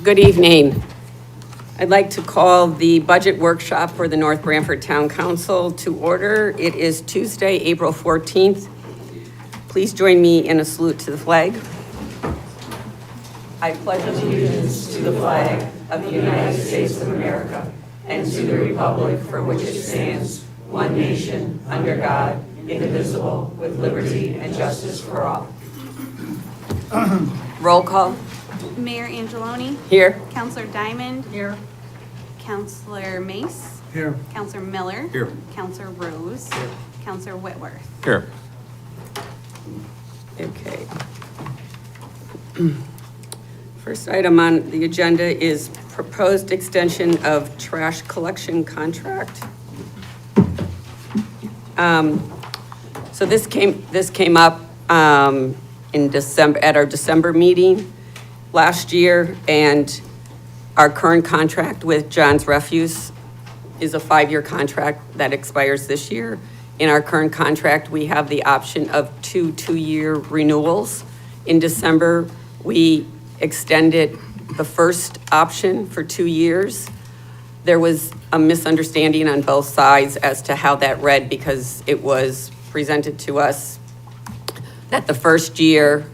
Good evening. I'd like to call the budget workshop for the North Branford Town Council to order. It is Tuesday, April 14th. Please join me in a salute to the flag. I pledge allegiance to the flag of the United States of America and to the republic for which it stands, one nation, under God, indivisible, with liberty and justice for all. Roll call. Mayor Angeloni. Here. Counselor Diamond. Here. Counselor Mace. Here. Counselor Miller. Here. Counselor Rose. Here. Counselor Whitworth. Here. Okay. First item on the agenda is proposed extension of trash collection contract. So this came up in December, at our December meeting last year, and our current contract with John's Refuse is a 5-year contract that expires this year. In our current contract, we have the option of two-year renewals. In December, we extended the first option for 2 years. There was a misunderstanding on both sides as to how that read, because it was presented to us that the first year,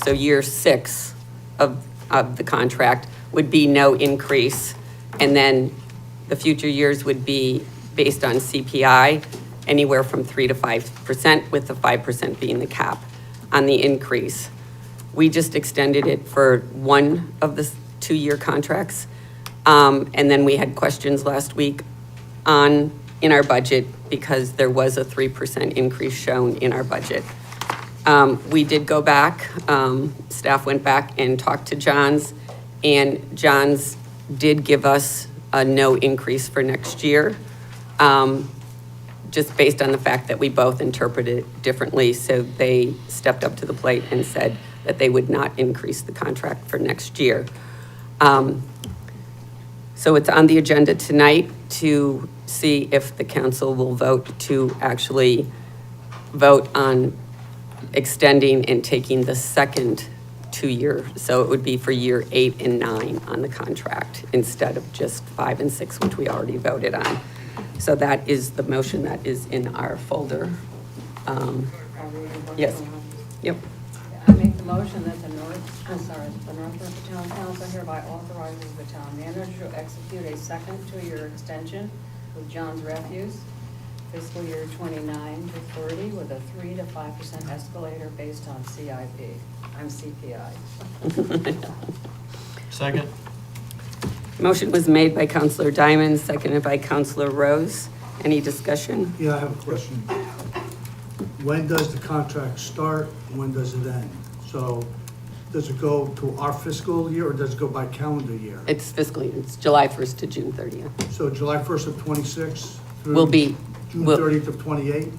so year 6 of the contract, would be no increase, and then the future years would be based on CPI, anywhere from 3 to 5%, with the 5% being the cap on the increase. We just extended it for one of the 2-year contracts, and then we had questions last week in our budget, because there was a 3% increase shown in our budget. We did go back, staff went back and talked to John's, and John's did give us a no increase for next year, just based on the fact that we both interpreted it differently. So they stepped up to the plate and said that they would not increase the contract for next year. So it's on the agenda tonight to see if the council will vote to actually vote on extending and taking the second 2-year. So it would be for year 8 and 9 on the contract, instead of just 5 and 6, which we already voted on. So that is the motion that is in our folder. Yes. Yep. I make the motion that the North Branford Town Council hereby authorizes the town manager to execute a second 2-year extension with John's Refuse, fiscal year 29 to 30, with a 3 to 5% escalator based on CPI. Second. Motion was made by Counselor Diamond, seconded by Counselor Rose. Any discussion? Yeah, I have a question. When does the contract start? When does it end? So does it go to our fiscal year, or does it go by calendar year? It's fiscal year. It's July 1st to June 30th. So July 1st of 26 through Will be- June will- 30th of 28?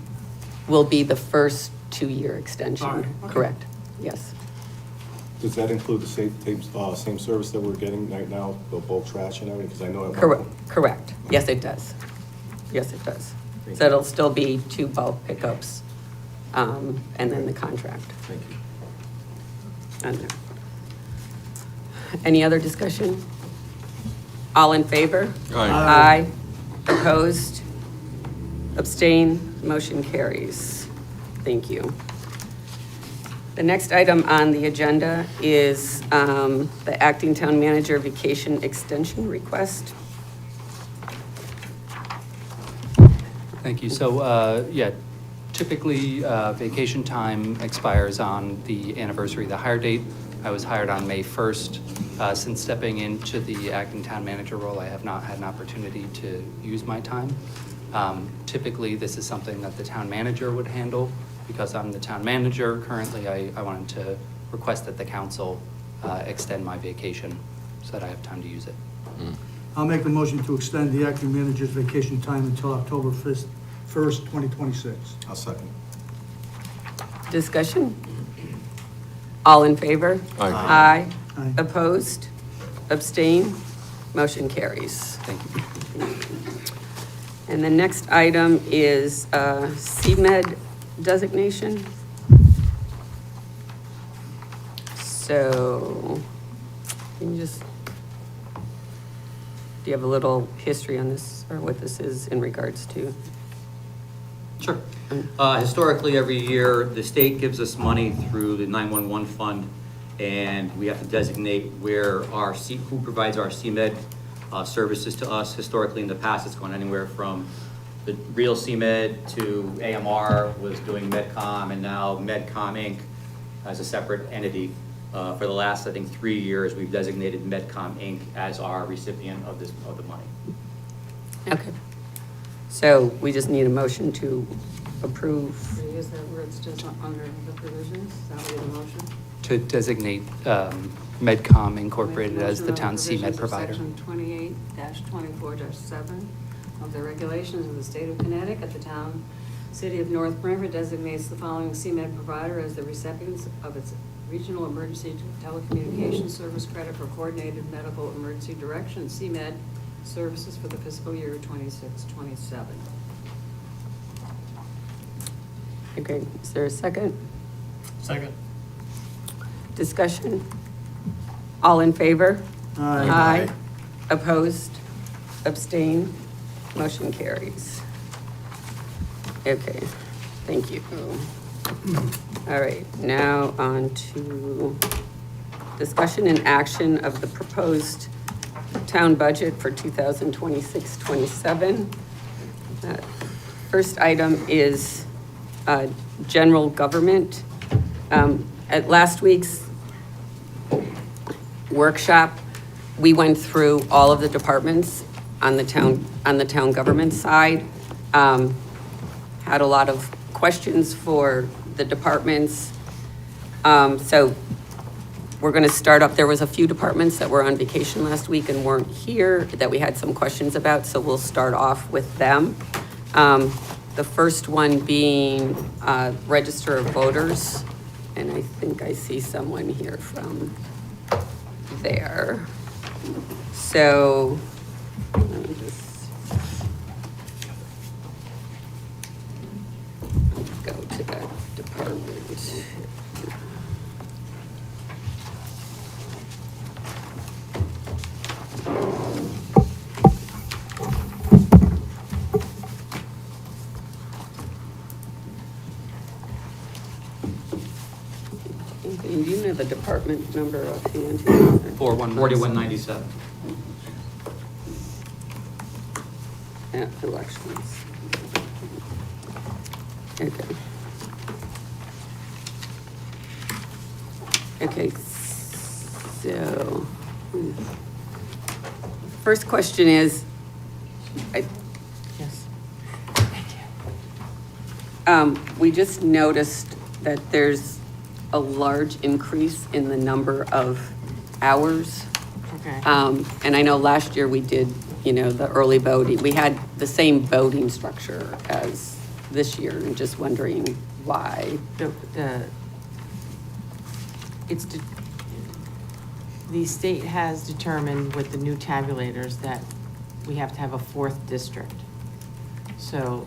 Will be the first 2-year extension. All right, okay. Correct. Yes. Does that include the same service that we're getting right now, the bulk trash and everything? Because I know. Correct. Yes, it does. Yes, it does. So it'll still be 2 bulk pickups, and then the contract. Thank you. on there. Any other discussion? All in favor? Aye. Opposed? Abstain? Motion carries. Thank you. The next item on the agenda is the acting town manager vacation extension request. Thank you. So, yeah, typically vacation time expires on the anniversary of the hire date. I was hired on May 1st. Since stepping into the acting town manager role, I have not had an opportunity to use my time. Typically, this is something that the town manager would handle. Because I'm the town manager currently, I wanted to request that the council extend my vacation so that I have time to use it. I'll make the motion to extend the acting manager's vacation time until October 1st, 2026. I'll second. Discussion? All in favor? Aye. Aye. Opposed? Abstain? Motion carries. Thank you. And the next item is CMed designation. So, can you just you have a little history on this, or what this is in regards to? Sure. Historically, every year, the state gives us money through the 911 fund, and we have to designate where who provides our CMed services to us. Historically, in the past, it's gone anywhere from the real CMed to AMR was doing MedCom, and now MedCom Inc. as a separate entity. For the last, I think, 3 years, we've designated MedCom Inc. as our recipient of the money. Okay. So we just need a motion to approve. Is that where it's just under the provisions? Is that what the motion? To designate MedCom Incorporated as the town CMed provider. Section 28-24-7 of the regulations of the state of Connecticut, the town, city of North Branford designates the following CMed provider as the recipients of its regional emergency telecommunications service credit for coordinated medical emergency direction, CMed services for the fiscal year 26-27. Okay, is there a second? Second. Discussion? All in favor? Aye. Opposed? Abstain? Motion carries. Okay, thank you. All right, now on to discussion and action of the proposed town budget for 2026-27. First item is general government. At last week's workshop, we went through all of the departments on the town government side. Had a lot of questions for the departments. So we're gonna start up, there was a few departments that were on vacation last week and weren't here that we had some questions about, so we'll start off with them. The first one being Register of Voters, and I think I see someone here from there. So, let me just go to that department. And do you know the department number offhand? 4197. Yeah, elections. Okay. Okay, so, first question is, we just noticed that there's a large increase in the number of hours. Okay. And I know last year we did, the early voting, we had the same voting structure as this year, and just wondering why. The state has determined with the new tabulators that we have to have a fourth district. So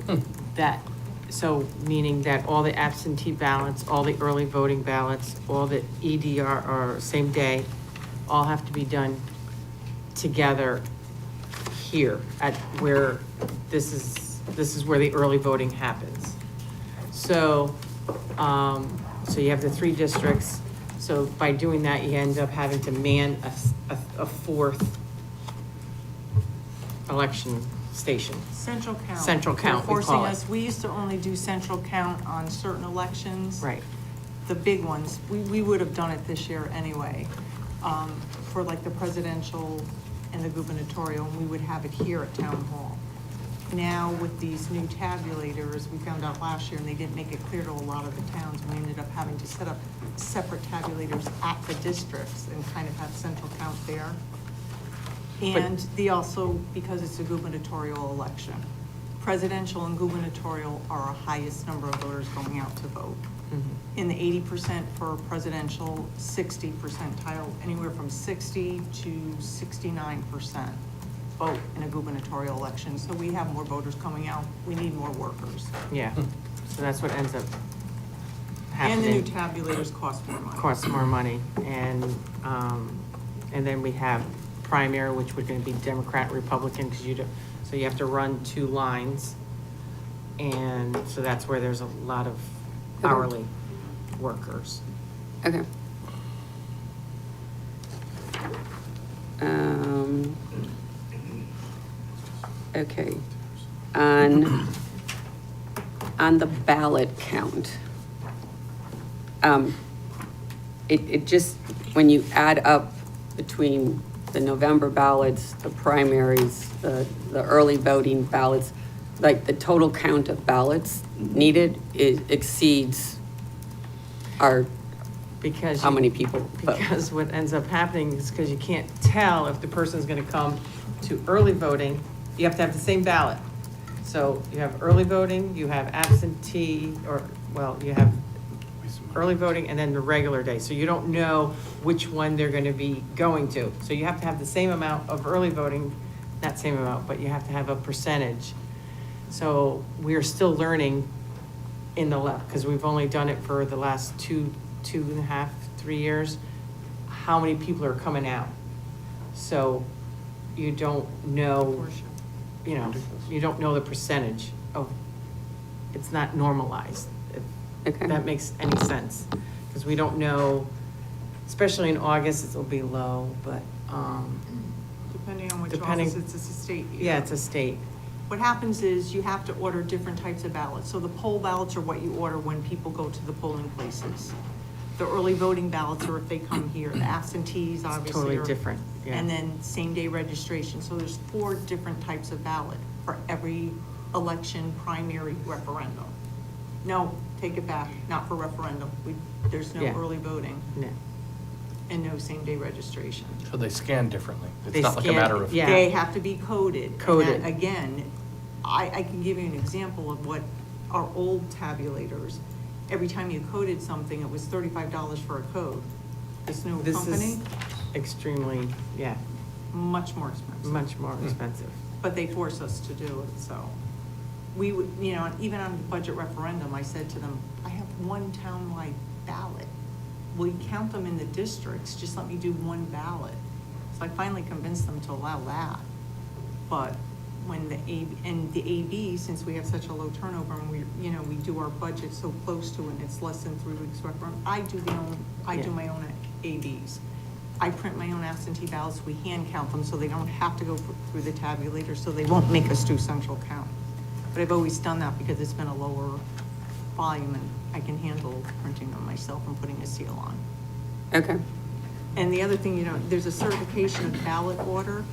meaning that all the absentee ballots, all the early voting ballots, all the EDR or same day, all have to be done together here at where this is where the early voting happens. So you have the three districts. So by doing that, you end up having to man a fourth election station. Central count. Central count, They're we call forcing it. us, we used to only do central count on certain elections. Right. The big ones, we would have done it this year anyway, for like the presidential and the gubernatorial, and we would have it here at town hall. Now with these new tabulators, we found out last year, and they didn't make it clear to a lot of the towns, we ended up having to set up separate tabulators at the districts and kind of have central count there. And the also, because it's a gubernatorial election, presidential and gubernatorial are our highest number of voters going out to vote. In the 80% for presidential, 60 percentile, anywhere from 60 to 69% vote in a gubernatorial election. So we have more voters coming out. We need more workers. Yeah, so that's what ends up And the new happening. tabulators cost more money. Costs more money, and then we have primary, which would gonna be Democrat, Republican, because so you have to run 2 lines. And so that's where there's a lot of hourly workers. Okay. Okay. On the ballot count, it just, when you add up between the November ballots, the primaries, the early voting ballots, like the total count of ballots needed exceeds our, Because how you- many people vote. Because what ends up happening is because you can't tell if the person's gonna come to early voting, you have to have the same ballot. So you have early voting, you have absentee, you have early voting and then the regular day. So you don't know which one they're gonna be going to. So you have to have the same amount of early voting, not same amount, but you have to have a percentage. So we are still learning in the left, because we've only done it for the last two and a half, 3 years, how many people are coming out. So you don't know, you don't know the percentage of, it's not normalized, if Okay. that makes any sense. Because we don't know, especially in August, it'll be low, but, Depending on which Depending- office, it's a state. yeah, it's a state. What happens is you have to order different types of ballots. So the poll ballots are what you order when people go to the polling places. The early voting ballots are if they come here. The absentees, obviously. totally are- different, yeah. And then same-day registration. So there's 4 different types of ballot for every election, primary, referendum. No, take it back, not for referendum. There's no Yeah. early voting No. and no same-day registration. So they scan differently. It's They not like a scan- matter of. yeah. They have to be coded. And Coded. that, again, I can give you an example of what our old tabulators, every time you coded something, it was $35 for a code. This new This company, is extremely, yeah, much more expensive. much more expensive. But they force us to do it, so. We would, even on the budget referendum, I said to them, I have one townwide ballot. Will you count them in the districts? Just let me do one ballot. So I finally convinced them to allow that. But when the AB, since we have such a low turnover and we do our budget so close to it, and it's less than 3 weeks referendum, I do Yeah. my own ABs. I print my own absentee ballots, we hand count them, so they don't have to go through the tabulator, so they won't make us do central count. But I've always done that because it's been a lower volume and I can handle printing them myself and putting a seal on. Okay. And the other thing, there's a certification of ballot order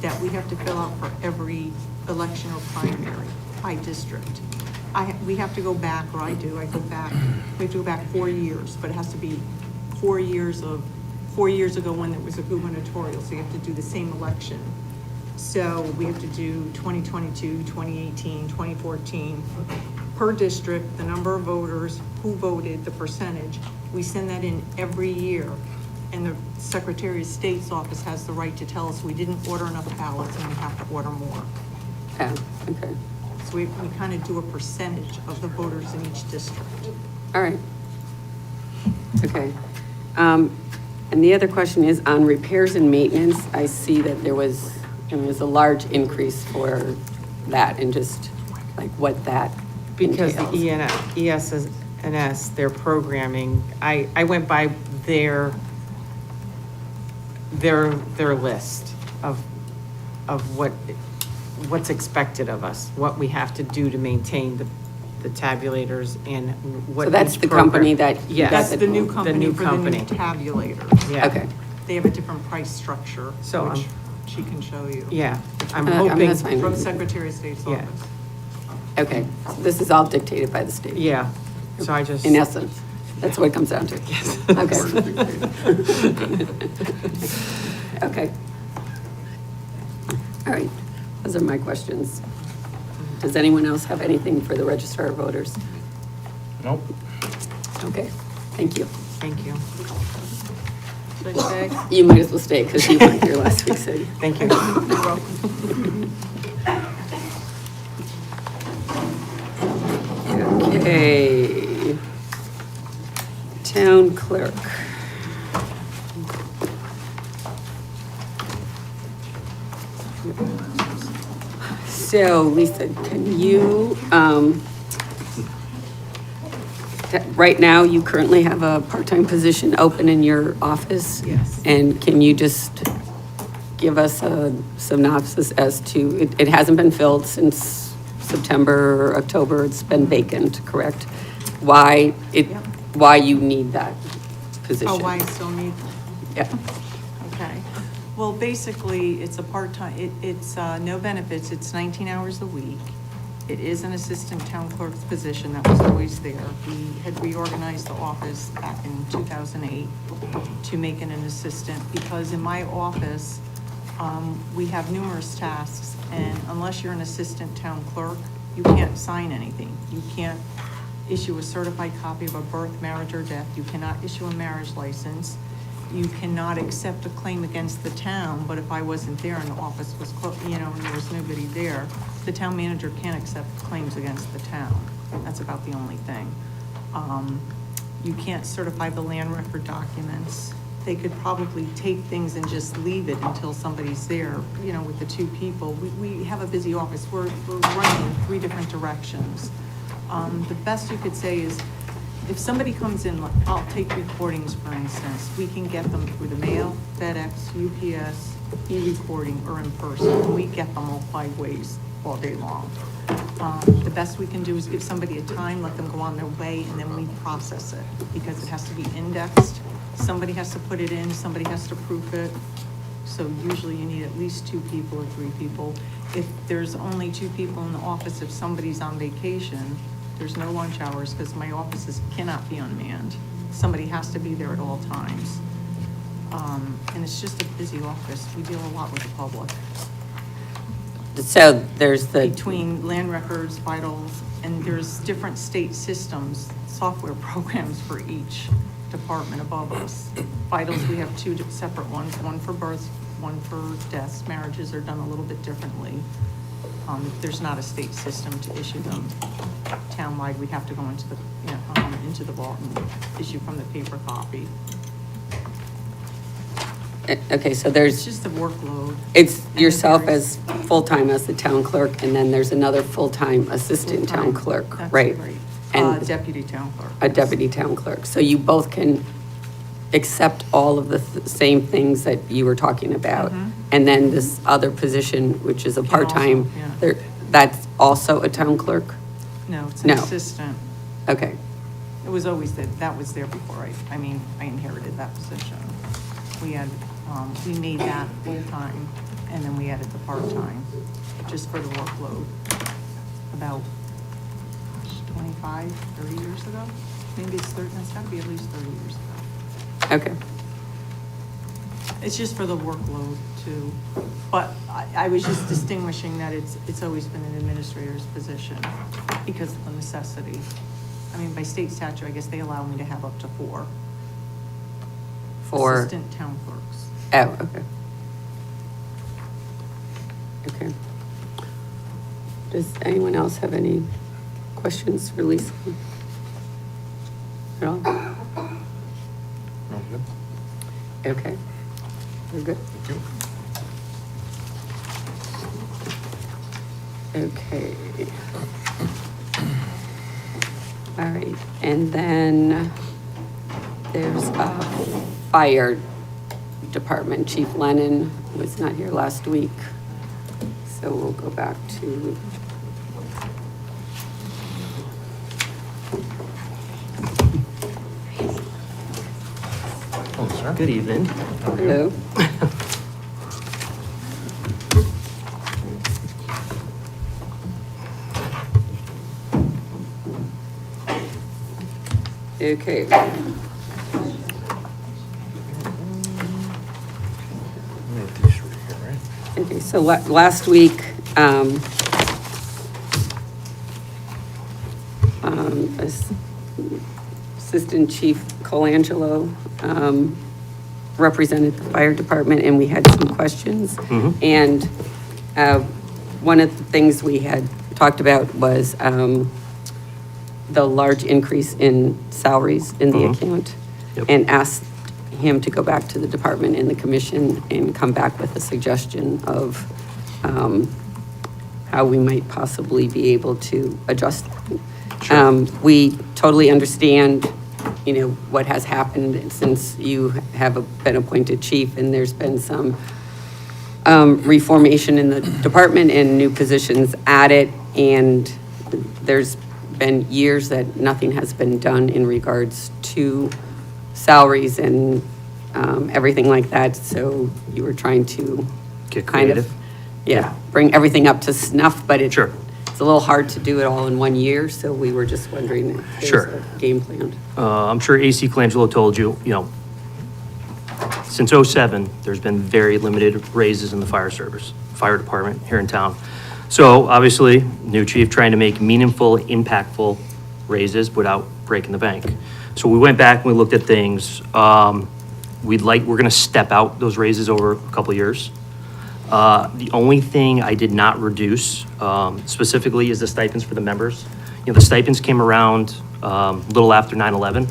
that we have to fill out for every election or primary by district. We have to go back, or I go back, we have to go back 4 years, but it has to be 4 years ago when there was a gubernatorial, so you have to do the same election. So we have to do 2022, 2018, 2014, per district, the number of voters, who voted, the percentage. We send that in every year. And the Secretary of State's office has the right to tell us we didn't order enough ballots and we have to order more. Yeah, okay. So we kind of do a percentage of the voters in each district. All right. Okay. And the other question is on repairs and maintenance. I see that there was a large increase for that and just like what that Because the entails. ES&S, their programming, I went by their list of what's expected of us, what we have to do to maintain the tabulators and what. So that's each the program- company that. Yes. That's the new The company new for the new company. tabulators. Yeah. Okay. They have a different price structure, So, which she can show you. Yeah, I'm I mean, hoping, that's fine. From Secretary of State's Yeah. office. Okay, so this is all dictated by the state. yeah, so I just. In essence, that's what it comes down to. Yes. Okay. Okay. All right, those are my questions. Does anyone else have anything for the registrar of voters? Nope. Okay, thank you. Thank you. Should I say? You might as well stay because you weren't here last week, so. Thank you. You're welcome. Okay. Town clerk. So Lisa, can you, right now, you currently have a part-time position open in your office? Yes. And can you just give us a synopsis as to, it hasn't been filled since September or October, it's been vacant, correct? Why Yep. why you need that position? Oh, why I still need, Yeah, okay. Well, basically, it's a part-time, it's no benefits, it's 19 hours a week. It is an assistant town clerk's position that was always there. We had reorganized the office back in 2008 to make it an assistant, because in my office, we have numerous tasks, and unless you're an assistant town clerk, you can't sign anything. You can't issue a certified copy of a birth, marriage, or death. You cannot issue a marriage license. You cannot accept a claim against the town, but if I wasn't there and the office was closed, you know, and there was nobody there, the town manager can't accept claims against the town. That's about the only thing. You can't certify the land record documents. They could probably take things and just leave it until somebody's there, you know, with the two people. We have a busy office. We're running in 3 different directions. The best you could say is, if somebody comes in, like, I'll take recordings, for instance, we can get them through the mail, FedEx, UPS, e-recording, or in person. We get them all 5 ways all day long. The best we can do is give somebody a time, let them go on their way, and then we process it, because it has to be indexed. Somebody has to put it in, somebody has to proof it. So usually you need at least 2 people or 3 people. If there's only 2 people in the office, if somebody's on vacation, there's no lunch hours, because my offices cannot be unmanned. Somebody has to be there at all times. And it's just a busy office. We deal a lot with the public. so there's the. Between land records, vitals, and there's different state systems, software programs for each department above us. Vitals, we have 2 separate ones, one for births, one for deaths. Marriages are done a little bit differently. There's not a state system to issue them townwide. We have to go into the, you know, into the vault and issue from the paper copy. Okay, so It's there's, just a workload. it's And yourself there's- as full-time as the town clerk, and then there's another full-time assistant town Full-time. clerk, That's right? And Deputy town clerk. a deputy town clerk. So you both can accept all of the same things that you were talking about. Mhm. And then this other position, which is a Can also, part-time, yeah. that's also a town clerk? No, it's an No. assistant. Okay, It was always that was there before I inherited that position. We had, we made that full-time, and then we added the part-time, just for the workload, about 25, 30 years ago. Maybe it's 30, it's gotta be at least 30 years ago. okay. It's just for the workload too. But I was just distinguishing that it's always been an administrator's position because of the necessity. I mean, by state statute, I guess they allow me to have up to 4 For, assistant town clerks. oh, okay. Okay. Does anyone else have any questions for Lisa? At all? Okay, we're good. Okay. All right, and then there's fire department. Chief Lennon was not here last week, so we'll go back to. Good evening. Hello. Okay. Okay, so last week, Assistant Chief Colangelo represented the fire department, and we had some questions. And one of the things we had talked about was the large increase in salaries in the account, and asked him to go back to the department and the commission and come back with a suggestion of how we might possibly be able to adjust. We totally understand, what has happened since you have been appointed chief, and there's been some reformation in the department and new positions added, and there's been years that nothing has been done in regards to salaries and everything like that, so you were trying to Get kind of, creative? yeah, bring everything up to snuff, but Sure. it's a little hard to do it all in 1 year, so we were just wondering if there's Sure. a game plan. I'm sure AC Colangelo told you, since '07, there's been very limited raises in the fire department here in town. So obviously, new chief trying to make meaningful, impactful raises without breaking the bank. So we went back and we looked at things. We're gonna step out those raises over a couple of years. The only thing I did not reduce specifically is the stipends for the members. The stipends came around a little after 9/11.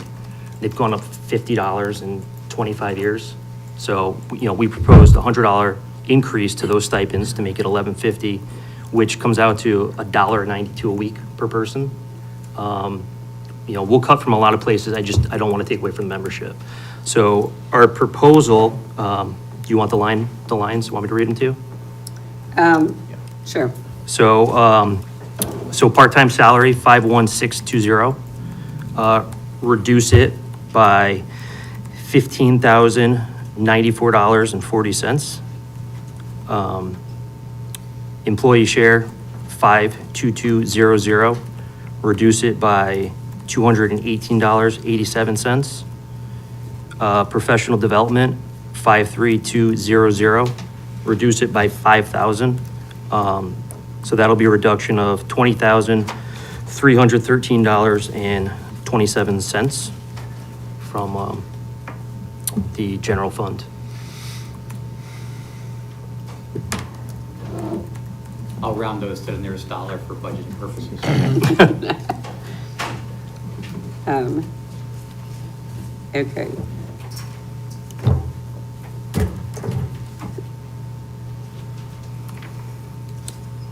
They've gone up $50 in 25 years. So, we proposed a $100 increase to those stipends to make it $11.50, which comes out to $1.92 a week per person. We'll cut from a lot of places. I don't want to take away from the membership. So our proposal, do you want the lines? You want me to read them to you? Sure. So part-time salary, 51620, reduce it by $15,094.40. Employee share, 52200, reduce it by $218.87. Professional development, 53200, reduce it by $5,000. So that'll be a reduction of $20,313.27 from the general fund. I'll round those to the nearest dollar for budgeting purposes. Okay.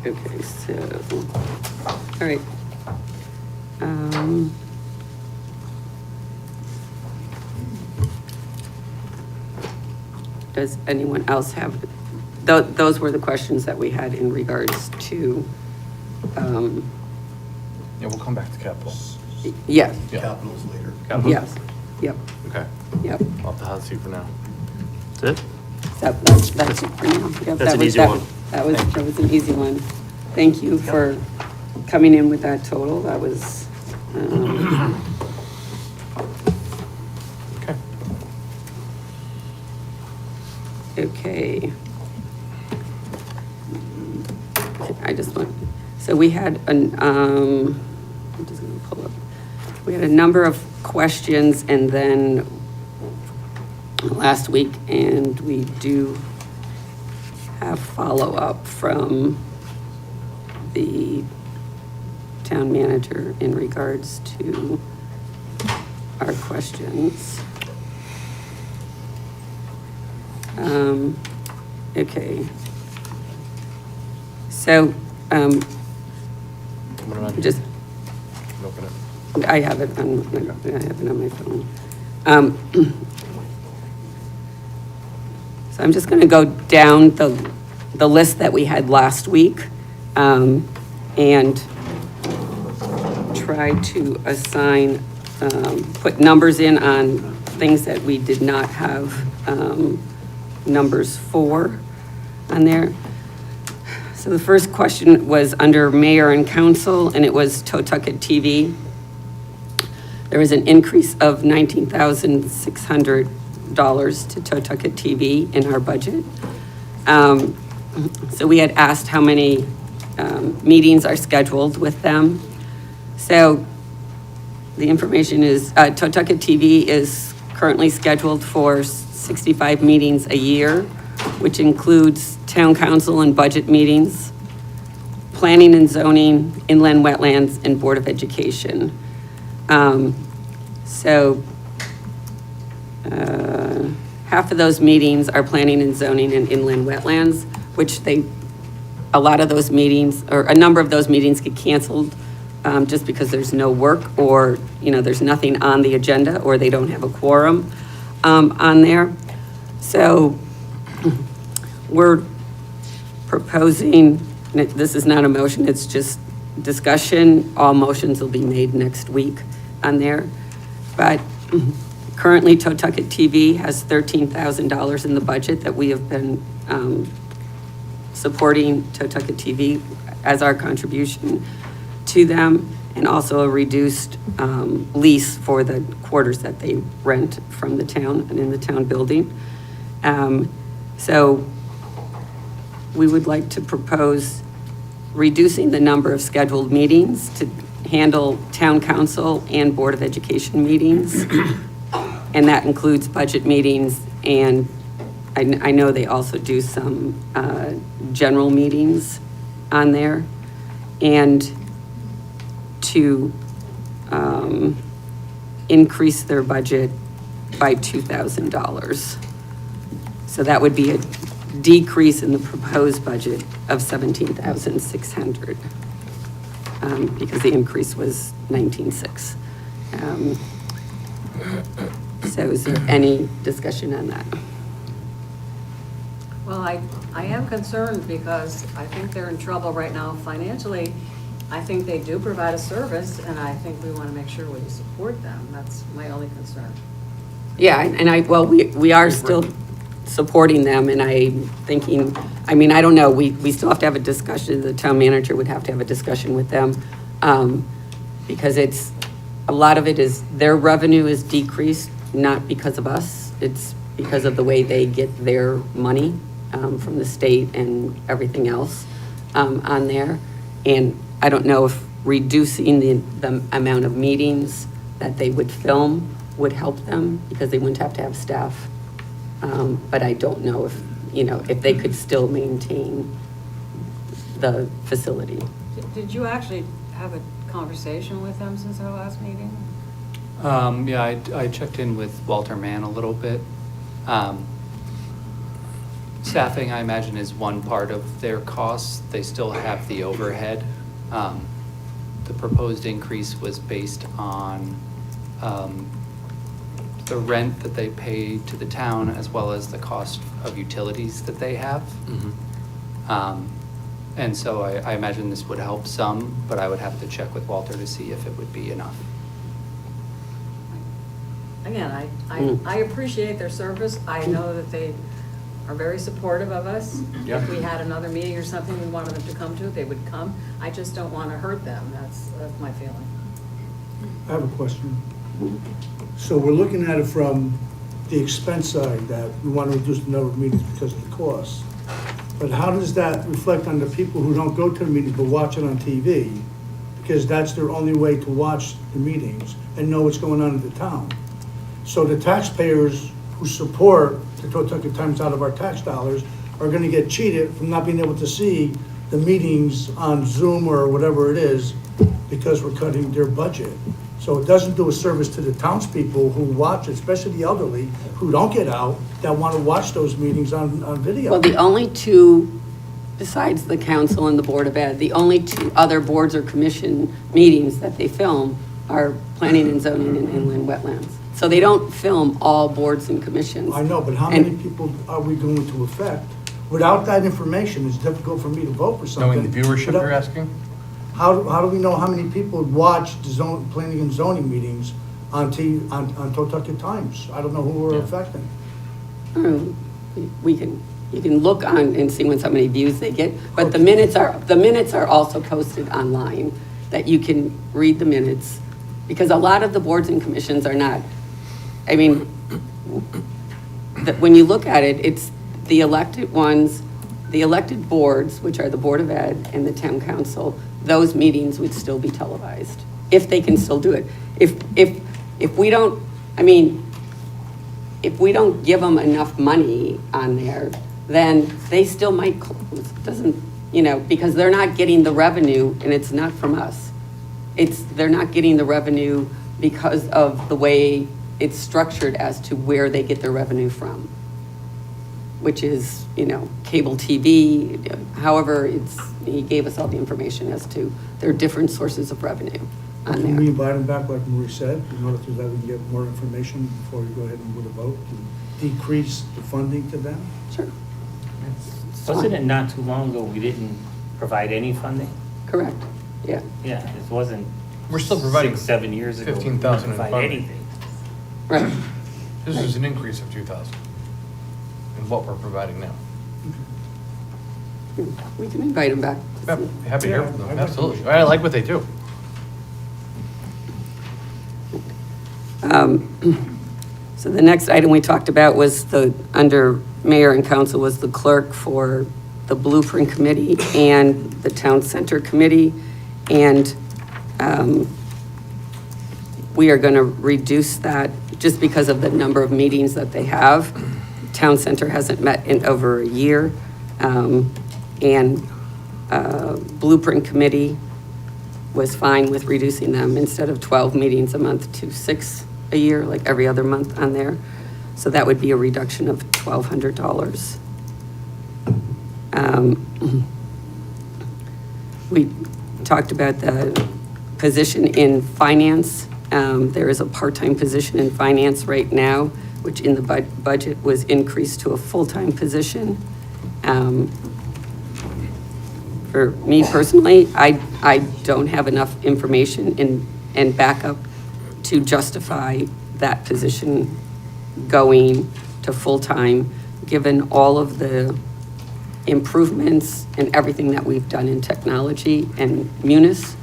Okay, so, all right. Does anyone else have, those were the questions that we had in regards to, Yeah, we'll come back to capital. yes, Capitals later. Capital? yes, yep, Okay, yep. off the hot seat for now. That's it? That's it for now. Yep, That's that an was- easy that- one. That was an easy one. Thank you for coming in with that total. That was, Okay. okay. I just want, so we had I'm just gonna pull up. We had a number of questions and then last week, and we do have follow-up from the town manager in regards to our questions. Okay. So, just, Open it. I have it on my phone. So I'm just going to go down the list that we had last week and try to assign, put numbers in on things that we did not have numbers for on there. So the first question was under mayor and council, and it was Totucket TV. There was an increase of $19,600 to Totucket TV in our budget. So we had asked how many meetings are scheduled with them. So the information is, Totucket TV is currently scheduled for 65 meetings a year, which includes town council and budget meetings, planning and zoning, inland wetlands, and Board of Education. So half of those meetings are planning and zoning and inland wetlands, which they a lot of those meetings, or a number of those meetings get canceled just because there's no work, or, there's nothing on the agenda, or they don't have a quorum on there. So we're proposing, this is not a motion, it's just discussion. All motions will be made next week on there. But currently, Totucket TV has $13,000 in the budget that we have been supporting Totucket TV as our contribution to them, and also a reduced lease for the quarters that they rent from the town and in the town building. So we would like to propose reducing the number of scheduled meetings to handle town council and Board of Education meetings. And that includes budget meetings, and I know they also do some general meetings on there. And to increase their budget by $2,000. So that would be a decrease in the proposed budget of $17,600, because the increase was $19,600. So is there any discussion on that? Well, I am concerned because I think they're in trouble right now financially. I think they do provide a service, and I think we want to make sure we support them. That's my only concern. Yeah, and we are still supporting them, and I'm thinking, I don't know, we still have to have a discussion, the town manager would have to have a discussion with them, because a lot of it is, their revenue is decreased, not because of us, it's because of the way they get their money from the state and everything else on there. And I don't know if reducing the amount of meetings that they would film would help them, because they wouldn't have to have staff. But I don't know if they could still maintain the facility. Did you actually have a conversation with them since our last meeting? Yeah, I checked in with Walter Mann a little bit. Staffing, I imagine, is one part of their costs. They still have the overhead. The proposed increase was based on the rent that they pay to the town, as well as the cost of utilities that they have. And so I imagine this would help some, but I would have to check with Walter to see if it would be enough. Again, I appreciate their service. I know that they are very supportive of us. Yep. If we had another meeting or something we wanted them to come to, they would come. I just don't want to hurt them. That's my feeling. I have a question. So we're looking at it from the expense side, that we want to reduce the number of meetings because of the cost. But how does that reflect on the people who don't go to the meetings but watch it on TV? Because that's their only way to watch the meetings and know what's going on in the town. So the taxpayers who support the Totucket Times out of our tax dollars are gonna get cheated from not being able to see the meetings on Zoom or whatever it is, because we're cutting their budget. So it doesn't do a service to the townspeople who watch, especially the elderly, who don't get out, that want to watch those meetings on video. Well, the only two, besides the council and the Board of Ed, the only two other boards or commission meetings that they film are planning and zoning and inland wetlands. So they don't film all boards and commissions. I know, but how many people are we going to affect? Without that information, it's difficult for me to vote for something. Knowing the viewership Without- you're asking? How do we know how many people watch the planning and zoning meetings on Totucket Times? I don't know who we're affecting. You can look on and see when so many views they get, but the minutes are also posted online, that you can read the minutes, because a lot of the boards and commissions are not, when you look at it, it's the elected ones, the elected boards, which are the Board of Ed and the Town Council. Those meetings would still be televised, if they can still do it. If we don't, if we don't give them enough money on there, then they still might close. Doesn't, because they're not getting the revenue, and it's not from us. They're not getting the revenue because of the way it's structured as to where they get their revenue from. which is, cable TV, however, he gave us all the information as to their different sources of revenue on Can we there. invite him back, like Marie said, in order to that we can get more information before we go ahead and with a vote to decrease the funding to them? Sure, Wasn't it not too long ago, we didn't provide any funding? correct, yeah. Yeah, it wasn't. We're still providing 6-7 years ago. we didn't 15,000 in provide funding. anything. Right. This is an increase of 2,000 in what we're providing now. We can invite him back. Yep, happy to hear Yeah, from I'd them, like to absolutely. hear. I like what they do. So the next item we talked about was under mayor and council, was the clerk for the Blueprint Committee and the Town Center Committee. And we are going to reduce that just because of the number of meetings that they have. Town Center hasn't met in over a year. And Blueprint Committee was fine with reducing them instead of 12 meetings a month to 6 a year, like every other month on there. So that would be a reduction of $1,200. We talked about the position in finance. There is a part-time position in finance right now, which in the budget was increased to a full-time position. For me personally, I don't have enough information and backup to justify that position going to full-time, given all of the improvements and everything that we've done in technology and Munis.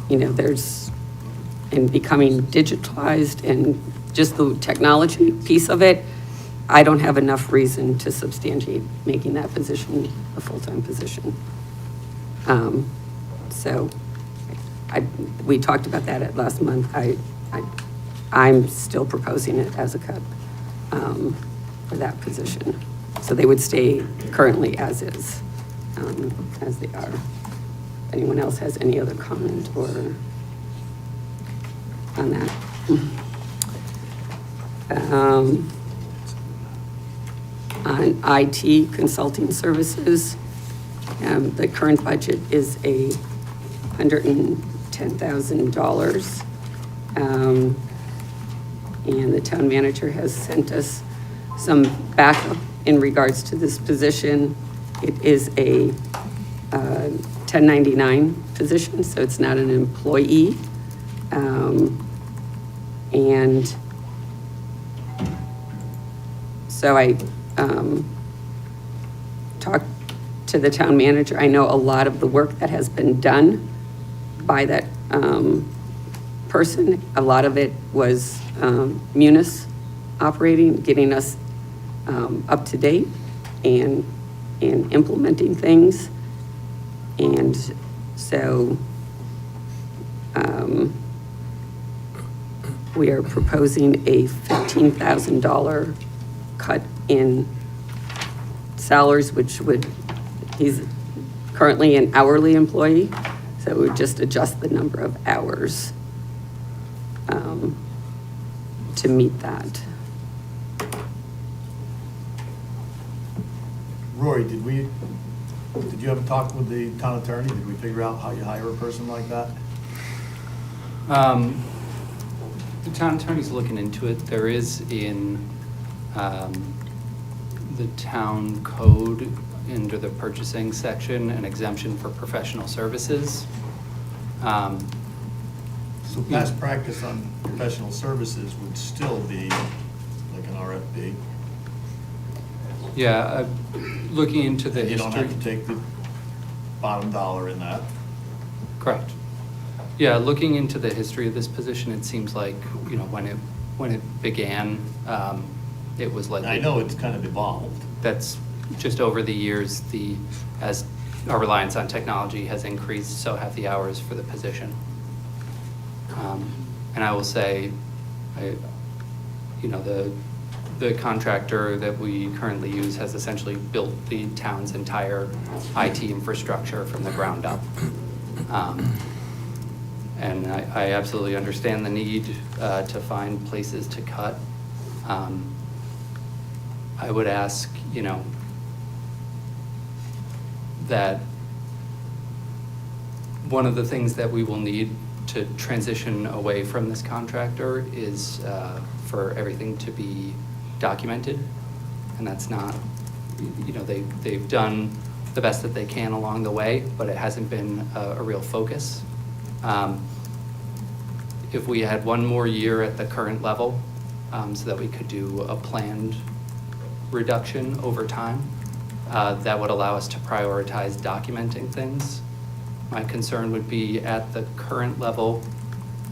There's, in becoming digitalized and just the technology piece of it, I don't have enough reason to substantiate making that position a full-time position. So we talked about that at last month. I'm still proposing it as a cut for that position. So they would stay currently as is, as they are. If anyone else has any other comment or on that? On IT consulting services, the current budget is $110,000. And the town manager has sent us some backup in regards to this position. It is a 1099 position, so it's not an employee. And so I talked to the town manager. I know a lot of the work that has been done by that person, a lot of it was Munis operating, getting us up to date and implementing things. And so we are proposing a $15,000 cut in salaries, which he's currently an hourly employee, so we would just adjust the number of hours to meet that. Rory, did you have a talk with the town attorney? Did we figure out how you hire a person like that? The town attorney's looking into it. There is in the town code, under the purchasing section, an exemption for professional services. So past practice on professional services would still be like an RFP. Yeah, looking into the And you don't have history. to take the bottom dollar in that. Correct. Yeah, looking into the history of this position, it seems like, when it began, it was like. And I know it's kind of evolved. That's just over the years, as our reliance on technology has increased, so have the hours for the position. And I will say, the contractor that we currently use has essentially built the town's entire IT infrastructure from the ground up. And I absolutely understand the need to find places to cut. I would ask, that one of the things that we will need to transition away from this contractor is for everything to be documented. And that's not, they've done the best that they can along the way, but it hasn't been a real focus. If we had one more year at the current level, so that we could do a planned reduction over time, that would allow us to prioritize documenting things. My concern would be at the current level,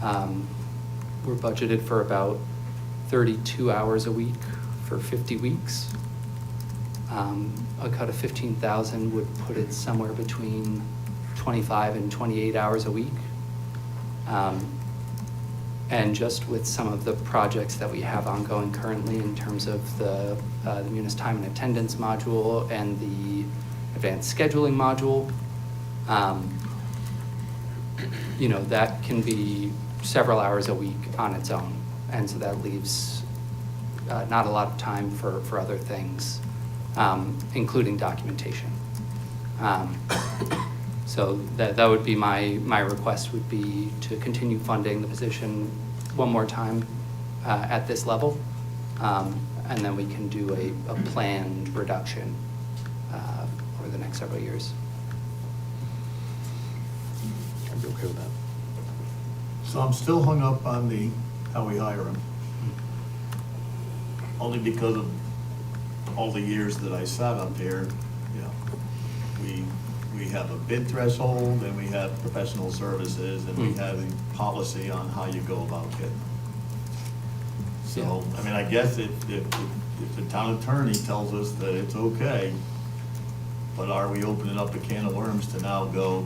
we're budgeted for about 32 hours a week for 50 weeks. A cut of 15,000 would put it somewhere between 25 and 28 hours a week. And just with some of the projects that we have ongoing currently in terms of the Munis time and attendance module and the advanced scheduling module, that can be several hours a week on its own. And so that leaves not a lot of time for other things, including documentation. So that would be my request, would be to continue funding the position one more time at this level. And then we can do a planned reduction over the next several years. I'd be okay with that. So I'm still hung up on how we hire them. Only because of all the years that I sat up here, we have a bid threshold, and we have professional services, and we have a policy on how you go about it. So, I mean, I guess if the town attorney tells us that it's okay, but are we opening up a can of worms to now go,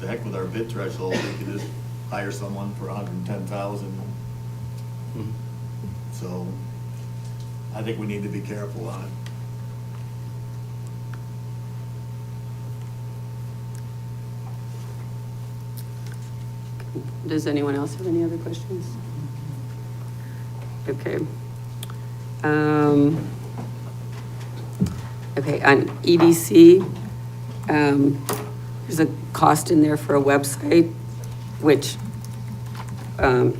the heck with our bid threshold, we could just hire someone for $110,000. So, I think we need to be careful on it. Does anyone else have any other questions? Okay. Okay, on EDC, there's a cost in there for a website, which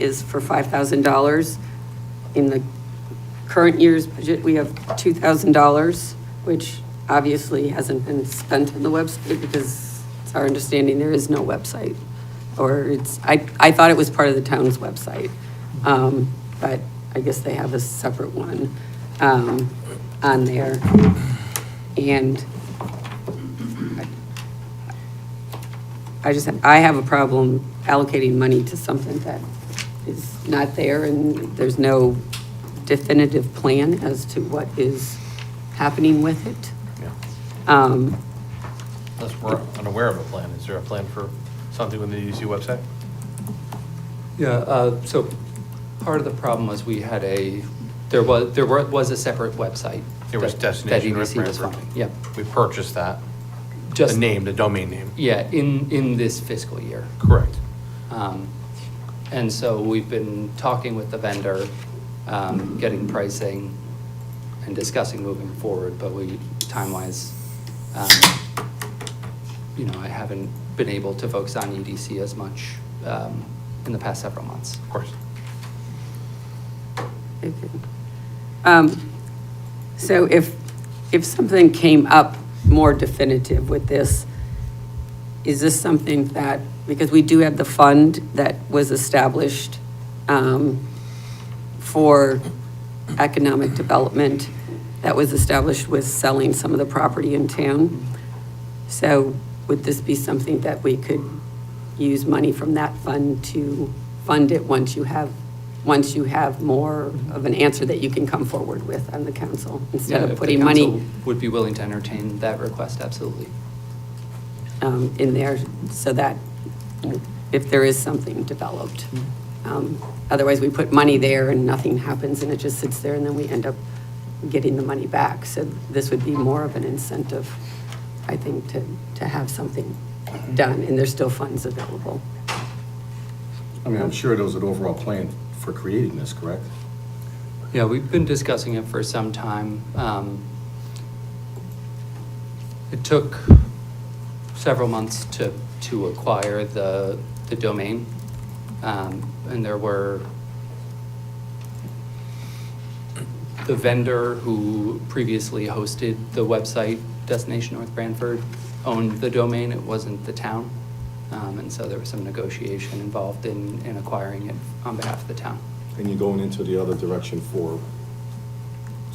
is for $5,000. In the current year's budget, we have $2,000, which obviously hasn't been spent on the website because it's our understanding there is no website. Or I thought it was part of the town's website, but I guess they have a separate one on there. And I have a problem allocating money to something that is not there, and there's no definitive plan as to what is happening with it. Unless we're unaware of a plan. Is there a plan for something with the EDC website? Yeah, so part of the problem was there was a separate website. There was that Destination EDC Rip was Rap. funding. Yep. We purchased that, Just the name, the domain name. Yeah, in this fiscal year. Correct. And so we've been talking with the vendor, getting pricing and discussing moving forward, but time-wise, I haven't been able to focus on EDC as much in the past several months. Of course. Okay. So if something came up more definitive with this, is this something that, because we do have the fund that was established for economic development, that was established with selling some of the property in town. So would this be something that we could use money from that fund to fund it once you have more of an answer that you can come forward with on the council, instead of putting money If the council would be willing to entertain that request, absolutely. in there, so that if there is something developed. Otherwise, we put money there and nothing happens, and it just sits there, and then we end up getting the money back. So this would be more of an incentive, I think, to have something done, and there's still funds available. I mean, I'm sure there was an overall plan for creating this, correct? Yeah, we've been discussing it for some time. It took several months to acquire the domain. And there were the vendor who previously hosted the website, Destination North Branford, owned the domain. It wasn't the town. And so there was some negotiation involved in acquiring it on behalf of the town. And you're going into the other direction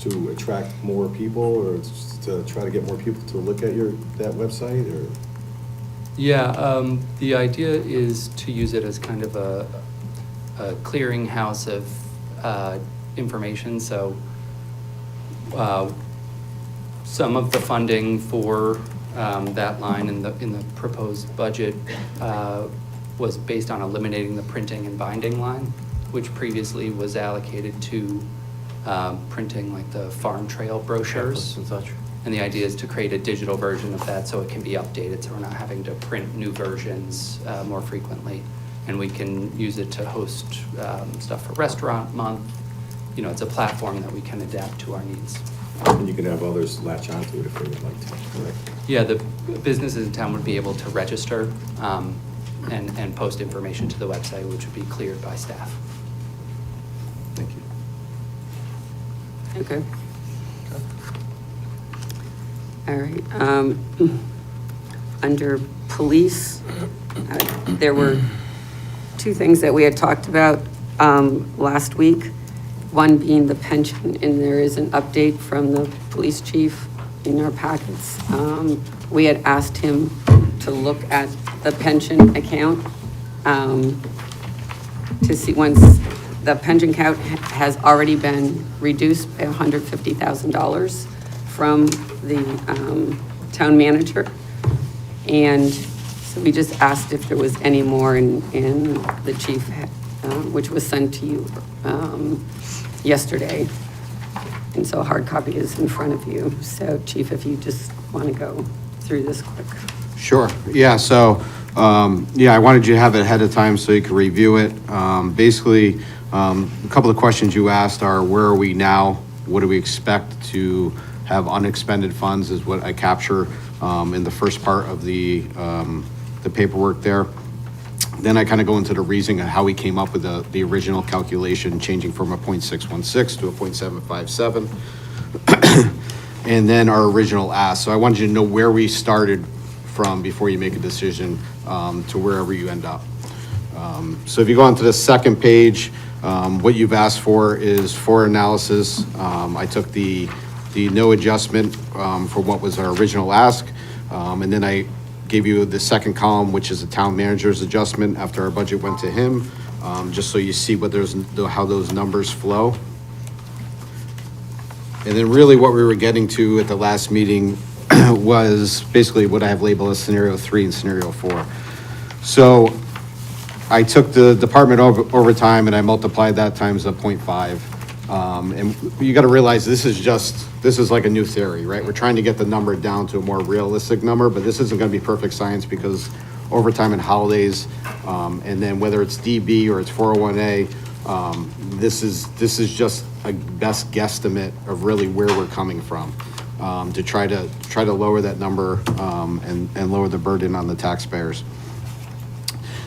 to attract more people, or to try to get more people to look at that website, or? Yeah, the idea is to use it as kind of a clearinghouse of information. So some of the funding for that line in the proposed budget was based on eliminating the printing and binding line, which previously was allocated to printing like the farm trail brochures. And such. And the idea is to create a digital version of that so it can be updated, so we're not having to print new versions more frequently. And we can use it to host stuff for Restaurant Month. You know, it's a platform that we can adapt to our needs. And you can have others latch onto it if they would like to, correct? Yeah, the businesses in town would be able to register and post information to the website, which would be cleared by staff. Thank you. Okay. All right. Under police, there were two things that we had talked about last week. One being the pension, and there is an update from the police chief in our packets. We had asked him to look at the pension account to see once the pension account has already been reduced by $150,000 from the town manager. And so we just asked if there was any more, and the chief, which was sent to you yesterday. And so a hard copy is in front of you. So Chief, if you just want to go through this quick. Sure, yeah, so, I wanted you to have it ahead of time so you could review it. Basically, a couple of questions you asked are, where are we now? What do we expect to have unexpended funds is what I capture in the first part of the paperwork there. Then I kind of go into the reasoning of how we came up with the original calculation, changing from a .616 to a .757. And then our original ask. So I wanted you to know where we started from before you make a decision to wherever you end up. So if you go on to the second page, what you've asked for is for analysis. I took the no adjustment for what was our original ask, and then I gave you the second column, which is the town manager's adjustment after our budget went to him, just so you see what how those numbers flow. And then really what we were getting to at the last meeting was basically what I have labeled as scenario 3 and scenario 4. So I took the department overtime and I multiplied that times a 0.5. And you got to realize this is like a new theory, right? We're trying to get the number down to a more realistic number, but this isn't going to be perfect science because overtime and holidays, and then whether it's DB or it's 401A, this is just a best guesstimate of really where we're coming from, to try to lower that number and lower the burden on the taxpayers.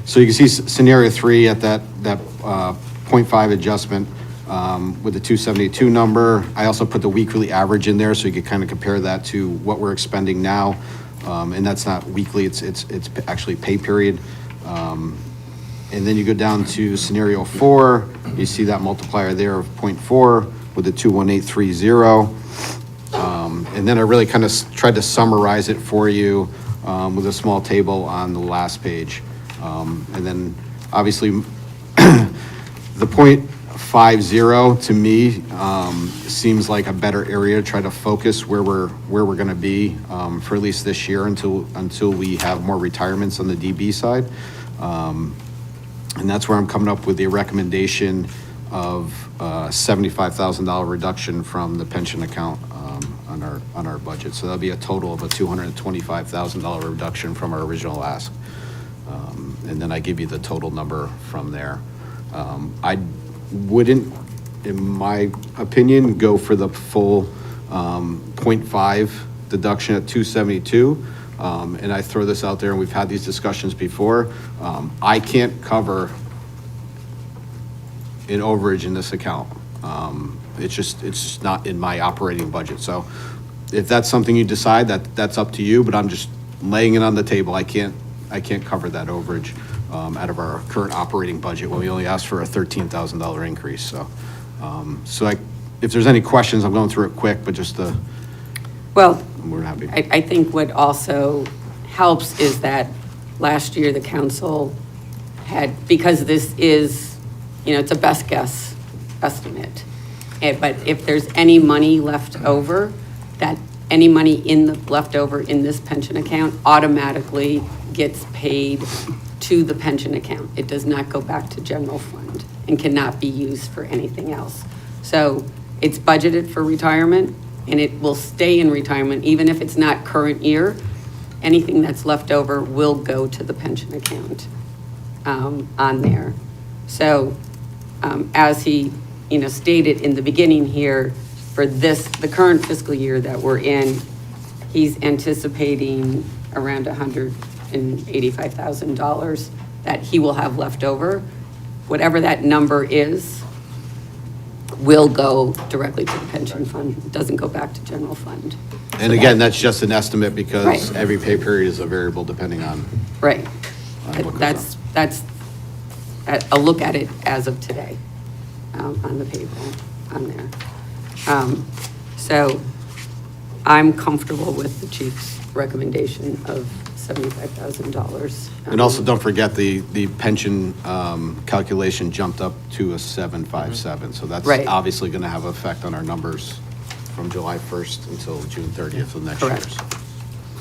So you can see scenario 3 at that 0.5 adjustment. With the 272 number. I also put the weekly average in there so you could kind of compare that to what we're expending now. And that's not weekly, it's actually pay period. And then you go down to scenario 4, you see that multiplier there of 0.4 with the 21830. And then I really kind of tried to summarize it for you with a small table on the last page. And then obviously the 0.50 to me seems like a better area to try to focus where we're going to be for at least this year until we have more retirements on the DB side. And that's where I'm coming up with the recommendation of $75,000 reduction from the pension account on our budget. So that'll be a total of a $225,000 reduction from our original ask. And then I give you the total number from there. I wouldn't in my opinion, go for the full 0.5 deduction at 272. And I throw this out there, and we've had these discussions before. I can't cover an overage in this account. It's just not in my operating budget. So if that's something you decide, that's up to you, but I'm just laying it on the table. I can't cover that overage out of our current operating budget when we only asked for a $13,000 increase. So, if there's any questions, I'm going through it quick, but just Well, we're happy. I think what also helps is that last year the council had, because this is, it's a best guess estimate. But if there's any money left over, that any money left over in this pension account automatically gets paid to the pension account. It does not go back to general fund and cannot be used for anything else. So it's budgeted for retirement, and it will stay in retirement, even if it's not current year. Anything that's left over will go to the pension account on there. So as he, stated in the beginning here, for the current fiscal year that we're in, he's anticipating around $185,000 that he will have left over. Whatever that number is, will go directly to the pension fund. It doesn't go back to general fund. And again, that's just an estimate because Right. every pay period is a variable depending on. Right. what goes That's a look at it as of today, on the payroll, on there. So I'm comfortable with the chief's recommendation of $75,000. And also, don't forget, the pension calculation jumped up to a 757, so that's Right. obviously going to have an effect on our numbers from July 1st until June 30th of next year. Correct.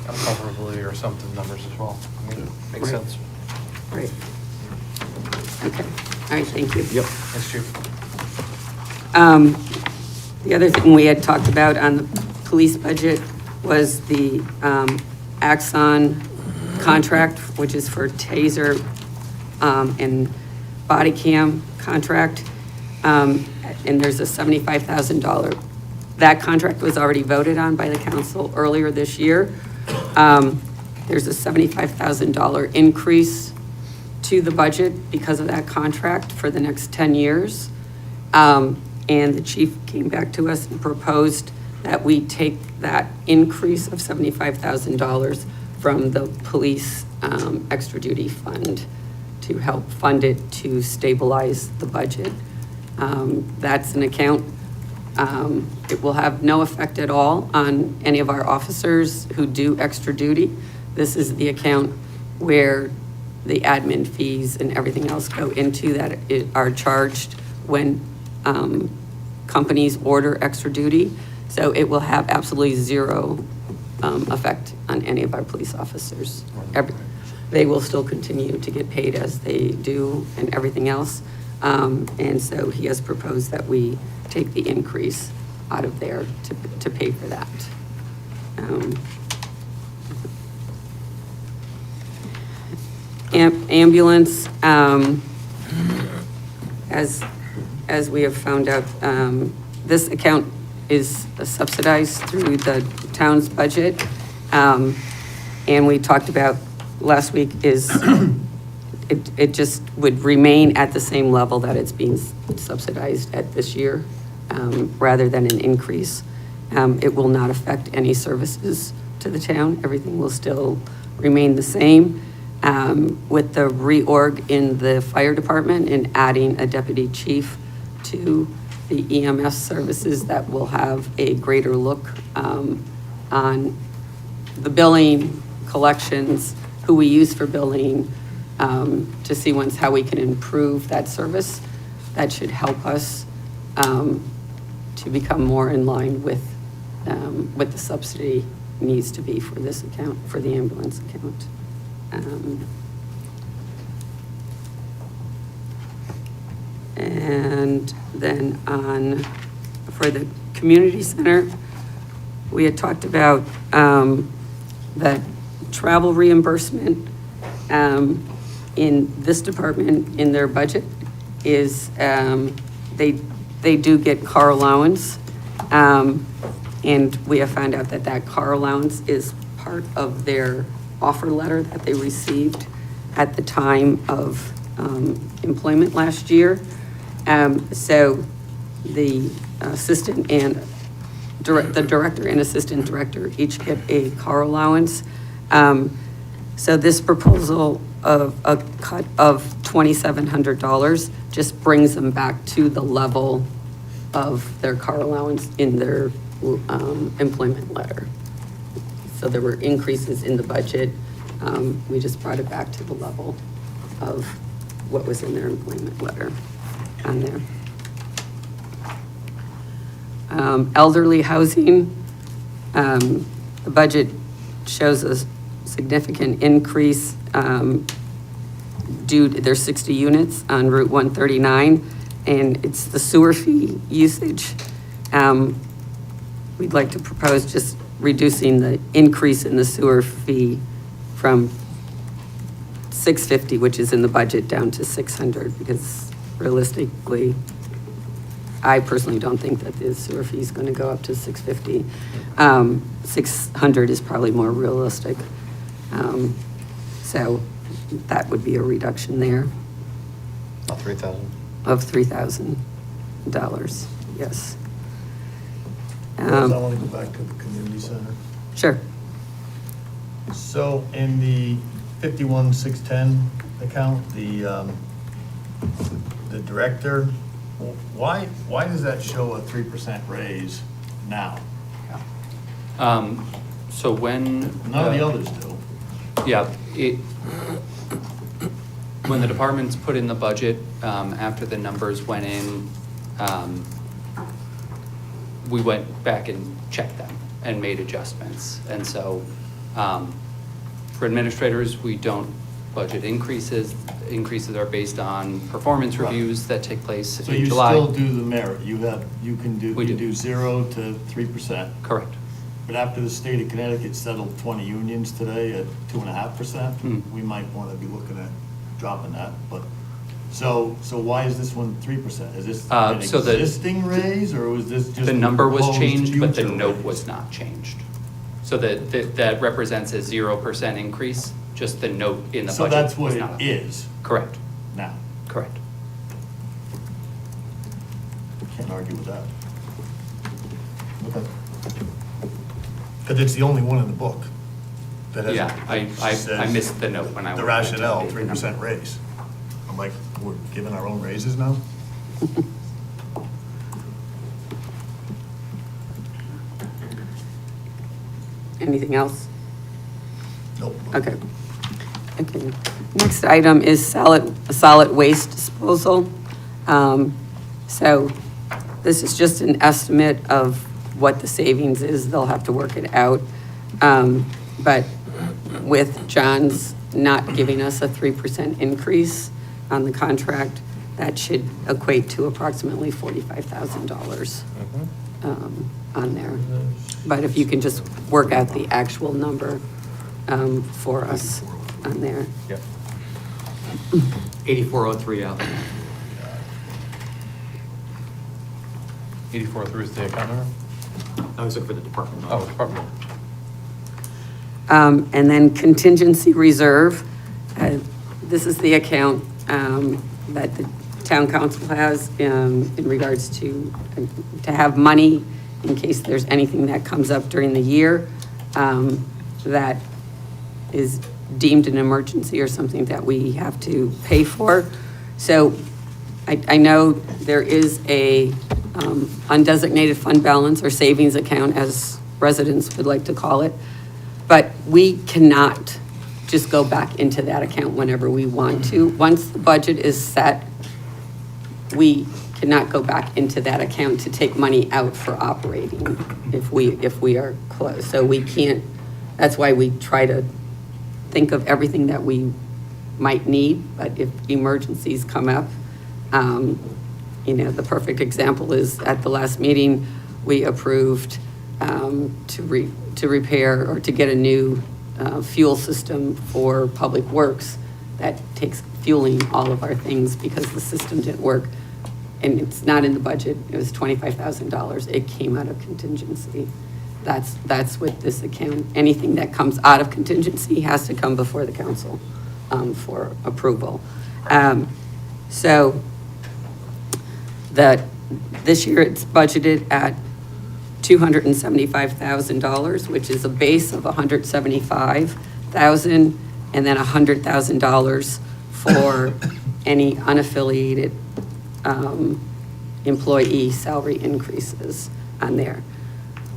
I'm comfortable with your assumptive numbers as well. I mean, makes Right. sense. Right. Okay, all right, thank you. Yep. Thanks, Chief. The other thing we had talked about on the police budget was the Axon contract, which is for taser and body cam contract. And there's a $75,000. That contract was already voted on by the council earlier this year. There's a $75,000 increase to the budget because of that contract for the next 10 years. And the chief came back to us and proposed that we take that increase of $75,000 from the police extra duty fund to help fund it to stabilize the budget. That's an account, it will have no effect at all on any of our officers who do extra duty. This is the account where the admin fees and everything else go into that are charged when companies order extra duty. So it will have absolutely zero effect on any of our police officers. They will still continue to get paid as they do and everything else. And so he has proposed that we take the increase out of there to pay for that. Ambulance, as we have found out, this account is subsidized through the town's budget. And we talked about last week is it just would remain at the same level that it's being subsidized at this year, rather than an increase. It will not affect any services to the town. Everything will still remain the same. With the reorg in the fire department and adding a deputy chief to the EMS services, that will have a greater look on the billing, collections, who we use for billing, to see how we can improve that service. That should help us to become more in line with what the subsidy needs to be for this account, for the ambulance account. And then for the community center, we had talked about that travel reimbursement in this department, in their budget, is they they do get car allowance. And we have found out that that car allowance is part of their offer letter that they received at the time of employment last year. So the assistant and the director and assistant director each get a car allowance. So this proposal of a cut of $2,700 just brings them back to the level of their car allowance in their employment letter. So there were increases in the budget. We just brought it back to the level of what was in their employment letter on there. Elderly housing, the budget shows a significant increase due to there's 60 units on Route 139, and it's the sewer fee usage. We'd like to propose just reducing the increase in the sewer fee from $650, which is in the budget, down to $600, because realistically, I personally don't think that the sewer fee is going to go up to $650. $600 is probably more realistic. So that would be a reduction there About 3,000. of $3,000, yes. I want to go back to the community center. Sure. So in the 51,610 account, the director, why does that show a 3% raise now? So when. None of the others do. Yeah, when the departments put in the budget, after the numbers went in, we went back and checked them and made adjustments. And so, for administrators, we don't budget increases. Increases are based on performance Right. reviews that take place So in you July. still do the merit, you can do, We you do. do 0 to 3%. Correct. But after the state of Connecticut settled 20 unions today at 2.5%, Hmm. we might want to be looking at dropping that, but, so why is this one 3%? Is this an So the- existing raise, or was this just? The number was proposed changed, but the future note raise? was not changed. So that represents a 0% increase, just the note in the So budget that's what was it not. is Correct, now. correct. Can't argue with that. Okay. Because it's the only one in the book that has. Yeah, I says missed the note when I. The went to rationale, update the 3% number. raise. I'm like, we're giving our own raises now? Anything else? Nope. Okay. Okay. Next item is solid waste disposal. So this is just an estimate of what the savings is. They'll have to work it out. But with John's not giving us a 3% increase on the contract, that should equate to approximately $45,000 on there. But if you can just work out the actual number for us on there. Yep. 8403 out. 84 is the account number? I was looking for the department. Oh, department. And then contingency reserve, this is the account that the town council has in regards to have money in case there's anything that comes up during the year that is deemed an emergency or something that we have to pay for. So I know there is a undesignated fund balance or savings account, as residents would like to call it, but we cannot just go back into that account whenever we want to. Once the budget is set, we cannot go back into that account to take money out for operating if we are closed. So we can't, that's why we try to think of everything that we might need, but if emergencies come up, the perfect example is at the last meeting, we approved to repair or to get a new fuel system for Public Works that takes fueling all of our things because the system didn't work. and it's not in the budget, it was $25,000. It came out of contingency. That's what this account, anything that comes out of contingency has to come before the council for approval. So this year it's budgeted at $275,000, which is a base of $175,000, and then $100,000 for any unaffiliated employee salary increases on there.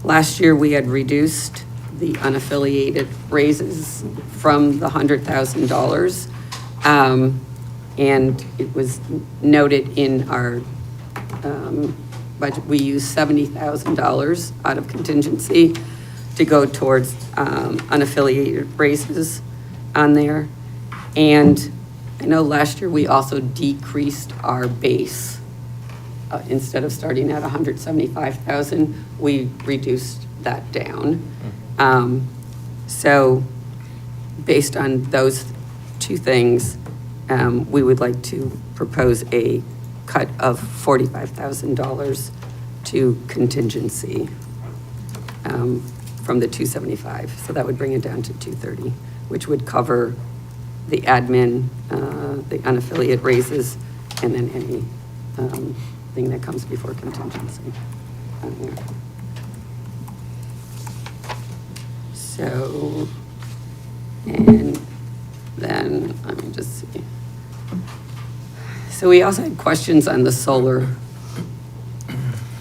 Last year, we had reduced the unaffiliated raises from the $100,000. And it was noted in our budget, we used $70,000 out of contingency to go towards unaffiliated raises on there. And I know last year we also decreased our base. Instead of starting at 175,000, we reduced that down. So based on those two things, we would like to propose a cut of $45,000 to contingency from the 275. So that would bring it down to 230, which would cover the admin, the unaffiliated raises, and then any thing that comes before contingency on here. So, and then, let me just see. So we also had questions on the solar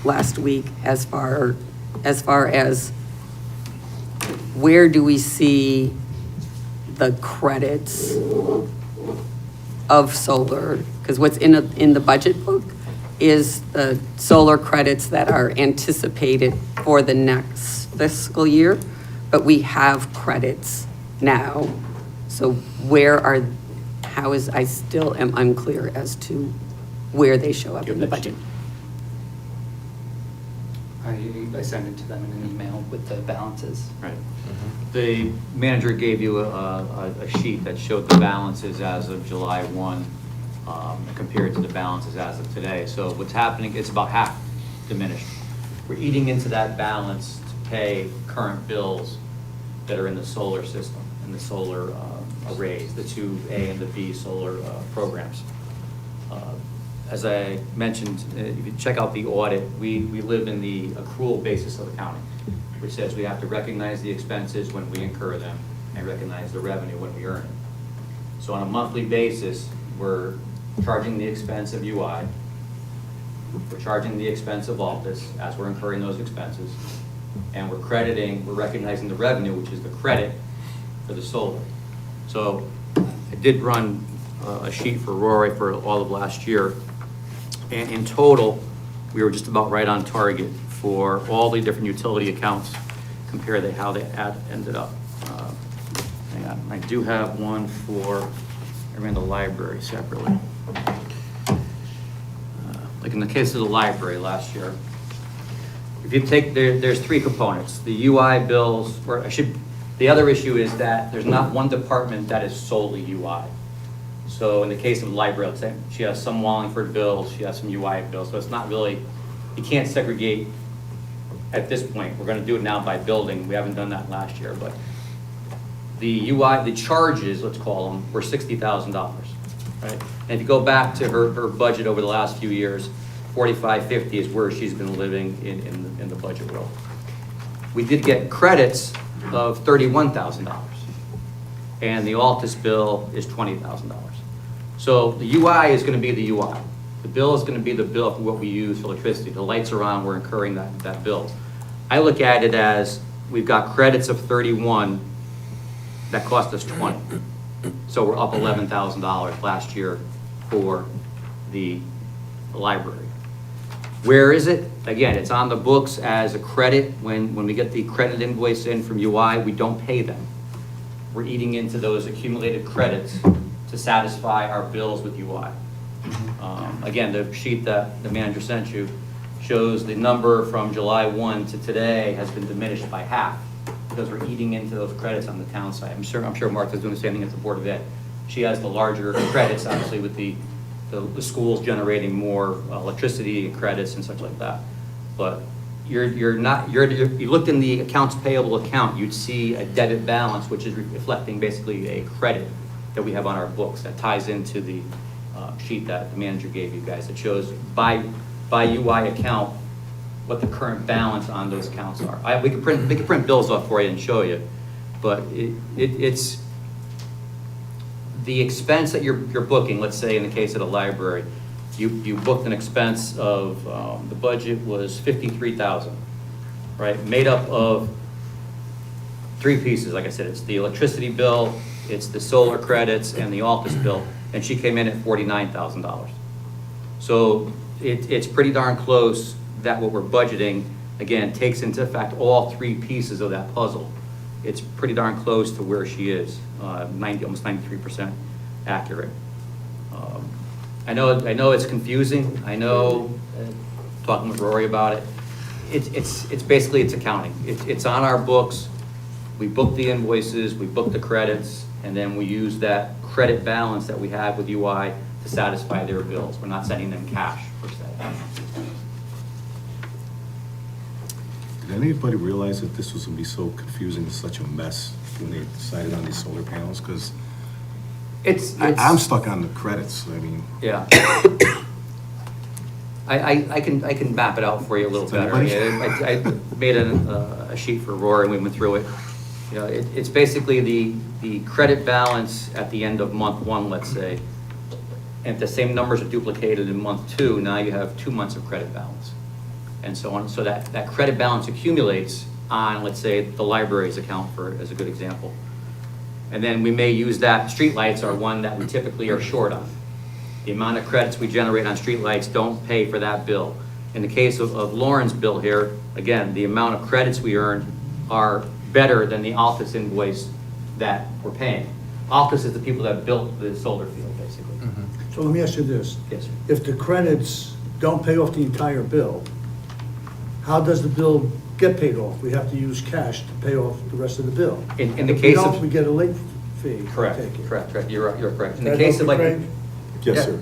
last week as far as where do we see the credits of solar? Because what's in the budget book is the solar credits that are anticipated for the next fiscal year, but we have credits now. So I still am unclear as to where they show up in the budget. I sent it to them in an email with the balances. Right. The manager gave you a sheet that showed the balances as of July 1 compared to the balances as of today. So what's happening, it's about half diminished. We're eating into that balance to pay current bills that are in the solar system, in the solar arrays, the 2A and the B solar programs. As I mentioned, if you check out the audit, we live in the accrual basis of accounting, which says we have to recognize the expenses when we incur them and recognize the revenue when we earn it. So on a monthly basis, we're charging the expense of UI, we're charging the expense of Altus as we're incurring those expenses, and we're recognizing the revenue, which is the credit for the solar. So I did run a sheet for Rory for all of last year, and in total, we were just about right on target for all the different utility accounts compared to how they ended up. Hang on, I do have one for, I ran the library separately. Like in the case of the library last year, if you take, there's three components. The UI bills, the other issue is that there's not one department that is solely UI. So in the case of the library, let's say she has some Wallingford bills, she has some UI bills, so it's not really, you can't segregate at this point. We're gonna do it now by building. We haven't done that last year, but the UI, the charges, let's call them, were $60,000, right? And if you go back to her budget over the last few years, 4550 is where she's been living in the budget world. We did get credits of $31,000, and the Altus bill is $20,000. So the UI is going to be the UI. The bill is going to be the bill for what we use for electricity. The lights are on, we're incurring that bill. I look at it as we've got credits of 31 that cost us 20. So we're up $11,000 last year for the library. Where is it? Again, it's on the books as a credit. When we get the credit invoice in from UI, we don't pay them. We're eating into those accumulated credits to satisfy our bills with UI. Again, the sheet that the manager sent you shows the number from July 1 to today has been diminished by half because we're eating into those credits on the town side. I'm sure Martha's doing the same thing at the Board of Ed. She has the larger credits, obviously, with the the schools generating more electricity and credits and such like that. But you looked in the accounts payable account, you'd see a debit balance, which is reflecting basically a credit that we have on our books that ties into the sheet that the manager gave you guys. It shows by UI account what the current balance on those accounts are. We could print bills off for you and show you, but it's the expense that you're booking. Let's say in the case of the library, you booked an expense of the budget was $53,000, right? Made up of three pieces. Like I said, it's the electricity bill, it's the solar credits, and the office bill, and she came in at $49,000. So it's pretty darn close that what we're budgeting, again, takes into effect all three pieces of that puzzle. It's pretty darn close to where she is, almost 93% accurate. I know it's confusing. I know, talking with Rory about it, it's basically, it's accounting. It's on our books. We book the invoices, we book the credits, and then we use that credit balance that we have with UI to satisfy their bills. We're not sending them cash, per se. Did anybody realize that this was gonna be so confusing and such a mess when they decided on these solar panels? Because I'm stuck on the credits, I mean. Yeah. I can map it out for you a little better. Anybody? I made a sheet for Rory and we went through it. You know, it's basically the credit balance at the end of month one, let's say. And if the same numbers are duplicated in month two, now you have 2 months of credit balance. And so on, so that credit balance accumulates on, let's say, the library's account as a good example. And then we may use that, streetlights are one that we typically are short on. The amount of credits we generate on streetlights don't pay for that bill. In the case of Lauren's bill here, again, the amount of credits we earn are better than the office invoice that we're paying. Office is the people that built the solar field, basically. So let me ask you this. Yes, sir. If the credits don't pay off the entire bill, how does the bill get paid off? We have to use cash to pay off the rest of the bill. In the If we case don't, of. we get a late fee. Correct, Take it. correct, you're correct. In the That case of help like. you, Craig? Yes, Yeah. sir.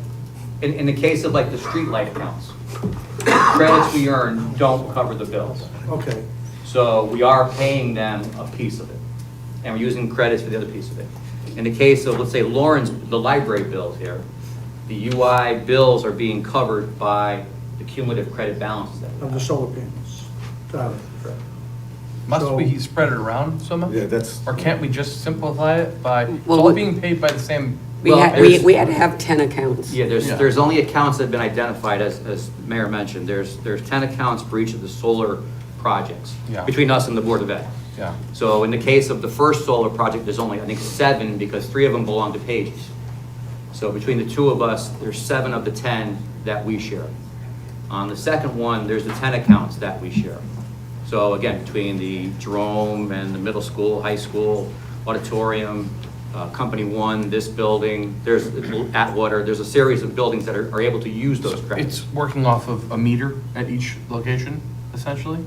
In the case of like the streetlight accounts, credits we earn don't cover the bills. Okay, So we are paying them a piece of it, and we're using credits for the other piece of it. In the case of, let's say, the library bills here, the UI bills are being covered by the cumulative credit balances that we of the have. solar panels. Got it. Correct. Must So- we spread it around somehow? Yeah, that's. Or can't we just simplify it by, it's Well, all what- being paid by the same? We Well, had, we had to have 10 accounts. Yeah, Yeah. there's only accounts that have been identified, as Mayor mentioned. There's 10 accounts for each of the solar projects, Yeah. between us and the Board of Ed. Yeah. So in the case of the first solar project, there's only, I think, 7, because 3 of them belong to Pages. So between the 2 of us, there's 7 of the 10 that we share. On the second one, there's the 10 accounts that we share. So again, between the Jerome and the middle school, high school, auditorium, Company 1, this building, there's Atwater, there's a series of buildings that are able to use those credits. It's working off of a meter at each location, essentially?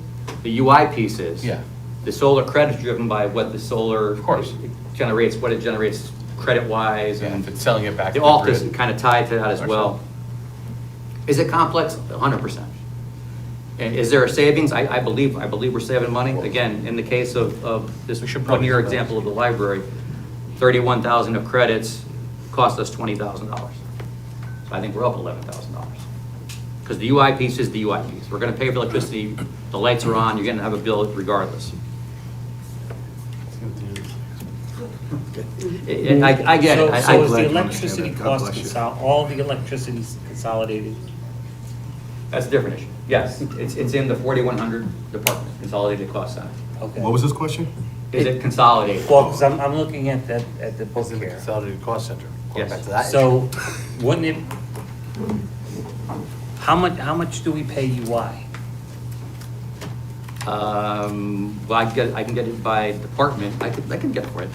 The UI piece is. Yeah. The solar credit is driven by what the solar. Of course. Generates, what it generates credit-wise, And and if it's selling it back to the the office grid. is kind of tied to that as well. Is it complex? 100%. And is there a savings? I believe we're saving money. Again, in the case of this We should probably one-year do that. example of the library, 31,000 of credits cost us $20,000. So I think we're up $11,000. Because the UI piece is the UI piece. We're gonna pay for electricity, the lights are on, you're gonna have a bill regardless. And I get it. So I- is glad the you understand electricity that. God cost, bless you. all the electricity consolidated? That's a different issue. Yes, it's in the 4100 department, consolidated cost center. Okay. What was this question? Is it consolidated? Well, because I'm looking at the book It's in the here. consolidated cost center. Going Yes. back to that So wouldn't it, how much do we pay UI? Well, I can get it by department. I can get it for it.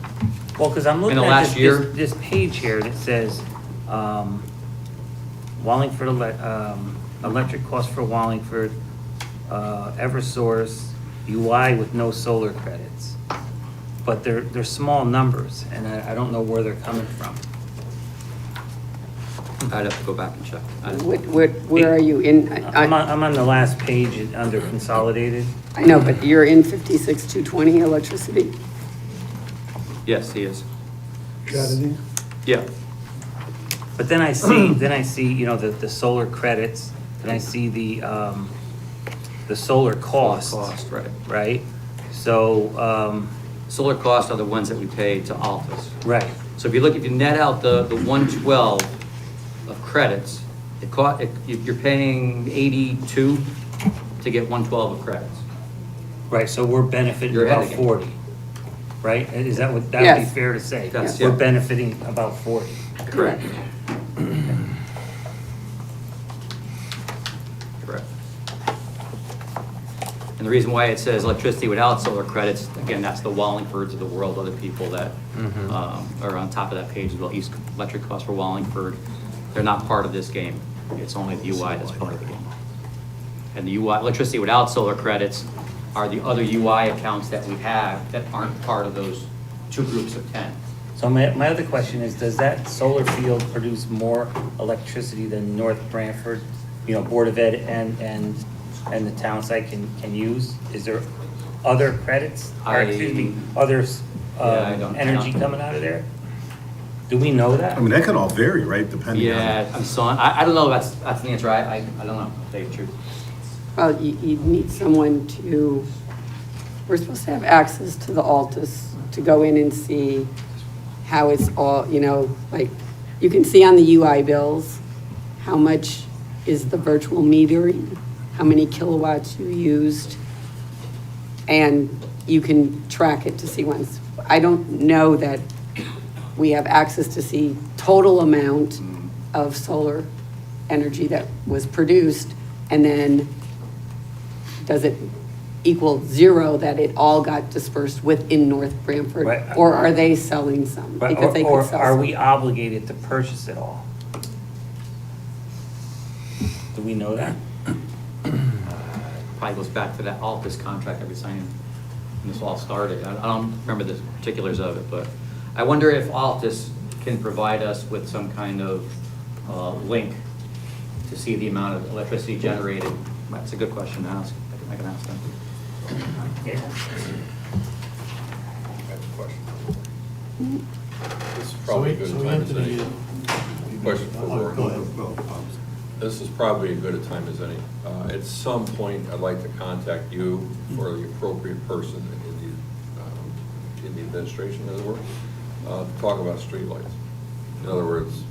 Well, because I'm looking In the at last year? this page here, and it says, Wallingford, electric cost for Wallingford, Eversource, UI with no solar credits. But they're small numbers, and I don't know where they're coming from. I'd have to go back and check. Where are you in? I'm on the last page under consolidated. I know, but you're in 56,220 electricity? Yes, he is. Got it in? Yeah. But then I see, you know, the solar credits, and I see the solar cost. Cost, right. Right? So, Solar costs are the ones that we pay to Altus. right. So if you net out the 112 of credits, you're paying 82 to get 112 of credits. Right, so we're benefiting You're ahead about again. 40, right? Is that what, that would be Yes. fair to say? Yes. We're Yeah. benefiting about 40. Correct. Correct. And the reason why it says electricity without solar credits, again, that's the Wallingfords of the world, other people that are on top of that page as well. East Electric costs for Wallingford, they're not part of this game. It's only the UI that's part of the game. And the UI, electricity without solar credits are the other UI accounts that we have that aren't part of those two groups of 10. So my other question is, does that solar field produce more electricity than North Branford, you know, Board of Ed and the town site can use? Is there other credits, or excuse me, other I don't- energy coming out of there? Do we know that? I mean, that could all vary, right, depending on. Yeah, I don't know, that's the answer. I don't know, to tell you the truth. Well, you need someone to, we're supposed to have access to the Altus to go in and see how it's all, you know, like, you can see on the UI bills, how much is the virtual metering, how many kilowatts you used, and you can track it to see once. I don't know that we have access to see total amount of solar energy that was produced, and then does it equal zero that it all got dispersed within North Branford? Right. Or are they selling some? Right, Because they or could sell are some. we obligated to purchase it all? Do we know that? Probably goes back to that Altus contract that we signed when this all started. I don't remember the particulars of it, but I wonder if Altus can provide us with some kind of link to see the amount of electricity generated. That's a good question to ask. I can ask them. Yeah. I have a question. This is probably a good So time as Anthony, any. Question for Lori. Go ahead. This is probably as good a time as any. At some point, I'd like to contact you or the appropriate person in the administration, as it were, to talk about streetlights. In other words,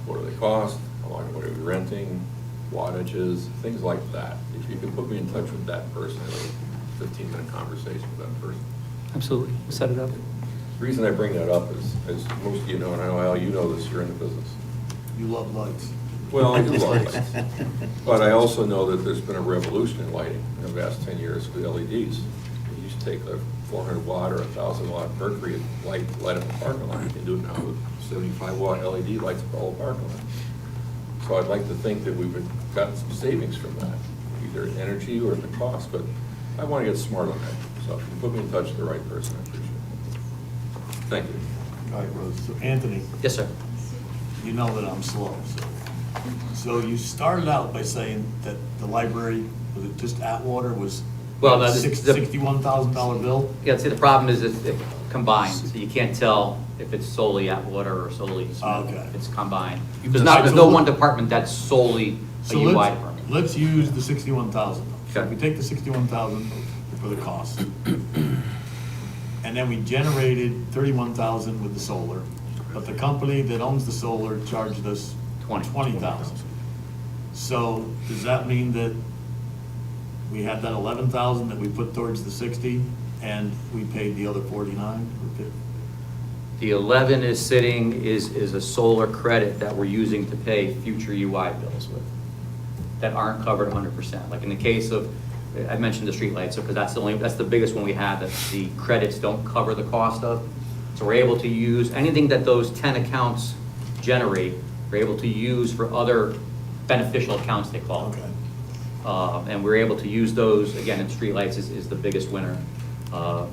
what do they cost? How long, what are we renting? Wattages, things like that. If you could put me in touch with that person, I'd like a 15-minute conversation with that person. Absolutely, set it up. The reason I bring that up is, as most of you know, and I know Al, you know this, you're in the business. You love lights. Well, I do love lights. But I also know that there's been a revolution in lighting in the past 10 years with LEDs. You used to take a 400 watt or 1,000 watt Mercury light up the parking lot. You can do it now with 75 watt LED lights for all the parking lot. So I'd like to think that we've gotten some savings from that, either in energy or in the cost, but I want to get smart on that. So if you put me in touch with the right person, I appreciate it. Thank you. All right, Rose. So Anthony, Yes, sir. you know that I'm slow, so you started out by saying that the library, was it just Atwater, was Well, the- $61,000 bill? Yeah, see, the problem is it combines, so you can't tell if it's solely Atwater or solely Smith. Okay. It's combined. There's no one department that's solely a So UI let's, department. let's use the 61,000. So Okay. we take the 61,000 for the cost. And then we generated 31,000 with the solar, but the company that owns the solar charged us 20,000. So does that mean that we had that 11,000 that we put towards the 60 and we paid the other 49? The 11 is sitting, is a solar credit that we're using to pay future UI bills with, that aren't covered 100%. Like in the case of, I mentioned the streetlights, because that's the biggest one we have that the credits don't cover the cost of. So we're able to use anything that those 10 accounts generate, we're able to use for other beneficial accounts, they call them. Okay. And we're able to use those, again, and streetlights is the biggest winner.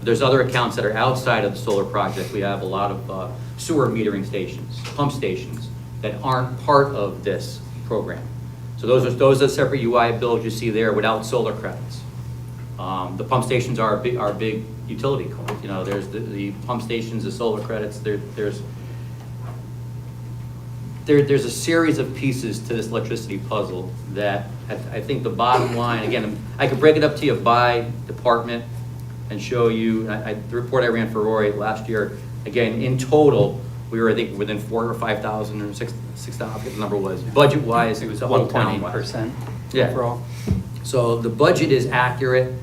There's other accounts that are outside of the solar project. We have a lot of sewer metering stations, pump stations, that aren't part of this program. So those are separate UI bills you see there without solar credits. The pump stations are our big utility cost. You know, there's the pump stations, the solar credits, there's a series of pieces to this electricity puzzle that I think the bottom line, again, I could break it up to you by department and show you, the report I ran for Roy last year, again, in total, we were, I think, within 4,000 or 5,000 or 6,000, I forget the number was. Budget-wise, it was the whole town. 1.8% Yeah. overall. So the budget is accurate.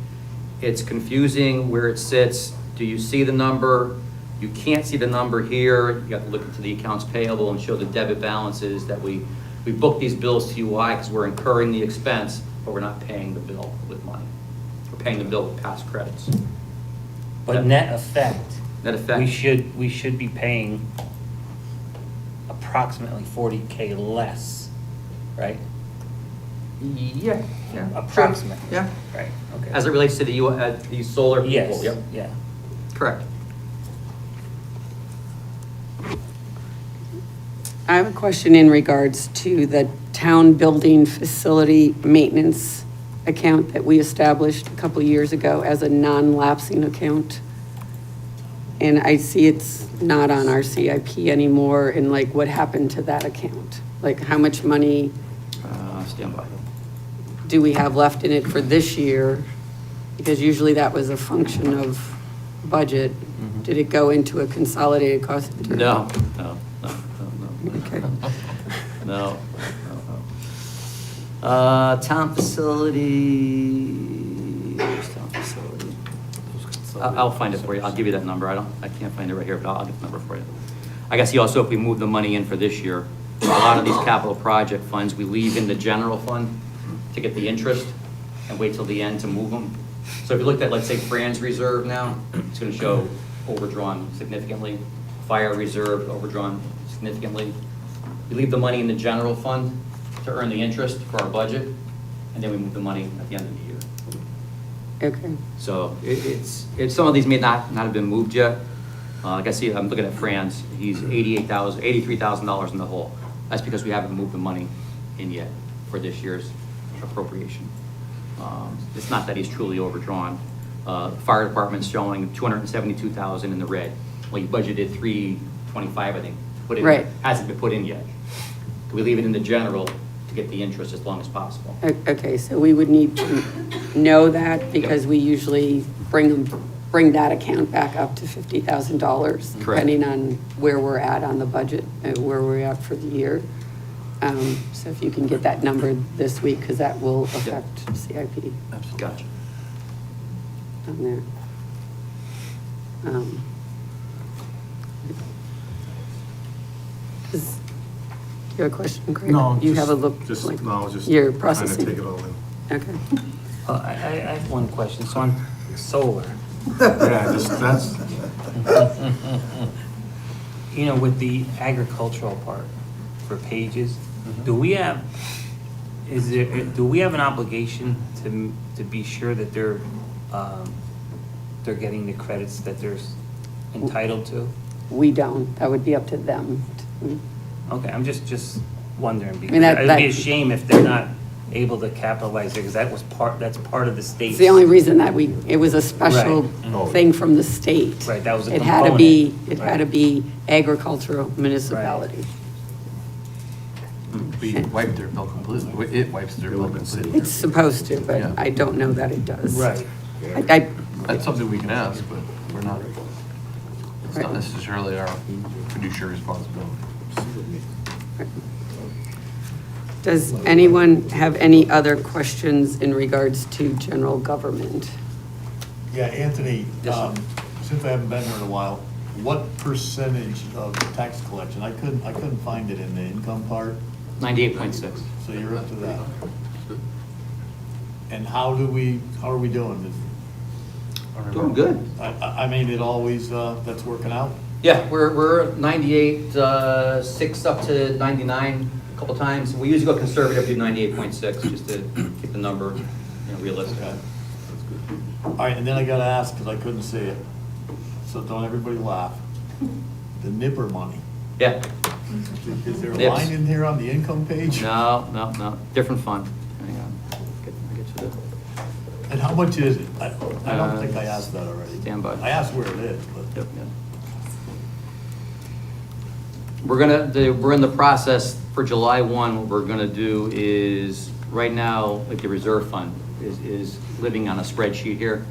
It's confusing where it sits. Do you see the number? You can't see the number here. You have to look into the accounts payable and show the debit balances that we book these bills to UI because we're incurring the expense, but we're not paying the bill with money. We're paying the bill with past credits. But net effect. Net effect. We should be paying approximately 40K less, right? Yeah. Approximately. Yeah. Right, okay. As it relates to the solar people, Yes, yep, yeah. correct. I have a question in regards to the town building facility maintenance account that we established a couple of years ago as a non-lapsing account. And I see it's not on our CIP anymore, and like, what happened to that account? Like, how much money Stand by. do we have left in it for this year? Because usually that was a function of budget. Did it go into a consolidated cost? center? No. Okay. No. Town facility. Where's town facility? I'll find it for you. I'll give you that number. I can't find it right here, but I'll get the number for you. I guess also if we move the money in for this year, a lot of these capital project funds, we leave in the general fund to get the interest and wait till the end to move them. So if you looked at, let's say, Fran's reserve now, it's gonna show overdrawn significantly. Fire reserve overdrawn significantly. We leave the money in the general fund to earn the interest for our budget, and then we move the money at the end of the year. Okay. So some of these may not have been moved yet. Like I see, I'm looking at Fran's, he's $83,000 in the hole. That's because we haven't moved the money in yet for this year's appropriation. It's not that he's truly overdrawn. Fire department's showing $272,000 in the red. Well, you budgeted $325, I think, to put in. Right. Hasn't been put in yet. We leave it in the general to get the interest as long as possible. Okay, so we would need to know that because we usually bring that account back up to $50,000. Depending on where we're at on the budget, where we're at for the year. So if you can get that number this week, because that will affect CIP Gotcha. on there. You have a question, Craig? No, You just- have a look, just- like, no, just you're trying to processing. take it all in. Okay. I have one question. So on solar, Yeah, that's, you know, with the agricultural part for Pages, do we have an obligation to be sure that they're getting the credits that they're entitled to? We don't. That would be up to them. Okay, I'm just wondering, because mean, it'd be a that- shame if they're not able to capitalize it, because that's part of the state. It's the only reason that it was a special Right. thing from the state. Right, that was a It had to be, component. it had to be agricultural municipality. We wiped their bill completely. It wipes their bill completely. It's supposed to, but Yeah. I don't know that it does. Right. That's something we can ask, but we're not, it's not necessarily our fiduciary responsibility. Does anyone have any other questions in regards to general government? Yeah, Anthony, Yes, sir. since I haven't been here in a while, what percentage of tax collection? I couldn't find it in the income part, 98.6. so you're up to that. And how are we doing? Doing good. I mean, it always, that's working out? Yeah, we're 98.6 up to 99 a couple times. We usually go conservative, do 98.6, just to keep the number, realistic. Okay. All right, and then I gotta ask, because I couldn't see it, so don't everybody laugh. The Nipper money, Yeah, Is there a Nips. line in here on the income page? No, different fund. Hang on. I'll get you And how much is it? I don't think I asked that already. Stand by. I asked where it is, but. Yep. We're in the process for July 1, what we're gonna do is, right now, like the reserve fund is living on a spreadsheet here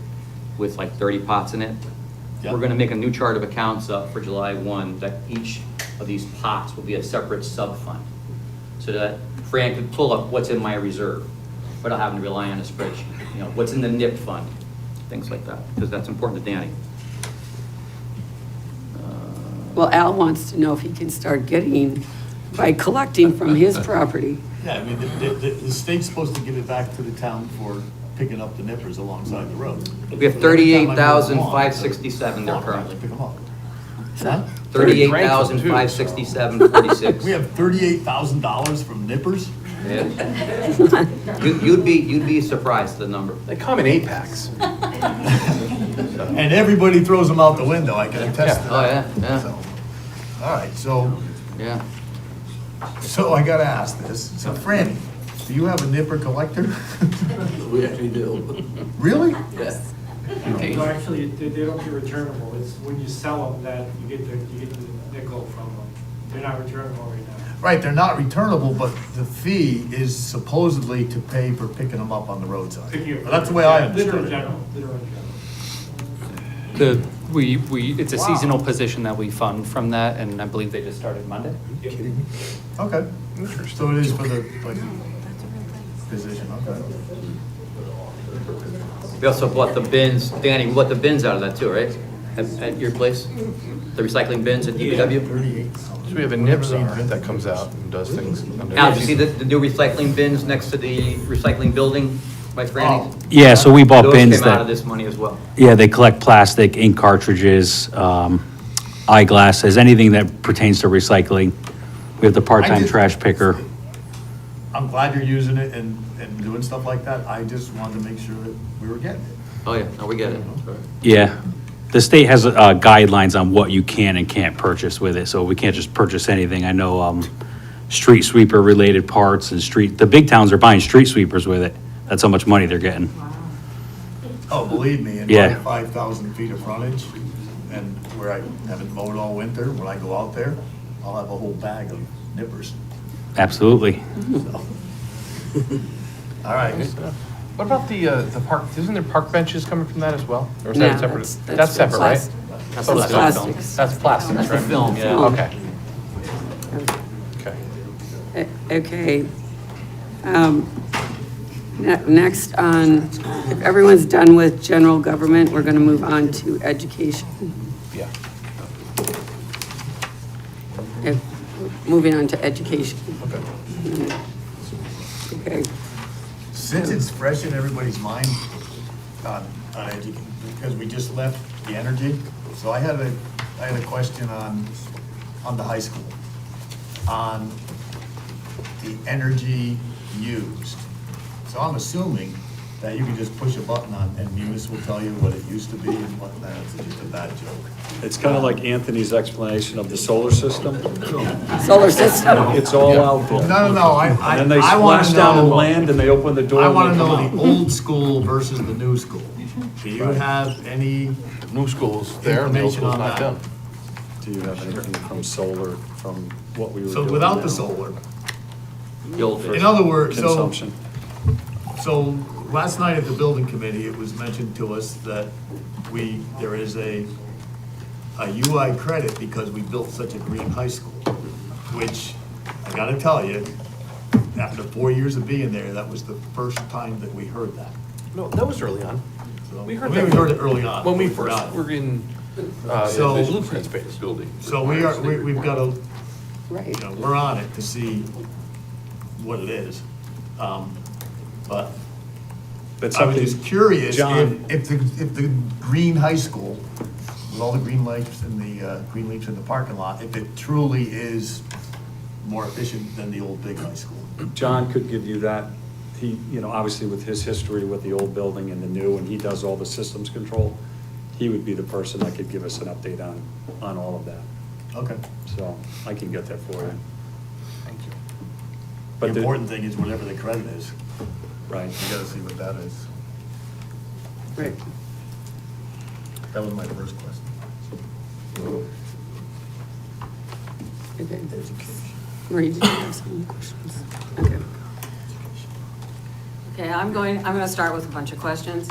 with like 30 pots in it. Yep. We're gonna make a new chart of accounts up for July 1, that each of these pots will be a separate sub-fund. So that Fran could pull up what's in my reserve, without having to rely on a spreadsheet. You know, what's in the NIP fund, things like that, because that's important to Danny. Well, Al wants to know if he can start getting by collecting from his property. Yeah, I mean, the state's supposed to give it back to the town for picking up the nippers alongside the road. We have 38,567 there currently. Pick them up. So- 38,567.46. We have $38,000 from nippers? Yeah. You'd be surprised at the number. They come in 8-packs. And everybody throws them out the window, I can attest to Oh, that. yeah. So, all right, so Yeah. I gotta ask this. So Franny, do you have a nipper collector? We actually do. Really? Yes. No, actually, they don't get returnable. It's when you sell them that you get the nickel from them. They're not returnable right now. Right, they're not returnable, but the fee is supposedly to pay for picking them up on the roadside. That's the way I understood it. It's a seasonal position that we fund from that, and I believe they just started Monday. Okay. So it is for the, like, position, okay. We also bought the bins, Danny, we bought the bins out of that too, right? At your place? The recycling bins at DPW? So we have a NIPSAR that comes out and does things. Al, did you see the new recycling bins next to the recycling building by Franny? Yeah, so we bought bins Those came out of that, this money as well. yeah, they collect plastic, ink cartridges, eyeglasses, anything that pertains to recycling. We have the part-time just- trash picker. I'm glad you're using it and doing stuff like that. I just wanted to make sure that we were getting it. Oh, yeah, no, we get it. Yeah. The state has guidelines on what you can and can't purchase with it, so we can't just purchase anything. I know street sweeper-related parts and the big towns are buying street sweepers with it. That's how much money they're getting. Oh, believe me, in my Yeah. 5,000 feet of frontage and where I haven't mowed all winter, when I go out there, I'll have a whole bag of nippers. Absolutely. All right. What about the park, isn't there park benches coming from that as well? Or is No, that separate? that's That's separate, right? plastic. That's Oh, the that's plastics. That's plastics, That's the right? film, yeah. Okay. Okay. Okay. Next on, if everyone's done with general government, we're going to move on to education. Yeah. Moving on to education. Okay. Okay. Since it's fresh in everybody's mind on education, because we just left the energy, so I had a question on the high school, on the energy used. So I'm assuming that you can just push a button on and Munis will tell you what it used to be and what, that's just a bad joke. It's kind of like Anthony's explanation of the solar system. Solar system. It's all out there. No, And then they I want splash to down and know, land and they open the door. I and want to they know come the out. old school versus the new school. Do you have any New school's there, and the old information school's on not that? done. Do you have anything from solar, from what we were doing So without now? the solar, The old in other words, Consumption. so last night at the building committee, it was mentioned to us that there is a UI credit because we built such a green high school, which I gotta tell you, after 4 years of being there, that was the first time that we heard that. No, that was early on. We heard We that. heard it early on. When we before first that. were in, So- the blueprint space. Building. So we've got to, Right. we're on it to see what it is. But That's I was something, just curious John- if the green high school, with all the green lights and the green leaves in the parking lot, if it truly is more efficient than the old big high school. John could give you that. He, obviously with his history with the old building and the new, and he does all the systems control, he would be the person that could give us an update on all of that. Okay. So I can get that for you. Thank you. The But important thing is whatever the credit is. Right. You gotta see what that is. Right. That was my first question. Okay. Marie, did you have some questions? Okay. Okay, I'm going to start with a bunch of questions.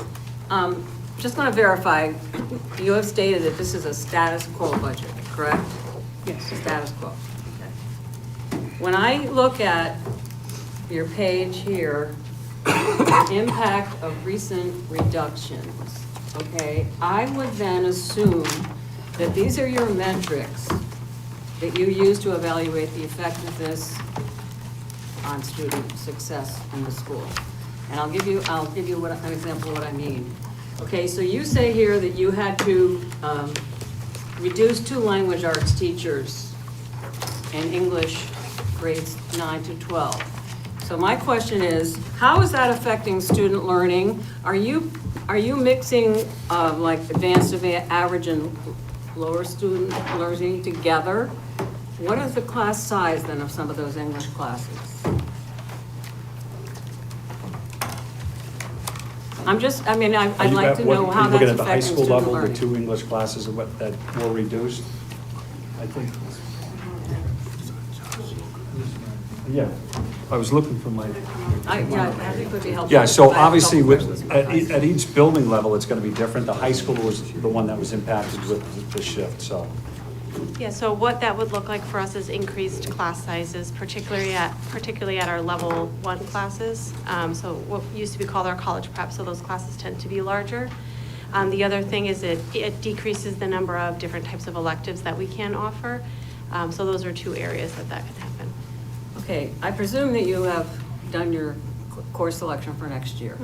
Just want to verify, you have stated that this is a status quo budget, correct? Yes. Status quo, okay. When I look at your page here, impact of recent reductions, okay, I would then assume that these are your metrics that you use to evaluate the effectiveness on student success in the school. And I'll give you an example of what I mean. Okay, so you say here that you had to reduce 2 language arts teachers in English grades 9 to 12. So my question is, how is that affecting student learning? Are you mixing like advanced, average, and lower student learning together? What is the class size then of some of those English classes? I'd like to know how that's affecting student learning. Looking at the high school level, the 2 English classes that were reduced, I think. Yeah, I was looking for my. I think it would be helpful. Yeah, so I have a obviously couple with, questions. at each building level, it's gonna be different. The high school was the one that was impacted with the shift, so. Yeah, so what that would look like for us is increased class sizes, particularly at our level 1 classes. So what used to be called our college prep, so those classes tend to be larger. The other thing is it decreases the number of different types of electives that we can offer. So those are 2 areas that can happen. Okay, I presume that you have done your course selection for next year.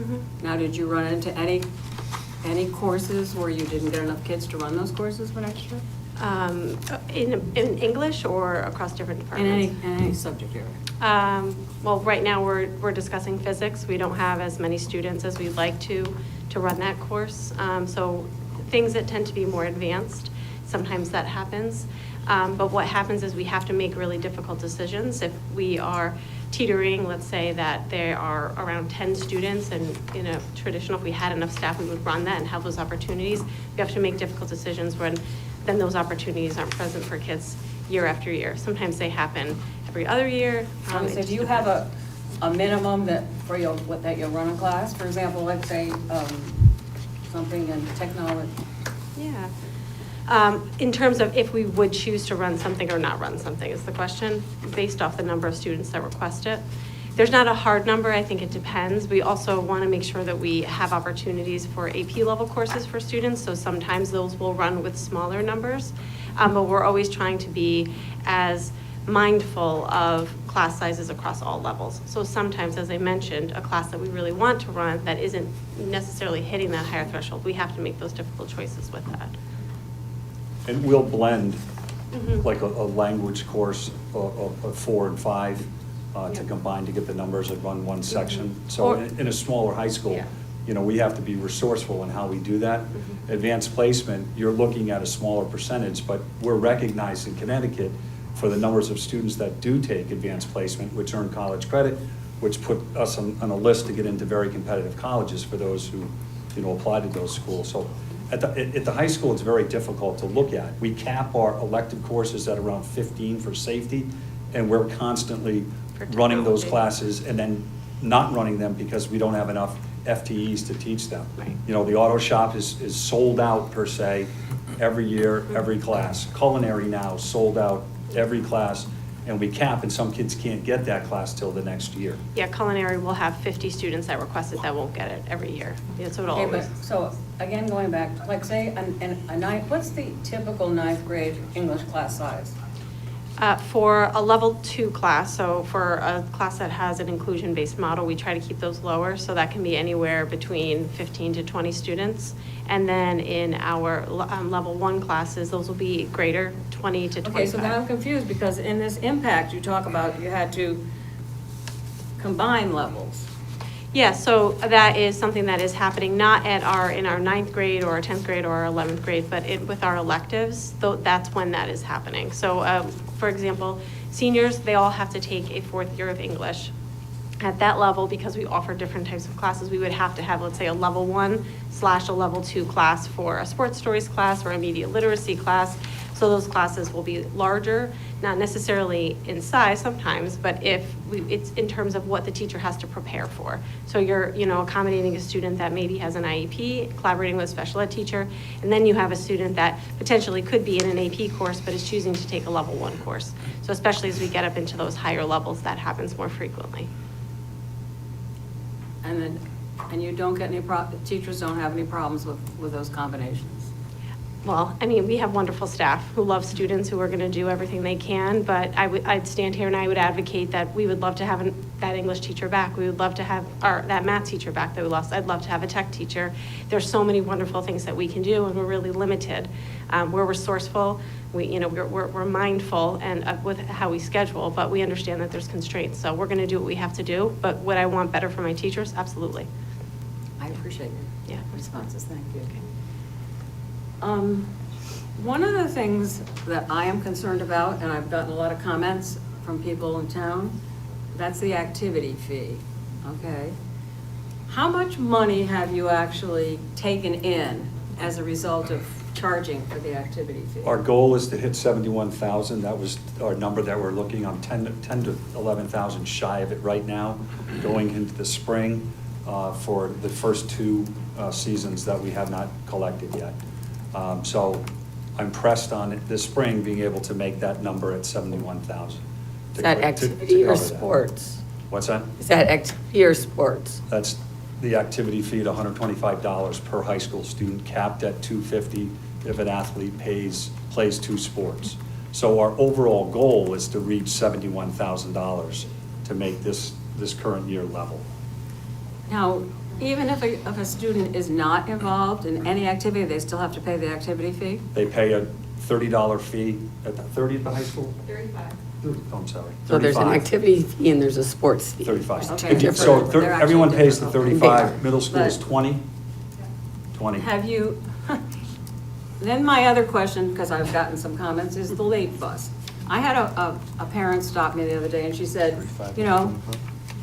Now, did you run into any courses where you didn't get enough kids to run those courses for next year? In English or across different departments? In any subject area? Well, right now, we're discussing physics. We don't have as many students as we'd like to run that course. So things that tend to be more advanced, sometimes that happens. But what happens is we have to make really difficult decisions. If we are teetering, let's say that there are around 10 students, and in a traditional, if we had enough staff, we would run that and have those opportunities. We have to make difficult decisions when then those opportunities aren't present for kids year after year. Sometimes they happen every other year. So It do just you have depends. a minimum that you'll run a class? For example, let's say something in technology. Yeah. In terms of if we would choose to run something or not run something is the question, based off the number of students that request it. There's not a hard number, I think it depends. We also want to make sure that we have opportunities for AP level courses for students, so sometimes those will run with smaller numbers. But we're always trying to be as mindful of class sizes across all levels. So sometimes, as I mentioned, a class that we really want to run that isn't necessarily hitting that higher threshold, we have to make those difficult choices with that. And we'll blend like a language course of 4 and 5 to combine to get the numbers and run one section. So in a smaller high school, you know, we have to be resourceful in how we do that. Advanced placement, you're looking at a smaller percentage, but we're recognized in Connecticut for the numbers of students that do take advanced placement, which earn college credit, which put us on a list to get into very competitive colleges for those who, you know, apply to those schools. So at the high school, it's very difficult to look at. We cap our elective courses at around 15 for safety, and we're constantly running those classes and then not running them because we don't have enough FTEs to teach them. You know, the auto shop is sold out per se every year, every class. Culinary now sold out every class, and we cap, and some kids can't get that class till the next year. Yeah, culinary will have 50 students that request it that won't get it every year. Yeah, so it'll Okay, always. but, so, again, going back, like, say, a ninth, what's the typical 9th grade English class size? For a level 2 class, so for a class that has an inclusion-based model, we try to keep those lower, so that can be anywhere between 15 to 20 students. And then in our level 1 classes, those will be greater, 20 to 25. Okay, so then I'm confused, because in this impact, you talk about you had to combine levels. Yeah, so that is something that is happening, not in our ninth grade or our 10th grade or our 11th grade, but with our electives, though, that's when that is happening. So, for example, seniors, they all have to take a 4th year of English. At that level, because we offer different types of classes, we would have to have, let's say, a level 1/a level 2 class for a sports stories class or a media literacy class. So those classes will be larger, not necessarily in size sometimes, but it's in terms of what the teacher has to prepare for. So you're, accommodating a student that maybe has an IEP, collaborating with a special ed teacher, and then you have a student that potentially could be in an AP course, but is choosing to take a level 1 course. So especially as we get up into those higher levels, that happens more frequently. And you don't get teachers don't have any problems with those combinations? Well, I mean, we have wonderful staff who love students, who are going to do everything they can, but I'd stand here and I would advocate that we would love to have that English teacher back. We would love to have that math teacher back that we lost. I'd love to have a tech teacher. There's so many wonderful things that we can do, and we're really limited. We're resourceful, we're mindful and with how we schedule, but we understand that there's constraints. So we're going to do what we have to do, but would I want better for my teachers? Absolutely. I appreciate your responses, thank you. Okay. One of the things that I am concerned about, and I've gotten a lot of comments from people in town, that's the activity fee, okay? How much money have you actually taken in as a result of charging for the activity fee? Our goal is to hit 71,000. That was our number that we're looking on, 10 to 11,000 shy of it right now, going into the spring for the first 2 seasons that we have not collected yet. So I'm pressed on it this spring being able to make that number at 71,000. Is that activity or sports? What's that? Is that activity or sports? That's the activity fee at $125 per high school student, capped at $250 if an athlete plays 2 sports. So our overall goal is to reach $71,000 to make this current year level. Now, even if a student is not involved in any activity, they still have to pay the activity fee? They pay a $30 fee at the 30 at the high school? 35. I'm sorry. So there's an 35. activity fee and there's a sports fee. 35. Okay, different. So They're actually everyone pays the different. 35, middle school is But- 20? 20. Have you, then my other question, because I've gotten some comments, is the late bus. I had a parent stop me the other day and she said,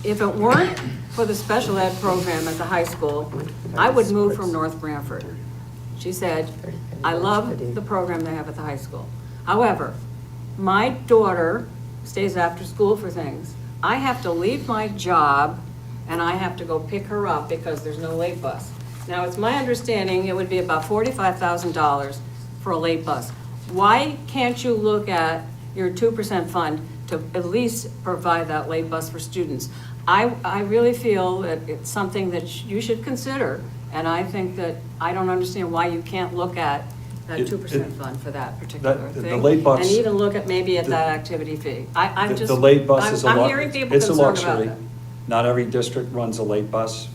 if it weren't for the special ed program at the high school, I would move from North Branford. She said, I love the program they have at the high school. However, my daughter stays after school for things. I have to leave my job and I have to go pick her up because there's no late bus. Now, it's my understanding it would be about $45,000 for a late bus. Why can't you look at your 2% fund to at least provide that late bus for students? I really feel that it's something that you should consider, and I think that, I don't understand why you can't look at that 2% fund for that particular the thing. late bus- And even look at maybe at that activity fee. I'm just. The late bus is a I'm hearing people it's a concerned about luxury. that. Not every district runs a late bus.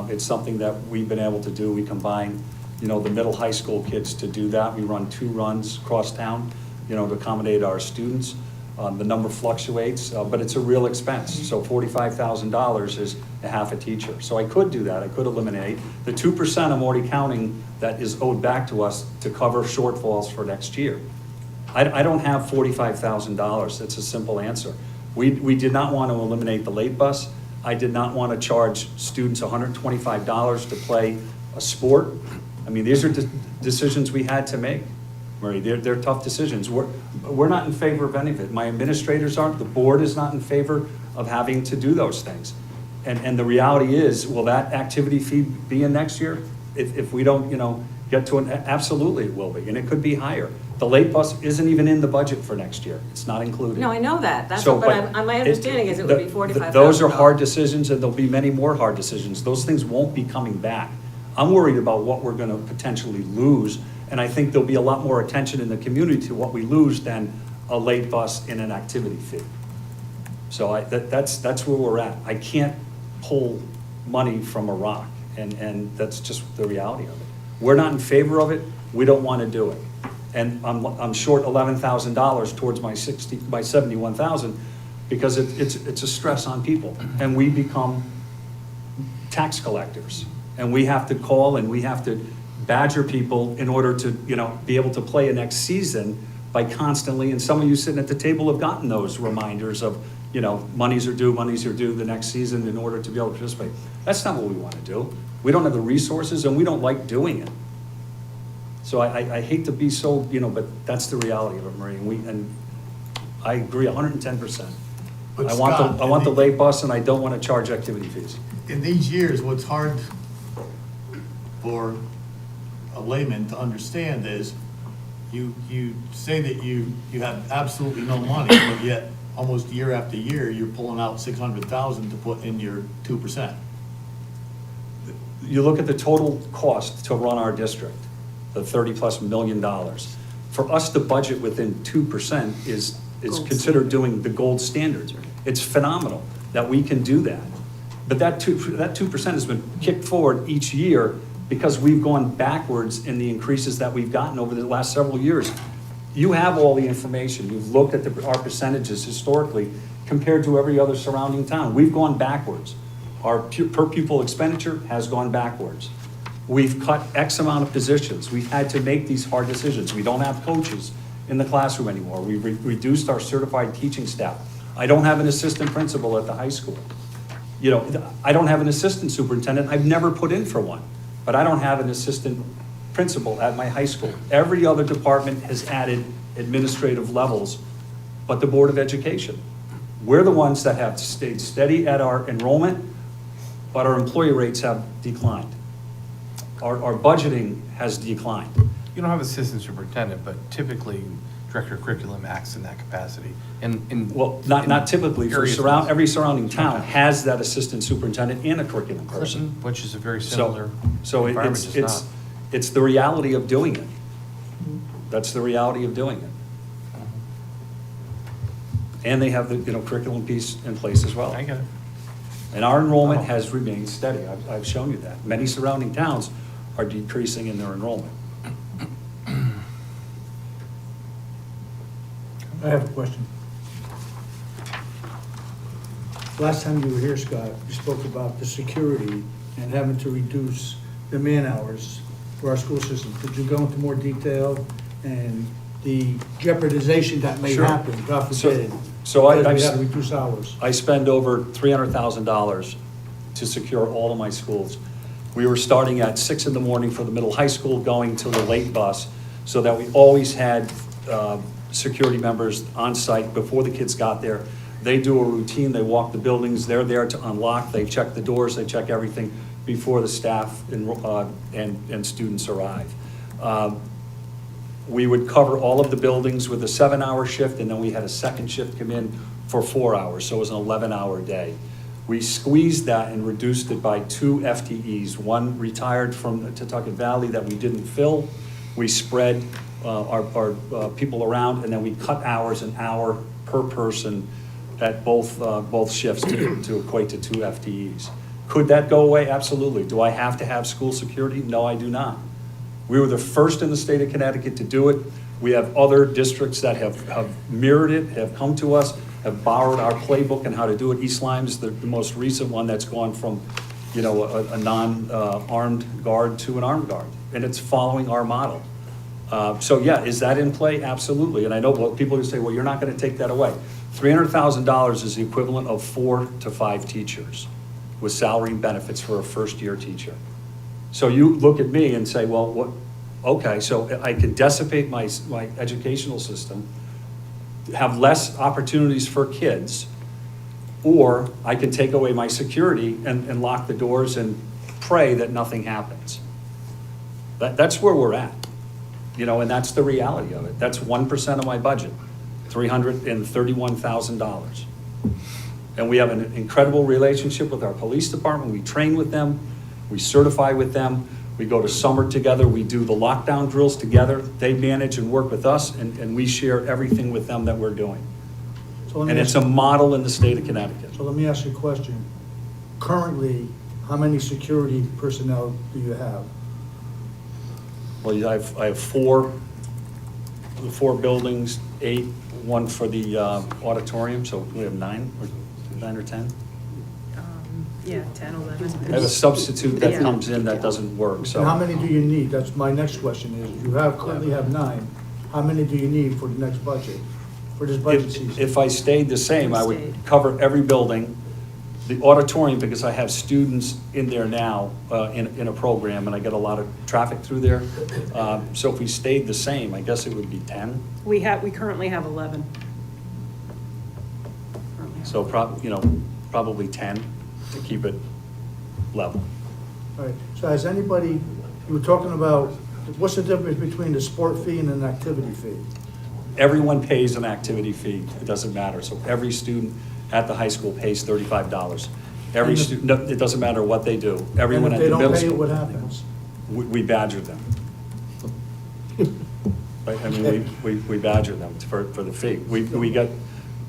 It's something that we've been able to do. We combine, the middle high school kids to do that. We run 2 runs across town, to accommodate our students. The number fluctuates, but it's a real expense. So $45,000 is a half a teacher. So I could do that. I could eliminate. The 2% I'm already counting that is owed back to us to cover shortfalls for next year. I don't have $45,000. That's a simple answer. We did not want to eliminate the late bus. I did not want to charge students $125 to play a sport. I mean, these are decisions we had to make. Murray, they're tough decisions. We're not in favor of any of it. My administrators aren't, the board is not in favor of having to do those things. And the reality is, will that activity fee be in next year? If we don't, get to an, absolutely it will be, and it could be higher. The late bus isn't even in the budget for next year. It's not included. No, I know that. That's, So, but my understanding is it would be $45,000. Those are hard decisions, and there'll be many more hard decisions. Those things won't be coming back. I'm worried about what we're gonna potentially lose, and I think there'll be a lot more attention in the community to what we lose than a late bus in an activity fee. So that's where we're at. I can't pull money from a rock, and that's just the reality of it. We're not in favor of it. We don't want to do it. And I'm short $11,000 towards my 71,000 because it's a stress on people, and we become tax collectors. And we have to call and we have to badger people in order to, be able to play a next season by constantly, and some of you sitting at the table have gotten those reminders of, monies are due the next season in order to be able to participate. That's not what we want to do. We don't have the resources and we don't like doing it. So I hate to be so, but that's the reality of it, Marie, and I agree 110%. But I want Scott, the late bus and I don't want to charge activity fees. In these years, what's hard for a layman to understand is you say that you have absolutely no money, but yet almost year after year, you're pulling out 600,000 to put in your 2%. You look at the total cost to run our district, the $30+ million. For us to budget within 2% is considered doing the gold standard. It's phenomenal that we can do that. But that 2% has been kicked forward each year because we've gone backwards in the increases that we've gotten over the last several years. You have all the information. You've looked at our percentages historically compared to every other surrounding town. We've gone backwards. Our per pupil expenditure has gone backwards. We've cut X amount of positions. We've had to make these hard decisions. We don't have coaches in the classroom anymore. We've reduced our certified teaching staff. I don't have an assistant principal at the high school. I don't have an assistant superintendent. I've never put in for one, but I don't have an assistant principal at my high school. Every other department has added administrative levels, but the Board of Education. We're the ones that have stayed steady at our enrollment, but our employee rates have declined. Our budgeting has declined. You don't have assistant superintendent, but typically director of curriculum acts in that capacity. Well, not typically, for areas- every surrounding town has that assistant superintendent and a curriculum person. Clinton, which is a very similar So environment, does not. it's the reality of doing it. That's the reality of doing it. And they have the, curriculum piece in place as well. I get it. And our enrollment has remained steady. I've shown you that. Many surrounding towns are decreasing in their enrollment. I have a question. Last time you were here, Scott, you spoke about the security and having to reduce the man-hours for our school system. Could you go into more detail and the jeopardization that may Sure. happen, God forbid, So I because we have to reduce hours? I spend over $300,000 to secure all of my schools. We were starting at 6 in the morning for the middle high school, going to the late bus, so that we always had security members on site before the kids got there. They do a routine, they walk the buildings, they're there to unlock, they check the doors, they check everything before the staff and students arrive. We would cover all of the buildings with a 7-hour shift, and then we had a second shift come in for 4 hours, so it was an 11-hour day. We squeezed that and reduced it by 2 FTEs. One retired from Tutucket Valley that we didn't fill. We spread our people around, and then we cut hours, an hour per person at both shifts to equate to 2 FTEs. Could that go away? Absolutely. Do I have to have school security? No, I do not. We were the first in the state of Connecticut to do it. We have other districts that have mirrored it, have come to us, have borrowed our playbook on how to do it. East Lyme's the most recent one that's gone from, a non-armed guard to an armed guard, and it's following our model. So yeah, is that in play? Absolutely. And I know people who say, well, you're not going to take that away. $300,000 is the equivalent of 4 to 5 teachers with salary and benefits for a first-year teacher. So you look at me and say, well, what? Okay, so I can dissipate my educational system, have less opportunities for kids, or I can take away my security and lock the doors and pray that nothing happens. That's where we're at, and that's the reality of it. That's 1% of my budget, $331,000. And we have an incredible relationship with our police department. We train with them. We certify with them. We go to summer together. We do the lockdown drills together. They manage and work with us, and we share everything with them that we're doing. So let me And it's a model in the state of Connecticut. So let me ask you a question. Currently, how many security personnel do you have? Well, I have 4 buildings, 8, 1 for the auditorium, so we have 9 or 10? Yeah, 10, 11. I have a substitute that Yeah. comes in that doesn't work, so. And how many do you need? That's my next question is, you currently have 9. How many do you need for the next budget, for this budget season? If I stayed the same, I would Stayed. cover every building, the auditorium, because I have students in there now, in a program, and I get a lot of traffic through there. So if we stayed the same, I guess it would be 10. We currently have 11. So probably 10 to keep it level. All right, so has anybody, you were talking about, what's the difference between the sport fee and an activity fee? Everyone pays an activity fee, it doesn't matter. So every student at the high school pays $35. Every And if- student, no, it doesn't matter what they do. And Everyone if at they the don't middle pay it, school. what happens? We badger them. Right, I mean, we badger them for the fee. We get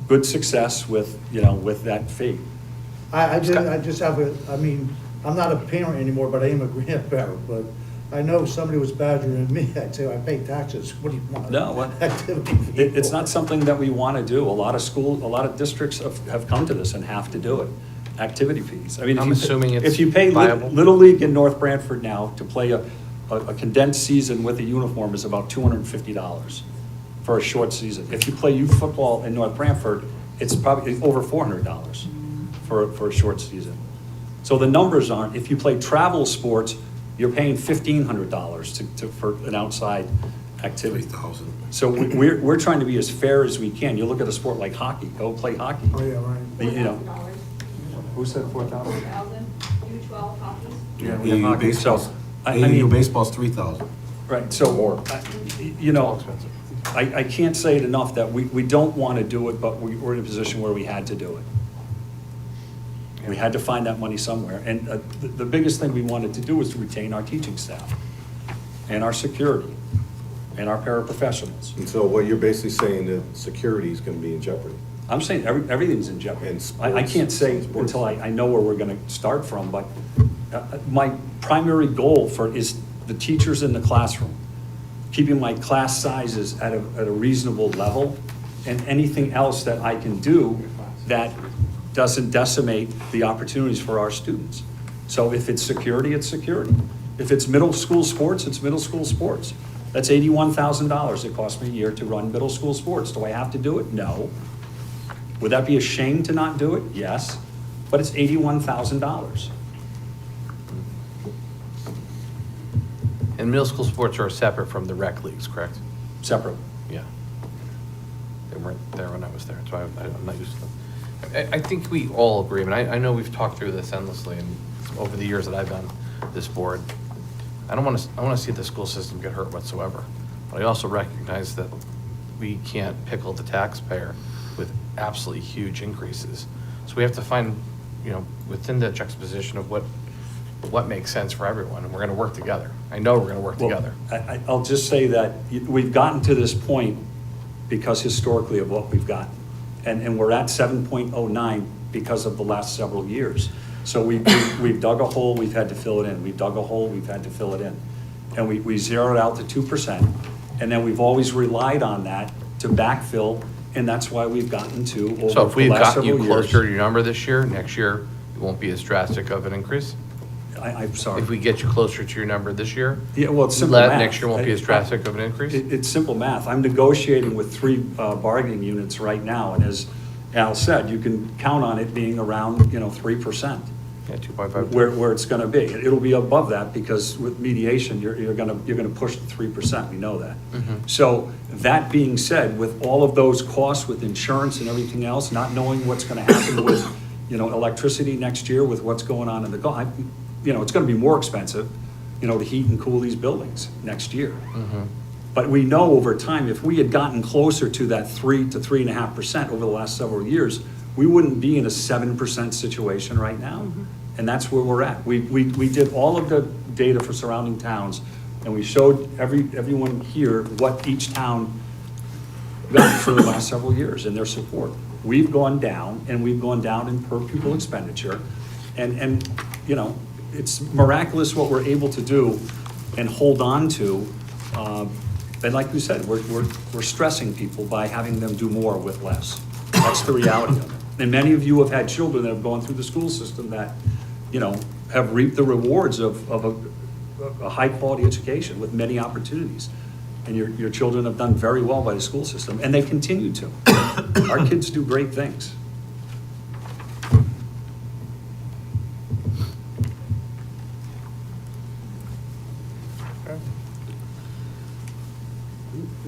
good success with, with that fee. I just have I mean, I'm not a parent anymore, but I am a grandparent, but I know if somebody was badgering me, I'd say, I pay taxes, what do you want? No, what- Activity fee. It's not something that we want to do. A lot of districts have come to this and have to do it. Activity fees. I mean, I'm assuming it's if you pay viable. Little League in North Branford now to play a condensed season with a uniform is about $250 for a short season. If you play youth football in North Branford, it's probably over $400 for a short season. So the numbers aren't, if you play travel sports, you're paying $1,500 for an outside activity. 3,000. So we're trying to be as fair as we can. You look at a sport like hockey, go play hockey. Oh, yeah, right. Who said 4,000? U12 hockey. Yeah, we have AAU hockey. baseball's, So, I mean, AAU baseball's 3,000. right, so, I can't say it enough that we don't want to do it, but we're in a position where we had to do it. We had to find that money somewhere. And the biggest thing we wanted to do was to retain our teaching staff and our security and our paraprofessionals. And so what you're basically saying that security is going to be in jeopardy. I'm saying everything's in jeopardy. And I sports- can't say sports. until I know where we're going to start from, but my primary goal is the teachers in the classroom, keeping my class sizes at a reasonable level, and anything else that I can do that doesn't decimate the opportunities for our students. So if it's security, it's security. If it's middle school sports, it's middle school sports. That's $81,000 it costs me a year to run middle school sports. Do I have to do it? No. Would that be a shame to not do it? Yes, but it's $81,000. And middle school sports are separate from the rec leagues, correct? Separate. Yeah. They weren't there when I was there, so I'm not used to them. I think we all agree, and I know we've talked through this endlessly and over the years that I've done this board. I want to see the school system get hurt whatsoever. But I also recognize that we can't pickle the taxpayer with absolutely huge increases. So we have to find, within the juxtaposition of what makes sense for everyone, and we're going to work together. I know we're going to work together. I'll just say that we've gotten to this point because historically of what we've gotten. And we're at 7.09 because of the last several years. So we've dug a hole, we've had to fill it in. We've dug a hole, we've had to fill it in. And we zeroed out to 2%. And then we've always relied on that to backfill, and that's why we've gotten to So over if the we've last gotten you several years. closer to your number this year, next year, it won't be as drastic of an increase? I'm sorry. If we get you closer to your number this year? Yeah, well, it's simple math. Next year won't be as drastic of an increase? It's simple math. I'm negotiating with 3 bargaining units right now, and as Al said, you can count on it being around, 3%. Yeah, 2.5. Where it's gonna be. It'll be above that because with mediation, you're gonna push the 3%, we know that. So that being said, with all of those costs with insurance and everything else, not knowing what's gonna happen with, electricity next year with what's going on in the Gulf, it's gonna be more expensive, to heat and cool these buildings next year. But we know over time, if we had gotten closer to that 3 to 3.5% over the last several years, we wouldn't be in a 7% situation right now. And that's where we're at. We did all of the data for surrounding towns, and we showed everyone here what each town got for the last several years and their support. We've gone down, and we've gone down in per pupil expenditure. And it's miraculous what we're able to do and hold on to. And like we said, we're stressing people by having them do more with less. That's the reality of it. And many of you have had children that have gone through the school system that have reaped the rewards of a high-quality education with many opportunities. And your children have done very well by the school system, and they continue to. Our kids do great things.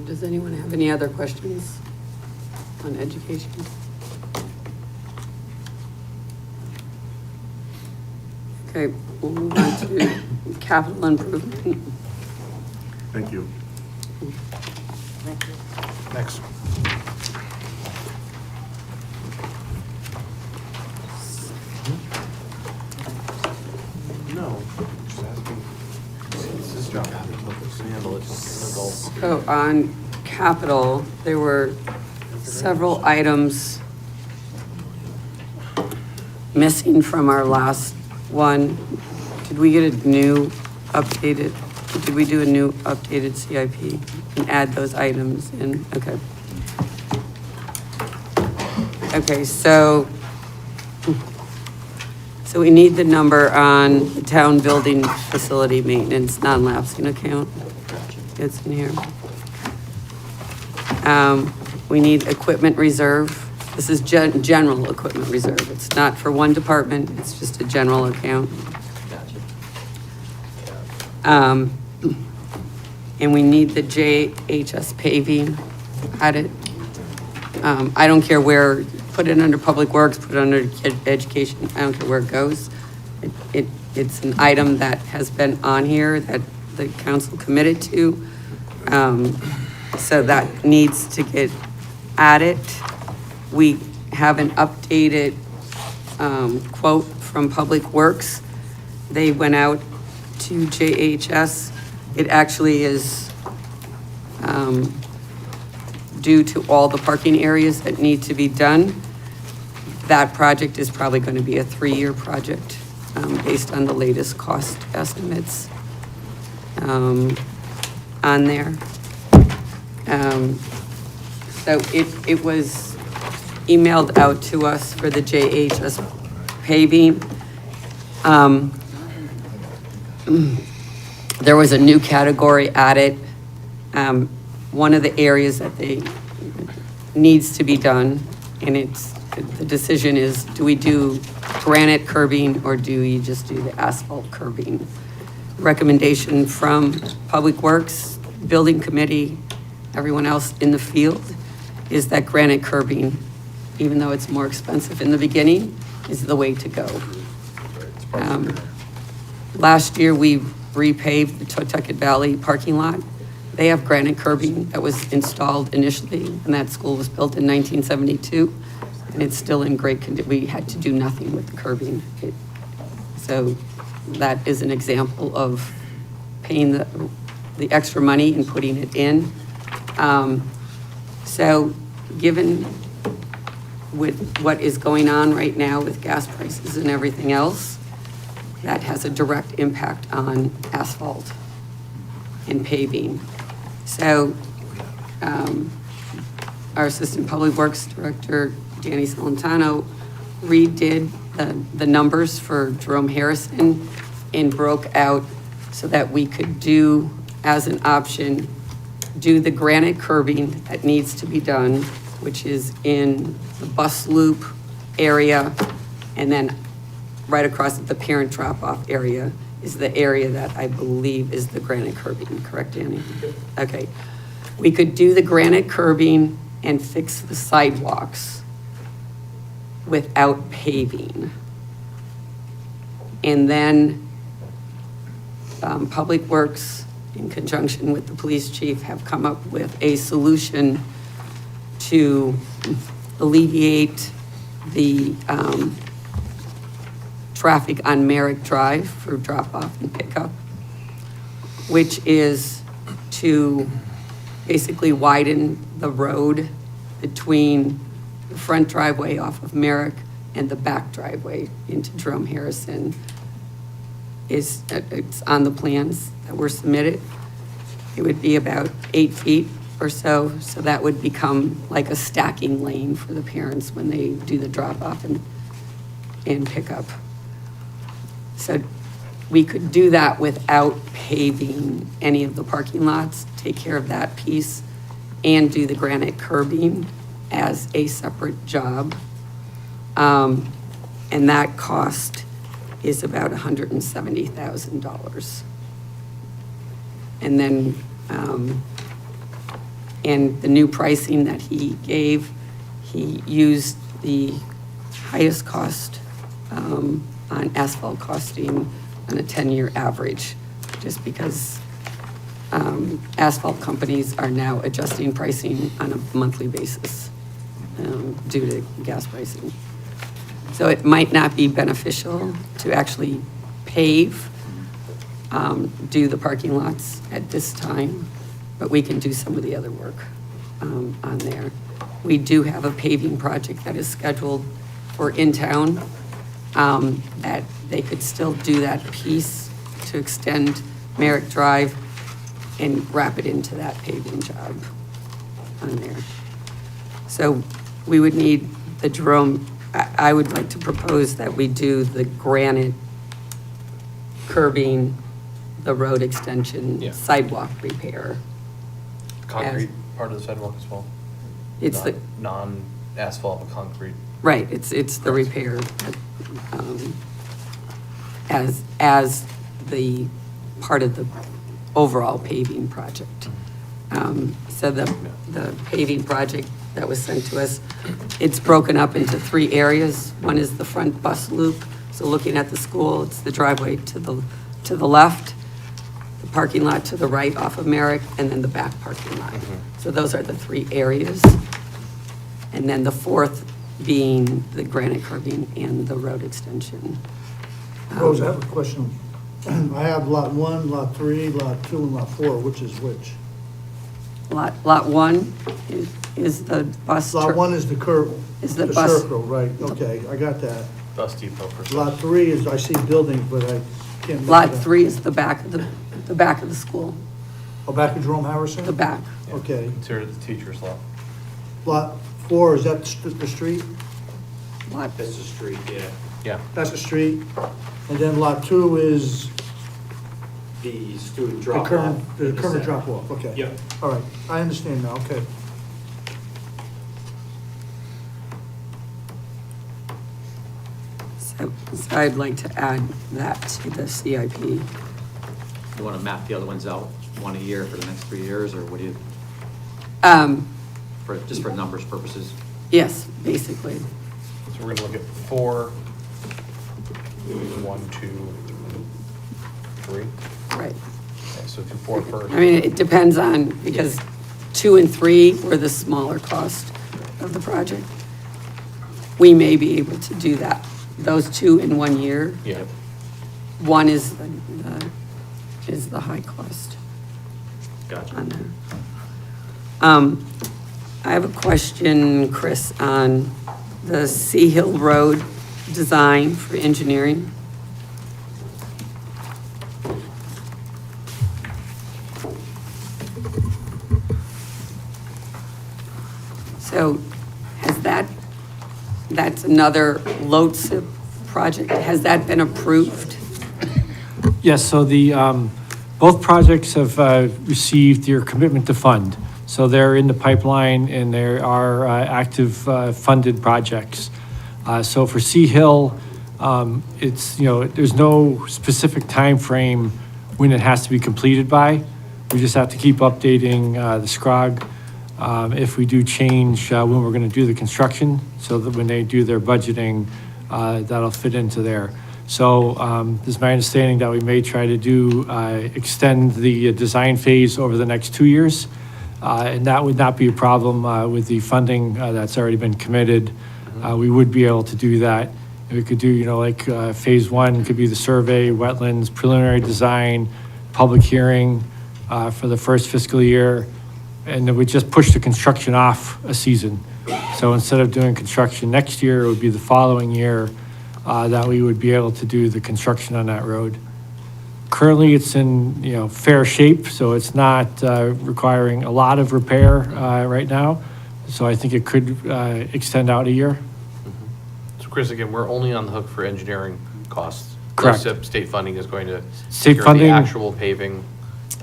Does anyone have any other questions on education? Okay, we'll move on to capital improvement. Thank you. Next. No, just asking. It's his job to handle it. So on capital, there were several items missing from our last one. Did we get a new updated, did we do a new updated CIP and add those items in? Okay. Okay, so we need the number on the town building facility maintenance non-lapsing account. It's in here. We need equipment reserve. This is general equipment reserve. It's not for one department, it's just a general account. And we need the JHS paving added. I don't care where, put it under Public Works, put it under Education, I don't care where it goes. It's an item that has been on here that the council committed to. So that needs to get added. We have an updated quote from Public Works. They went out to JHS. It actually is due to all the parking areas that need to be done. That project is probably going to be a 3-year project based on the latest cost estimates on there. So it was emailed out to us for the JHS paving. There was a new category added. One of the areas that needs to be done, and the decision is, do we do granite curbing or do we just do the asphalt curbing? Recommendation from Public Works, Building Committee, everyone else in the field, is that granite curbing, even though it's more expensive in the beginning, is the way to go. Last year, we repaved the Totucket Valley parking lot. They have granite curbing that was installed initially, and that school was built in 1972, and it's still in great condition. We had to do nothing with the curbing. So that is an example of paying the extra money and putting it in. So given with what is going on right now with gas prices and everything else, that has a direct impact on asphalt and paving. So our Assistant Public Works Director, Danny Celentano, redid the numbers for Jerome Harrison and broke out so that we could do, as an option, do the granite curbing that needs to be done, which is in the bus loop area, and then right across at the parent drop-off area is the area that I believe is the granite curbing, correct, Danny? Okay. We could do the granite curbing and fix the sidewalks without paving. And then Public Works, in conjunction with the police chief, have come up with a solution to alleviate the traffic on Merrick Drive for drop-off and pickup, which is to basically widen the road between the front driveway off of Merrick and the back driveway into Jerome Harrison. It's on the plans that were submitted. It would be about 8 feet or so that would become like a stacking lane for the parents when they do the drop-off and pickup. So we could do that without paving any of the parking lots, take care of that piece, and do the granite curbing as a separate job. And that cost is about $170,000. And then, and the new pricing that he gave, he used the highest cost on asphalt costing on a 10-year average, just because asphalt companies are now adjusting pricing on a monthly basis due to gas pricing. So it might not be beneficial to actually pave, do the parking lots at this time, but we can do some of the other work on there. We do have a paving project that is scheduled for in town, that they could still do that piece to extend Merrick Drive and wrap it into that paving job on there. So we would need the Jerome, I would like to propose that we do the granite curbing, the road extension, Yeah. sidewalk repair. Concrete part of the sidewalk as well? It's the, Non-asphalt, but concrete. right, it's the repair, as the part of the overall paving project. So the paving project that was sent to us, it's broken up into 3 areas. One is the front bus loop, so looking at the school, it's the driveway to the left, the parking lot to the right off of Merrick, and then the back parking lot. So those are the 3 areas. And then the 4th being the granite curbing and the road extension. Rose, I have a question. I have lot 1, lot 3, lot 2, and lot 4. Which is which? Lot 1 is the bus. Lot 1 is the curve, Is the the bus- circle, right, okay, I got that. Bus depot for. Lot 3 is, I see buildings, but I can't. make Lot it out. 3 is the back of the back of the school, Oh, back of Jerome Harrison? the back. Okay. Consider the teacher's lot. Lot 4, is that the street? Lot, That's the street, yeah. Yeah. That's the street. And then lot 2 is The student the drop off. current, the current drop off, okay. Yep. All right, I understand now, okay. so I'd like to add that to the CIP. You want to map the other ones out, one a year for the next 3 years, or what do you, just for numbers purposes? Yes, basically. So we're gonna look at 4, 1, 2, 3. Right. Okay, so do 4 first. I mean, it depends on, because 2 and 3 were the smaller cost of the project. We may be able to do that, those 2 in 1 year. Yeah. 1 is the high cost Gotcha. on that. I have a question, Chris, on the Sea Hill Road design for engineering. So has that's another LoTSIP project, has that been approved? Yes, so both projects have received their commitment to fund. So they're in the pipeline and there are active funded projects. So for Sea Hill, it's, there's no specific time frame when it has to be completed by. We just have to keep updating the SCROG if we do change when we're going to do the construction, so that when they do their budgeting, that'll fit into there. So this is my understanding that we may try to extend the design phase over the next 2 years. And that would not be a problem with the funding that's already been committed. We would be able to do that. And we could do, phase 1 could be the survey, wetlands, preliminary design, public hearing for the first fiscal year. And then we just push the construction off a season. So instead of doing construction next year, it would be the following year that we would be able to do the construction on that road. Currently, it's in, fair shape, so it's not requiring a lot of repair right now. So I think it could extend out a year. So Chris, again, we're only on the hook for engineering costs. Correct. LoCIP state funding is going to State secure funding- the actual paving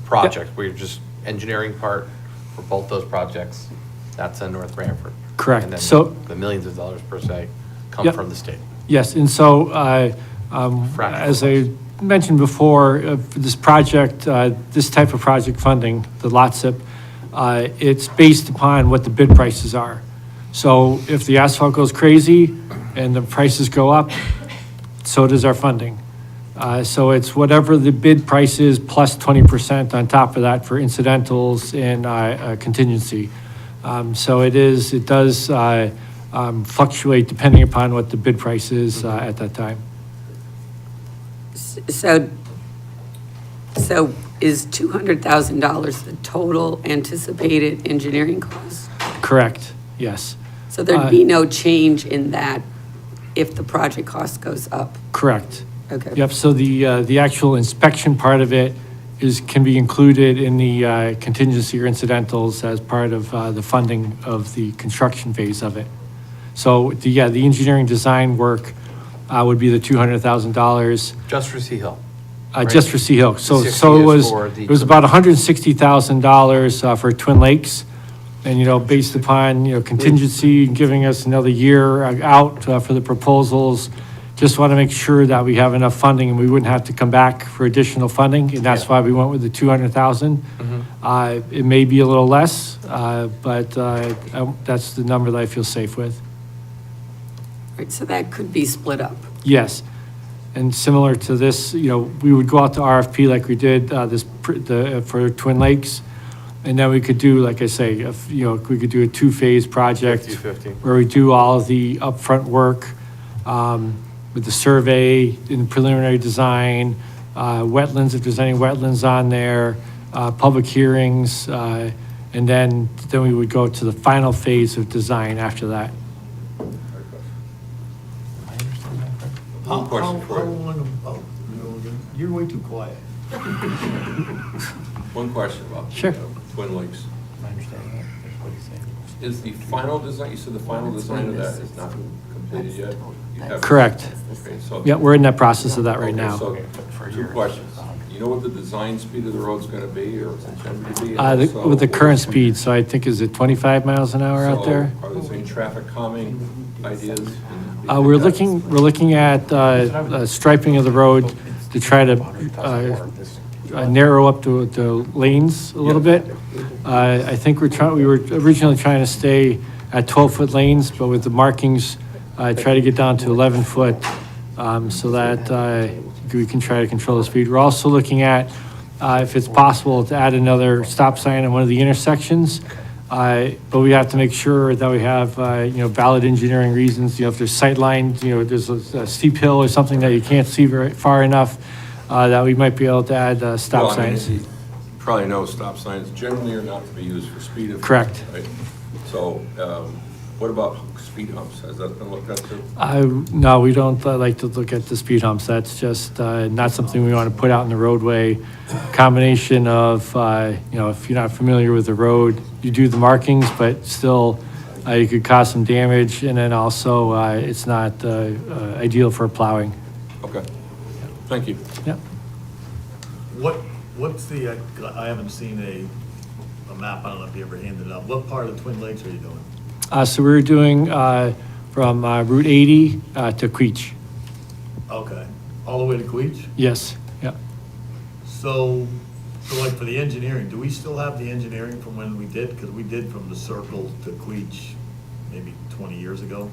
project. We're just engineering part for both those projects. That's in North Branford. Correct. And then So- the millions of dollars per se come Yep. from the state. Yes, and so, as I mentioned before, for this project, this type of project funding, the LOTSIP, it's based upon what the bid prices are. So if the asphalt goes crazy and the prices go up, so does our funding. So it's whatever the bid price is plus 20% on top of that for incidentals and contingency. So it does fluctuate depending upon what the bid price is at that time. So is $200,000 the total anticipated engineering cost? Correct, yes. So there'd be no change in that if the project cost goes up? Correct. Okay. Yep, so the actual inspection part of it can be included in the contingency or incidentals as part of the funding of the construction phase of it. So, the engineering design work would be the $200,000. Just for Sea Hill. Just for Sea Hill. So 60 it is was, for the- it was about $160,000 for Twin Lakes. And, based upon, contingency, giving us another year out for the proposals, just want to make sure that we have enough funding and we wouldn't have to come back for additional funding. And that's why we went with the 200,000. It may be a little less, but that's the number that I feel safe with. Right, so that could be split up. Yes. And similar to this, we would go out to RFP like we did for Twin Lakes. And then we could do, like I say, we could do a two-phase project 50-50. where we do all of the upfront work with the survey and preliminary design, wetlands, if there's any wetlands on there, public hearings, and then we would go to the final phase of design after that. One question for you. You're way too quiet. One question about Sure. Twin Lakes. Is the final design, you said the final design of that is not completed yet? You haven't- Correct. Okay, so. Yeah, we're in that process of that right Okay, now. so, two questions. You know what the design speed of the road's gonna be, or it's intended to be? With the current speed, so I think, is it 25 miles an hour out there? So, are there any traffic calming ideas? We're looking at striping of the road to try to narrow up the lanes a little bit. I think we were originally trying to stay at 12-foot lanes, but with the markings, try to get down to 11-foot so that we can try to control the speed. We're also looking at, if it's possible, to add another stop sign in one of the intersections. But we have to make sure that we have, valid engineering reasons. If there's sight lines, there's a steep hill or something that you can't see very far enough, that we might be able to add stop Well, I mean, signs. you probably know stop signs generally are not to be used for speed. offenses, Correct. right? So, what about speed humps? Has that been looked at too? No, we don't like to look at the speed humps. That's just not something we want to put out in the roadway. Combination of, if you're not familiar with the road, you do the markings, but still you could cause some damage. And then also, it's not ideal for plowing. Okay, thank you. Yeah. What's the, I haven't seen a map, I don't know if you ever handed it out. What part of Twin Lakes are you doing? So we're doing from Route 80 to Queech. Okay, all the way to Queech? Yes, yeah. So like for the engineering, do we still have the engineering from when we did? Because we did from the Circle to Queech maybe 20 years ago.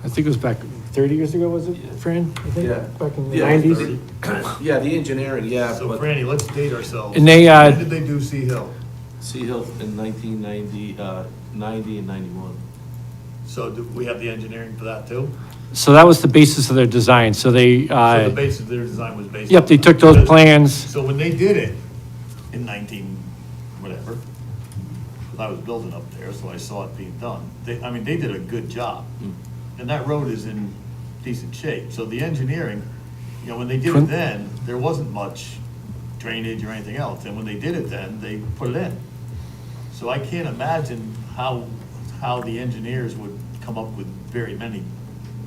I think it was back 30 years ago, was it, Fran? I think, Yeah. back in the Yeah, 90s? Yeah, the engineering, yeah, So but Franny, let's date ourselves. And they, When did they do Sea Hill? Sea Hill in 1990, 90 and 91. So do we have the engineering for that too? So that was the basis of their design. So they, So the basis of their design was based. yep, they on took that. those plans. So when they did it in 19, whatever, 'cause I was building up there, so I saw it being done. They did a good job. And that road is in decent shape. So the engineering, when they did it then, there wasn't much drainage or anything else. And when they did it then, they put it in. So I can't imagine how the engineers would come up with very many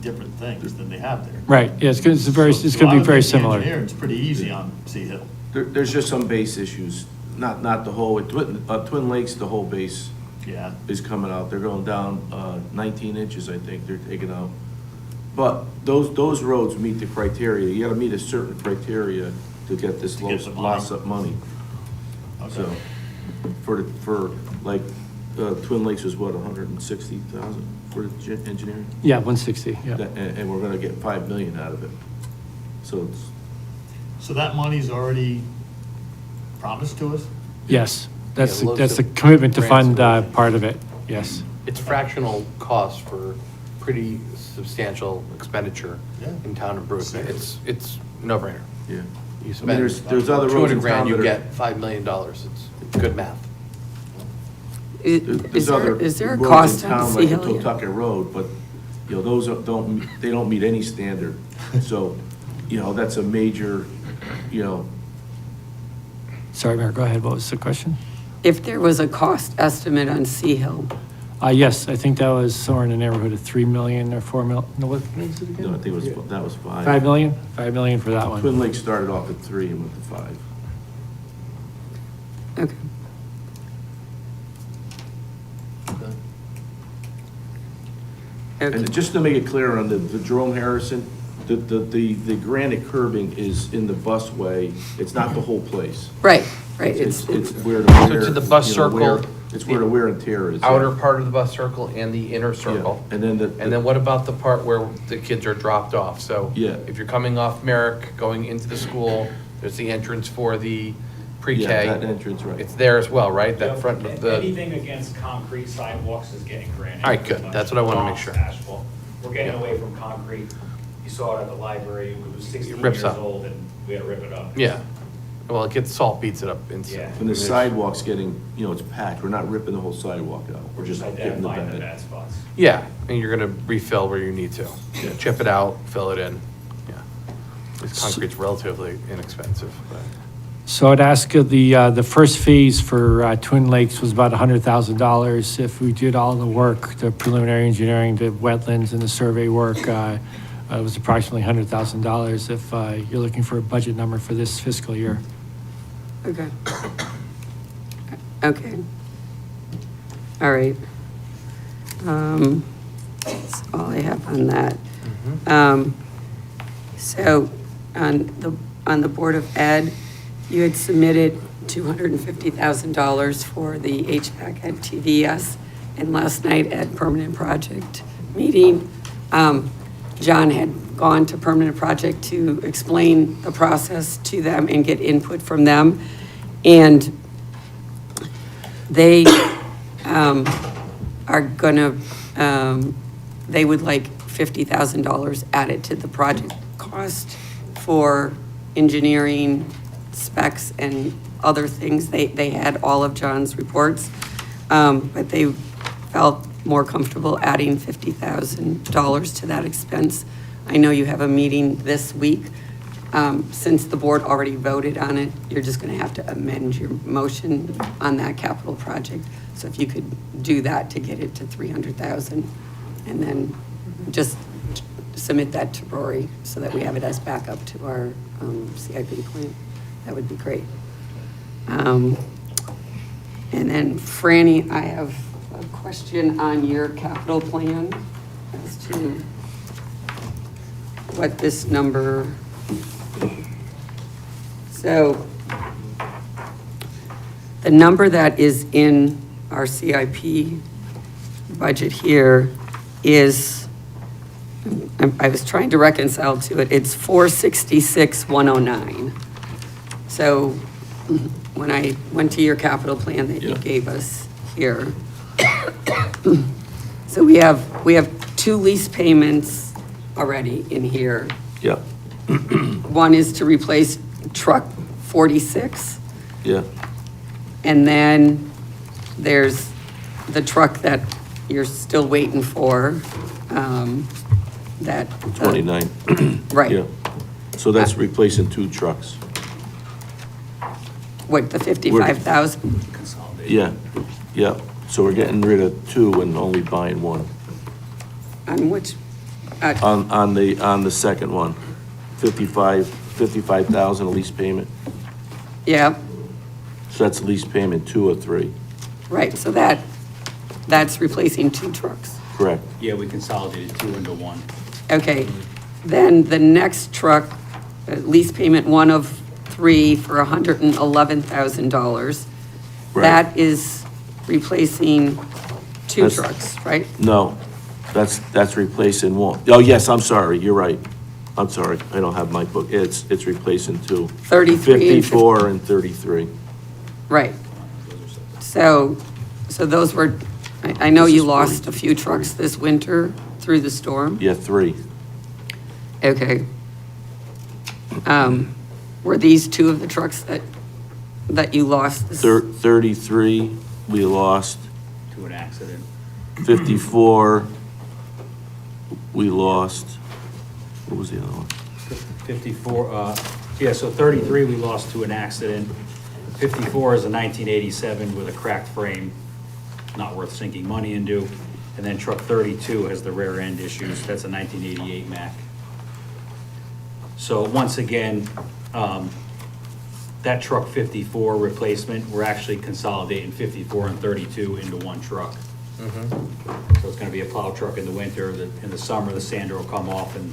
different things than they have there. Right, yeah, it's gonna, it's gonna be very similar. It's pretty easy on Sea Hill. There's just some base issues, not the whole, Twin Lakes, the whole base Yeah. is coming out. They're going down 19 inches, I think, they're taking out. But those roads meet the criteria. You gotta meet a certain criteria to get this To get the money. loss of money. So, for Twin Lakes was what, 160,000 for the engineering? Yeah, 160, yeah. And we're gonna get 5 million out of it. So it's, So that money's already promised to us? Yes, that's, Yeah, that's loads the of commitment to fund grants. part of it, yes. It's fractional cost for pretty substantial expenditure Yeah. in town improvement. It's no-brainer. yeah. You I spend mean, there's other roads 200 in grand, town you that are. get $5 million. It's good math. Is there a roads in cost on town Sea like Hill? the Totucket Road, but, you know, those they don't meet any standard. So, you know, that's a major, you know, Sorry, Mayor, go ahead, what was the question? If there was a cost estimate on Sea Hill, Yes, I think that was somewhere in the neighborhood of 3 million or 4 million, no, what was it again? no, I think that was 5. 5 million? 5 million for that one. Twin Lakes started off at 3 and went to 5. okay. Okay. And just to make it clear on the Jerome Harrison, the granite curbing is in the busway, it's not the whole place. Right, right, It's it's, where the wear. So to the bus you know, where- circle, It's where the wear and tear is. Outer part of the bus circle and the inner circle. Yeah, and then what about the part where the kids are dropped off? So Yeah. if you're coming off Merrick, going into the school, there's the entrance for the pre-K. Yeah, that entrance, right. It's there as well, right? That front, the, Anything against concrete sidewalks is getting granted. All right, good. That's what I wanna make sure. Asphalt. We're getting Yeah. away from concrete. You saw it at the library, it was 16 rips years up. old and we had to rip it up. yeah. Well, it gets, salt beats it up inside. And the sidewalk's getting, you know, it's packed, we're not ripping the whole sidewalk out, we're just getting the Identifying the bad. bad spots. Yeah, and you're gonna refill where you need to. Chip it out, fill it in, yeah. This concrete's relatively inexpensive, but. So I'd ask the first phase for Twin Lakes was about $100,000. If we did all the work, the preliminary engineering, the wetlands and the survey work, it was approximately $100,000 if you're looking for a budget number for this fiscal year. okay. Okay. All right. That's all I have on that. So on the Board of Ed, you had submitted $250,000 for the HVAC at TVS, and last night at Permanent Project meeting, John had gone to Permanent Project to explain the process to them and get input from them. And they are gonna, they would like $50,000 added to the project cost for engineering, specs, and other things. They had all of John's reports, but they felt more comfortable adding $50,000 to that expense. I know you have a meeting this week. Since the board already voted on it, you're just gonna have to amend your motion on that capital project. So if you could do that to get it to 300,000, and then just submit that to Rory so that we have it as backup to our CIP plan, that would be great. And then Franny, I have a question on your capital plan as to what this number, so the number that is in our CIP budget here is, I was trying to reconcile to it, it's 466,109. So when I went to your capital plan that you gave us here, so we have 2 lease payments already in here. Yeah, One is to replace truck 46, yeah. and then there's the truck that you're still waiting for, that. 29. Right. Yeah. So that's replacing 2 trucks. What, the 55,000? Yeah, yeah. So we're getting rid of 2 and only buying 1. On which, On the second one, 55,000 lease payment. Yeah, So that's lease payment 2 or 3, right, so that's replacing 2 trucks. correct? Yeah, we consolidated 2 into 1. Okay, then the next truck, lease payment 1 of 3 for $111,000. Right. That is replacing 2 That's- trucks, right? No, that's replacing 1. Oh, yes, I'm sorry, you're right. I'm sorry, I don't have my book. It's replacing 2. 33 and 54 and 33. Right. So those were, I know This you is lost a few trucks this winter through the storm. Yeah, 3. Okay. Were these 2 of the trucks that you lost? 33, we lost. To an accident. 54, we lost. What was the other one? 54, yeah, so 33 we lost to an accident. 54 is a 1987 with a cracked frame, not worth sinking money into. And then truck 32 has the rear end issues, that's a 1988 Mack. So once again, that truck 54 replacement, we're actually consolidating 54 and 32 into 1 truck. So it's gonna be a plow truck in the winter, in the summer, the sander will come off, and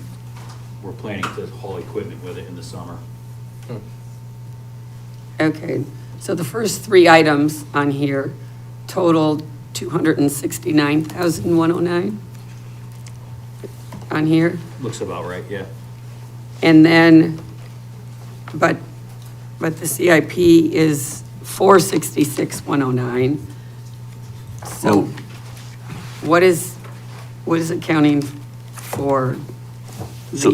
we're planning to haul equipment with it in the summer. Okay, so the first 3 items on here totaled $269,109 on here. Looks about right, yeah. And then, but the CIP is $466,109. So what is accounting for So-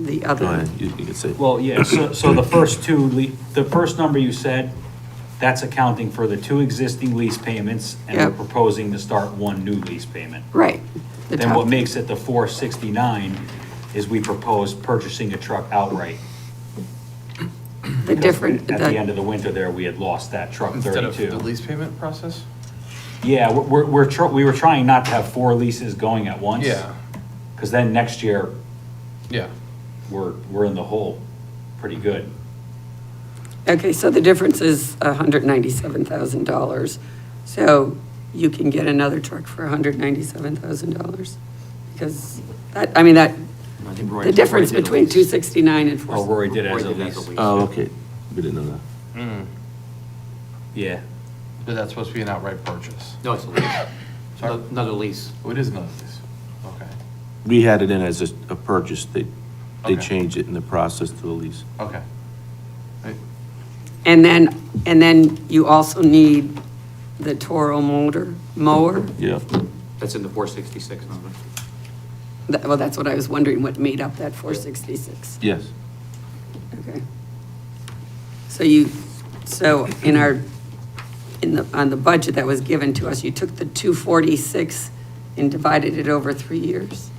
the Go other? ahead, you can say. Well, yeah, so the first 2, the first number you said, that's accounting for the 2 existing lease payments, and we're Yep. proposing to start 1 new lease payment. Right. the Then top- what makes it the 469 is we propose purchasing a truck outright. The different, At the end of the winter there, we had lost that truck Instead of 32. the lease payment process? Yeah, we were trying not to have 4 leases going at once. Yeah. Because then next year, Yeah. we're in the hole pretty good. okay, so the difference is $197,000. So you can get another truck for $197,000? Because that, I mean, that, the difference between 269 and Oh, 4. Rory did it as a lease. Oh, okay, we didn't know that. Yeah. But that's supposed to be an outright purchase. No, it's a lease. Sorry? Another lease. Oh, it is another lease. Okay. We had it in as a purchase, they Okay. changed it in the process to a lease. Okay. And then you also need the Toro mower. Yeah. That's in the 466 number. Well, that's what I was wondering, what made up that 466? Yes. Okay. So on the budget that was given to us, you took the 246 and divided it over 3 years,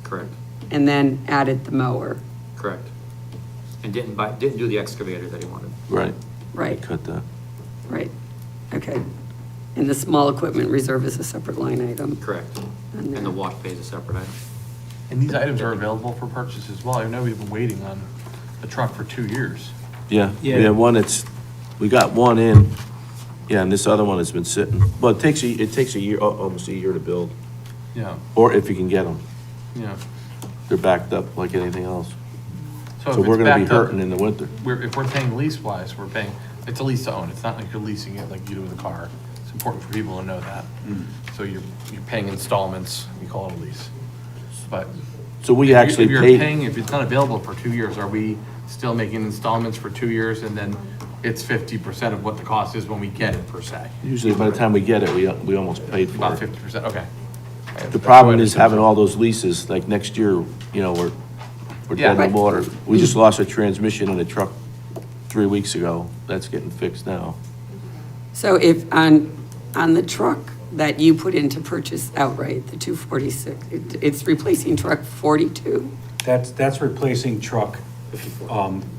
Correct, and then added the mower, correct. And didn't do the excavator that he wanted. Right. right? Cut that. Right, okay. And the small equipment reserve is a separate line item. Correct. on there. And the wash pay is a separate item. And these items are available for purchase as well. I know we've been waiting on the truck for 2 years. Yeah, we Yeah. have one we got one in, yeah, and this other one has been sitting. Well, it takes a year, almost a year to build, Yeah, or if you can get them. yeah. They're backed up like anything else. if So we're it's gonna be backed up, hurting in the winter. If we're paying lease-wise, we're paying, it's a lease to own. It's not like you're leasing it like you do with a car. It's important for people to know that. So you're paying installments, we call it a lease. But So we if you- actually if you're paid. paying, if it's not available for 2 years, are we still making installments for 2 years and then it's 50% of what the cost is when we get it per se? Usually by the time we get it, we almost paid for About it. 50%, okay. The problem is having all those leases, like next year, we're Yeah. dead in the water. We just lost a transmission in a truck 3 weeks ago. That's getting fixed now. So if, on the truck that you put in to purchase outright, the 246, it's replacing truck 42? That's replacing truck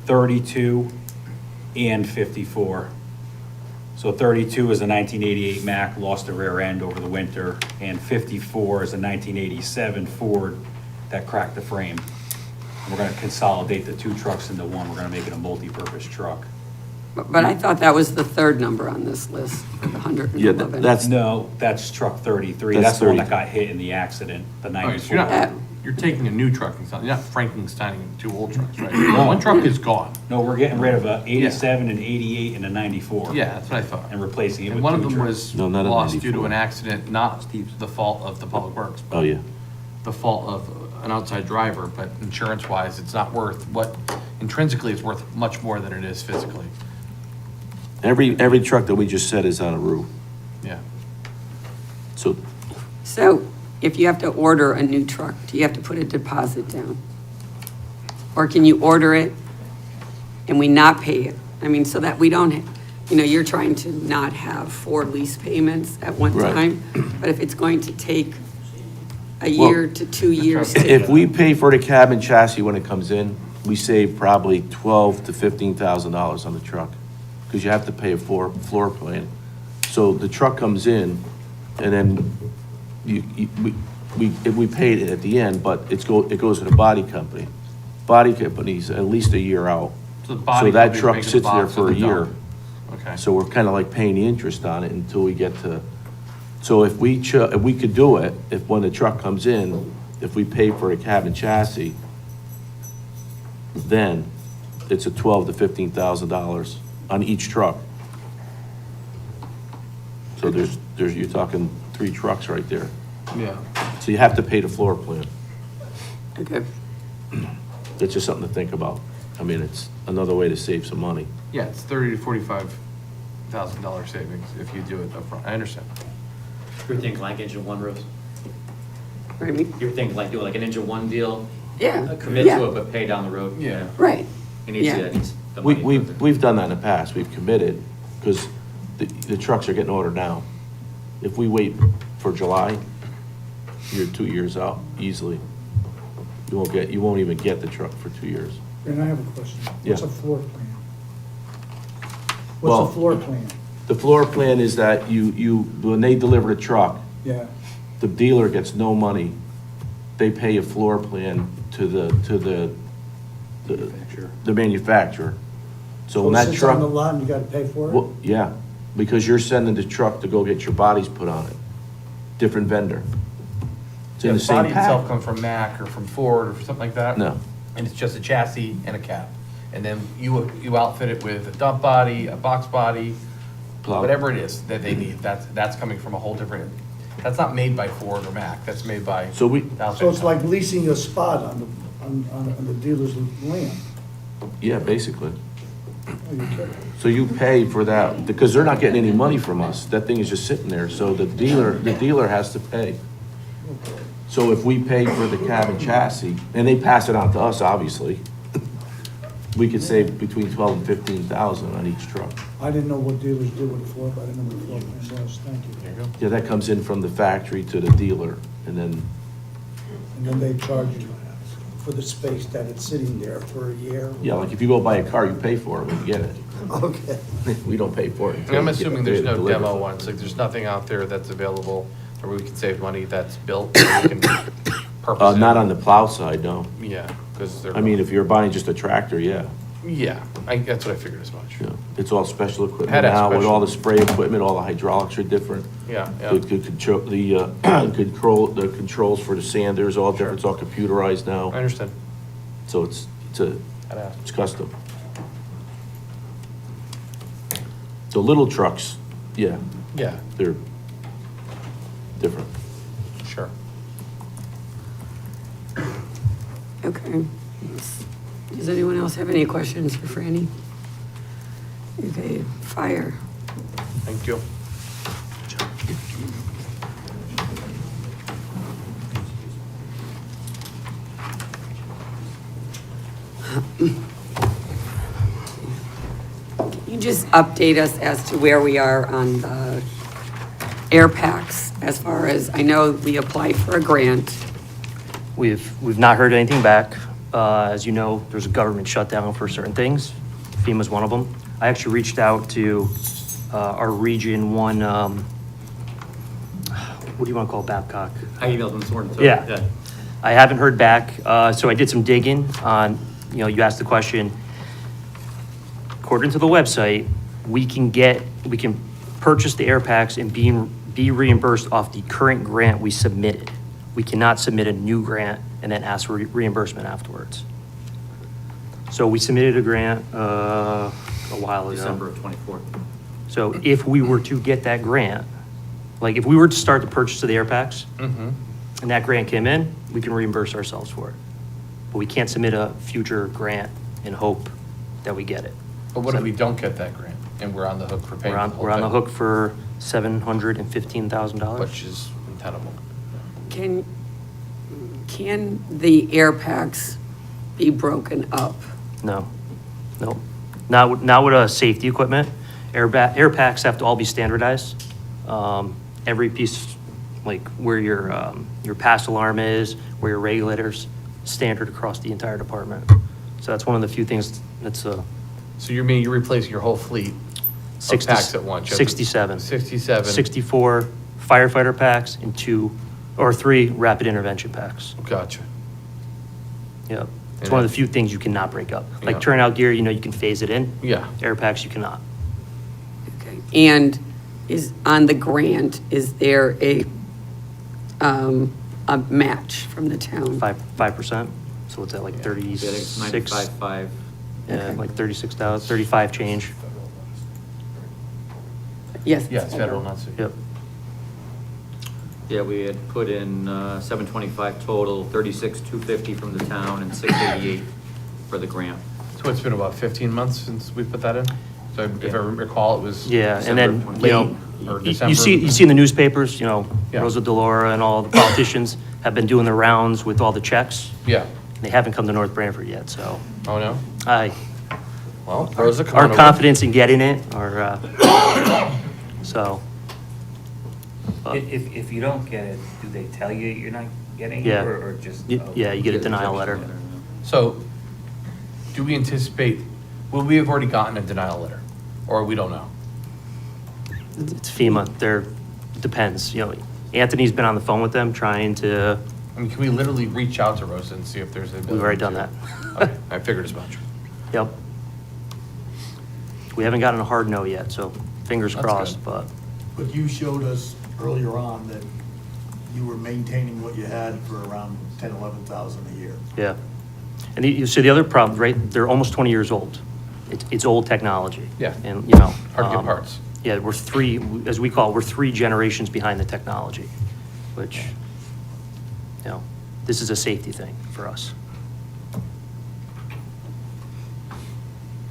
32 and 54. So 32 is a 1988 Mack, lost the rear end over the winter, and 54 is a 1987 Ford that cracked the frame. We're gonna consolidate the two trucks into one. We're gonna make it a multi-purpose truck. But I thought that was the third number on this list, 111. No, that's truck 33. That's That's the one 30. that got hit in the accident, the All right, so 94. you're taking a new truck and something, you're not Frankensteining two old trucks, right? One truck is gone. No, we're getting rid of a 87 and 88 and a 94. Yeah, that's what I thought. And replacing it And with one of two them trucks. was No, not a lost due to 94. an accident, not the fault of the public works. but Oh, yeah. The fault of an outside driver, but insurance-wise, it's not worth what, intrinsically, it's worth much more than it is physically. Every truck that we just said is on a roof. Yeah. So So if you have to order a new truck, do you have to put a deposit down? Or can you order it and we not pay it? I mean, so that we don't, you're trying to not have 4 lease payments at one Right. time. But if it's going to take a Well, year to 2 years to. if we pay for the cab and chassis when it comes in, we save probably $12,000 to $15,000 on the truck. Because you have to pay a floor plan. So the truck comes in, and then we pay it at the end, but it goes to the body company. Body company's at least a year out. So the body that company's truck making the sits there box for a and the year. dump. Okay. So we're kind of like paying the interest on it until we get to, so if we could do it, when the truck comes in, if we pay for a cab and chassis, then it's a $12,000 to $15,000 on each truck. So you're talking 3 trucks right there. Yeah. So you have to pay the floor plan. Okay. It's just something to think about. I mean, it's another way to save some money. Yeah, it's $30,000 to $45,000 savings if you do it upfront. I understand. You're thinking like engine one roofs? Pardon me? You're thinking like doing like an engine one deal? Yeah. Commit Yeah. to it, but pay down the road? Yeah. Right. It needs Yeah. to, it needs the money. We've done that in the past, we've committed, because the trucks are getting ordered now. If we wait for July, you're 2 years out easily. You won't even get the truck for 2 years. And I have a question. What's Yeah. a floor plan? Well- What's a floor plan? The floor plan is that when they deliver the truck, Yeah, the dealer gets no money. They pay a floor plan to the manufacturer. So when it that sits truck. on the lot and you gotta pay for it? Well, yeah, because you're sending the truck to go get your bodies put on it. Different vendor. It's in the The same body itself pack. comes from Mack or from Ford or something like that? No. And it's just a chassis and a cab? And then you outfit it with a dump body, a box body, Plow. whatever it is that they need. That's coming from a whole different, that's not made by Ford or Mack, that's made by. So we, the outfit So it's company. like leasing a spot on the dealer's land? yeah, basically. Oh, you're kidding. So you pay for that, because they're not getting any money from us. That thing is just sitting there, so the dealer has to pay. So if we pay for the cab and chassis, and they pass it on to us, obviously, we could save between 12 and 15,000 on each truck. I didn't know what dealers do with the floor, but I didn't know what the floor plan was, thank you. There you go. Yeah, that comes in from the factory to the dealer, and then, And then they charge you for the space that it's sitting there for a year? yeah, like if you go buy a car, you pay for it when you get it. Okay. We don't pay for it. until I'm we get assuming the there's day to no deliver. demo ones, like there's nothing out there that's available where we can save money that's built, where we can purpose it. Not on the plow side, no. Yeah, because they're. I mean, if you're buying just a tractor, yeah. Yeah, that's what I figured as much. Yeah, it's all special equipment Had to have now, with special. all the spray equipment, all the hydraulics are different. Yeah, yeah. Good control, the controls for the sanders, all there, it's all computerized now. I understand. So it's custom. So little trucks, yeah, Yeah, they're different. sure. Okay. Does anyone else have any questions for Franny? Okay, fire. Thank you. Can you just update us as to where we are on the air packs as far as, I know we applied for a grant. We've not heard anything back. As you know, there's a government shutdown for certain things. FEMA's one of them. I actually reached out to our Region 1, what do you want to call it, Babcock? I emailed them this morning, too. Yeah. I haven't heard back, so I did some digging on, you asked the question. According to the website, we can purchase the air packs and be reimbursed off the current grant we submitted. We cannot submit a new grant and then ask for reimbursement afterwards. So we submitted a grant a while ago. December of '24. So if we were to get that grant, like if we were to start the purchase of the air packs, Mm-hmm. and that grant came in, we can reimburse ourselves for it. But we can't submit a future grant and hope that we get it. But what if we don't get that grant and we're on the hook for paying We're the on, whole we're on the thing? hook for $715,000. Which is untenable. Can the air packs be broken up? No, no, not with safety equipment. Air packs have to all be standardized. Every piece, like where your pass alarm is, where your regulator's, standard across the entire department. So that's one of the few things that's So you're replacing your whole fleet of packs at once? You have to- 67. 67. 64 firefighter packs and 3 rapid intervention packs. Gotcha. Yep. It's And one of that- the few things you cannot break up. Yeah. Like turnout gear, you can phase it in. Yeah. Air packs, you cannot. Okay. And is, on the grant, is there a match from the town? 5%. So what's that, like Yeah, I think it's 36? 95.5. Yeah, like 36,000, 35 change. Yes. Yeah, it's federal, not state. Yep. Yeah, we had put in 725 total, 36,250 from the town, and 688 for the grant. So it's been about 15 months since we put that in? So if I recall, it was Yeah, and then, December or you December. see in the newspapers, Yeah. Rosa DeLaura and all the politicians have been doing the rounds with all the checks. Yeah. They haven't come to North Branford yet, so Oh, no? Well, Rosa, come our on over. confidence in getting it, or, so. but- If you don't get it, do they tell you you're not getting it, Yeah. or just? Yeah, you get a denial letter. So, do we anticipate, will we have already gotten a denial letter? Or we don't know? It's FEMA, it depends, Anthony's been on the phone with them trying to, I mean, can we literally reach out to Rosa and see if there's a? we've already done that. Okay, I figured as much. Yep. We haven't gotten a hard no yet, so fingers That's crossed, good. But you showed us earlier on that you were maintaining what you had for around 10, 11,000 a year. yeah. And you see the other problem, right, they're almost 20 years old. It's old technology. Yeah. And, Hard to get parts. Yeah, as we call it, we're 3 generations behind the technology, which, this is a safety thing for us.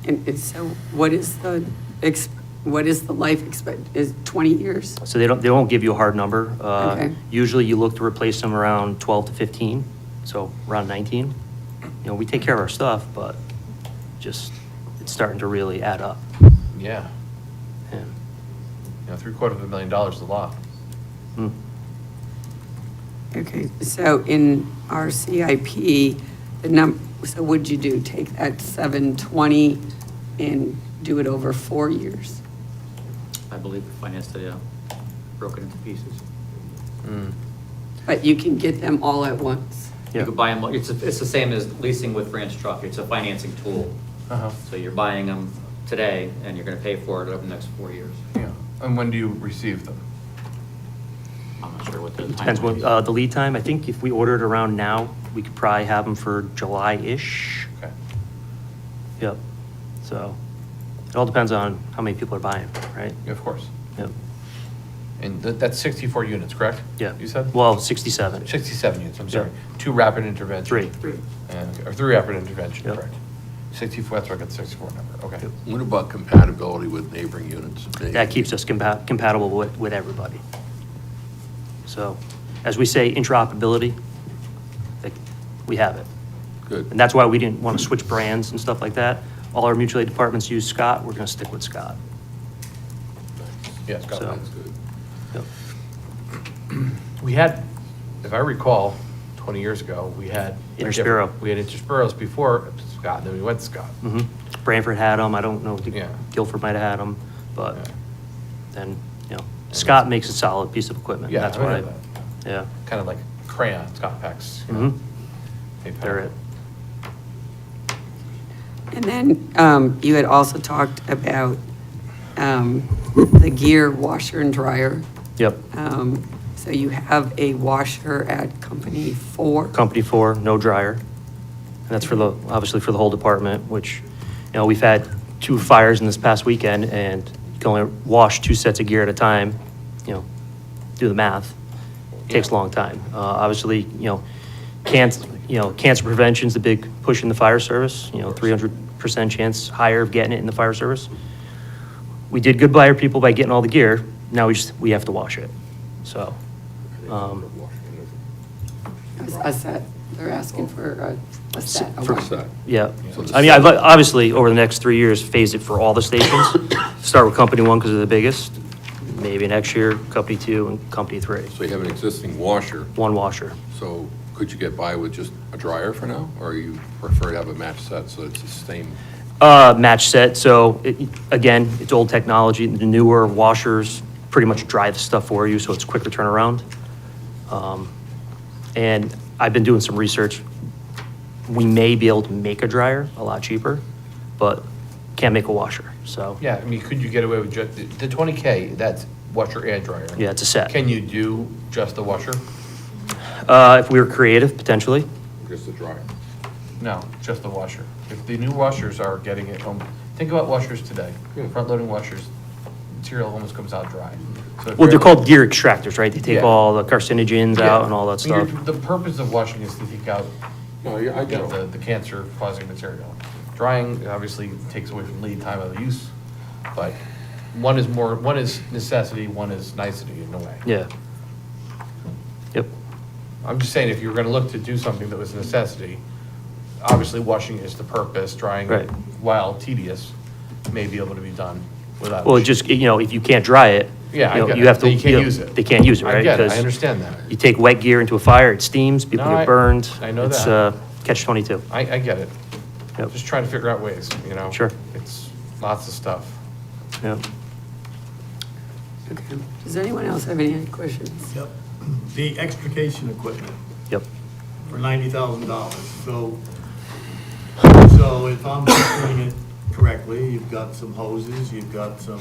And so what is the life expect, is 20 years? So they won't give you a hard number. Okay. Usually you look to replace them around 12 to 15, so around 19. We take care of our stuff, but just, it's starting to really add up. Yeah. And, $750,000 is a lot. hmm. Okay, so in our CIP, so what'd you do? Take that 720 and do it over 4 years? I believe the finance today broken into pieces. But you can get them all at once? You could buy them, it's the same as leasing with Branch Truck, it's a financing tool. Uh-huh. So you're buying them today, and you're gonna pay for it over the next 4 years. Yeah. And when do you receive them? I'm not sure what the Depends timeline what, is. the lead time. I think if we ordered around now, we could probably have them for July-ish. Okay. Yep. So it all depends on how many people are buying, right? Yeah, of course. Yep. And that's 64 units, correct? Yeah. You said? Well, 67. 67 units, I'm sorry. Yeah. 2 rapid intervention. 3. Or 3 rapid intervention, Yep. correct. 64, that's where I got the 64 number, okay. What about compatibility with neighboring units? That keeps us compatible with everybody. So, as we say, interoperability, like, we have it. Good. And that's why we didn't want to switch brands and stuff like that. All our mutual aid departments use Scott, we're going to stick with Scott. Yeah, Scott, So- that's good. Yep. We had, if I recall, 20 years ago, we had. Interspiro. We had Interspiros before Scott, then we went to Scott. Mhm. Branford had them, I don't know, Yeah. Guilford might have had them, but Yeah. then, Scott makes a solid piece of equipment. Yeah, That's I know why, that. yeah. Kind of like crayons, compacts. You know? Mhm. They're it. And then you had also talked about the gear washer and dryer. Yep. So you have a washer at Company 4. Company 4, no dryer. And that's for the, obviously for the whole department, which, we've had 2 fires in this past weekend, and you can only wash 2 sets of gear at a time, do the math. Takes a long time. Obviously, cancer prevention's the big push in the fire service, 300% chance higher of getting it in the fire service. We did good by our people by getting all the gear, now we have to wash it, so. A set, they're asking for a set. a washer. Yeah, I mean, I've obviously, over the next 3 years, phased it for all the stations. Start with Company 1 because they're the biggest, maybe next year, Company 2 and Company 3. So you have an existing washer, 1 washer. so could you get by with just a dryer for now? Or you prefer to have a match set so it's the same? Match set, so again, it's old technology. The newer washers pretty much dry the stuff for you, so it's quicker turnaround. And I've been doing some research. We may be able to make a dryer a lot cheaper, but can't make a washer, so. Yeah, I mean, could you get away with just, the 20K, that's washer and dryer? Yeah, it's a set. Can you do just the washer? If we were creative, potentially. Just a dryer? No, just the washer. If the new washers are getting it home, think about washers today. Front-loading washers, material almost comes out dry. So if Well, they're you're- called gear extractors, right? They take Yeah. all the carcinogens Yeah. out and all that I mean, stuff. The purpose of washing is to take out No, I get it. the cancer-causing material. Drying obviously takes away from lead time of use, but one is necessity, one is nicety in a way. Yeah. Yep. I'm just saying, if you were gonna look to do something that was a necessity, obviously washing is the purpose, drying, Right. while tedious, may be able to be done without. Well, it just, if you can't dry it, Yeah, I get you it. have to. Then you can't use it. They can't use it, I right? get it. I 'Cause understand that. You take wet gear into a fire, it steams, people No, get burned. I know It's, that. catch-22. I get it. Yep. Just trying to figure out ways, Sure. It's lots of stuff. Yep. Okay. Does anyone else have any questions? Yep. The extrication equipment Yep. for $90,000. So if I'm doing it correctly, you've got some hoses, you've got some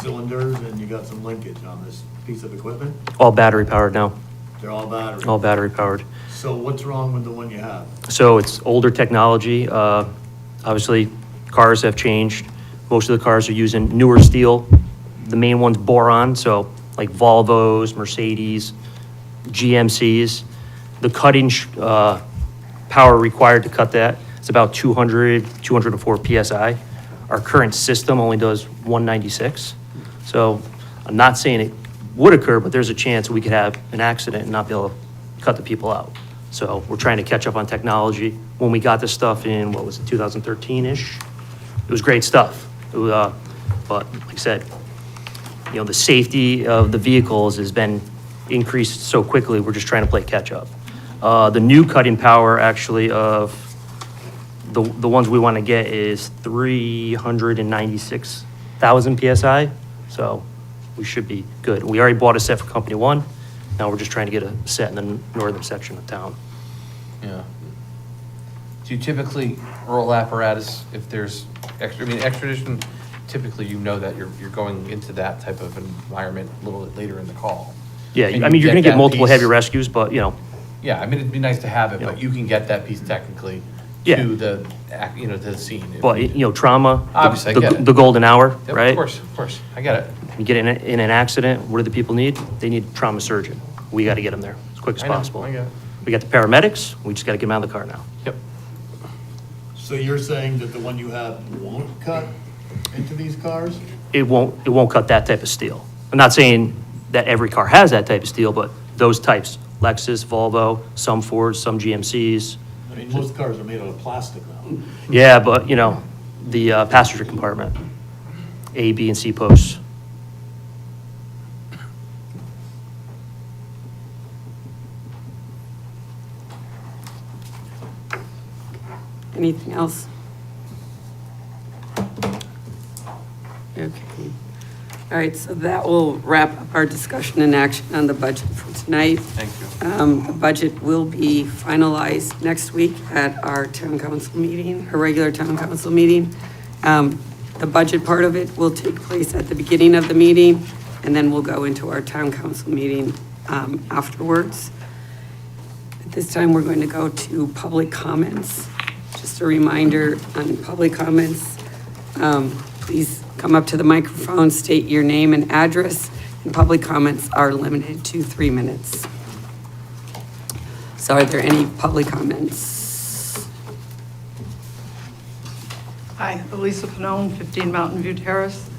cylinders, and you got some linkage on this piece of equipment. All battery powered now, They're all battery. all battery powered. So what's wrong with the one you have? So it's older technology. Obviously, cars have changed. Most of the cars are using newer steel. The main one's boron, so like Volvos, Mercedes, GMCs. The cutting power required to cut that is about 200, 204 PSI. Our current system only does 196. So I'm not saying it would occur, but there's a chance we could have an accident and not be able to cut the people out. So we're trying to catch up on technology. When we got this stuff in, what was it, 2013-ish? It was great stuff. But like I said, the safety of the vehicles has been increased so quickly, we're just trying to play catch up. The new cutting power actually of the ones we want to get is 396,000 PSI. So we should be good. We already bought a set for Company 1. Now we're just trying to get a set in the northern section of town. Yeah. Do you typically roll apparatus if there's extradition, typically that you're going into that type of environment a little bit later in the call. Yeah, And I mean, you're gonna that get multiple piece- heavy rescues, but, Yeah, I mean, it'd be nice to have it, but you can get that piece technically Yeah. to the scene. but, trauma, Obviously, I get it. the golden hour, Yep, right? Of course, I get it. You get in an accident, what do the people need? They need a trauma surgeon. We got to get them there as quick as I know, possible. I get it. We got the paramedics, we just got to get them out of the car now. Yep. So you're saying that the one you have won't cut into these cars? It won't cut that type of steel. I'm not saying that every car has that type of steel, but those types, Lexus, Volvo, some Fords, some GMCs. I mean, most cars are made out of plastic now. Yeah, but, the passenger compartment, A, B, and C posts. Anything else? Okay. All right, so that will wrap up our discussion and action on the budget for tonight. tonight. Thank you. The budget will be finalized next week at our town council meeting, our regular town council meeting. The budget part of it will take place at the beginning of the meeting, and then we'll go into our town council meeting afterwards. At this time, we're going to go to public comments. Just a reminder on public comments, please come up to the microphone, state your name and address, and public comments are limited to 3 minutes. So are there any public comments? Hi, Elisa Panone, 15 Mountain View Terrace.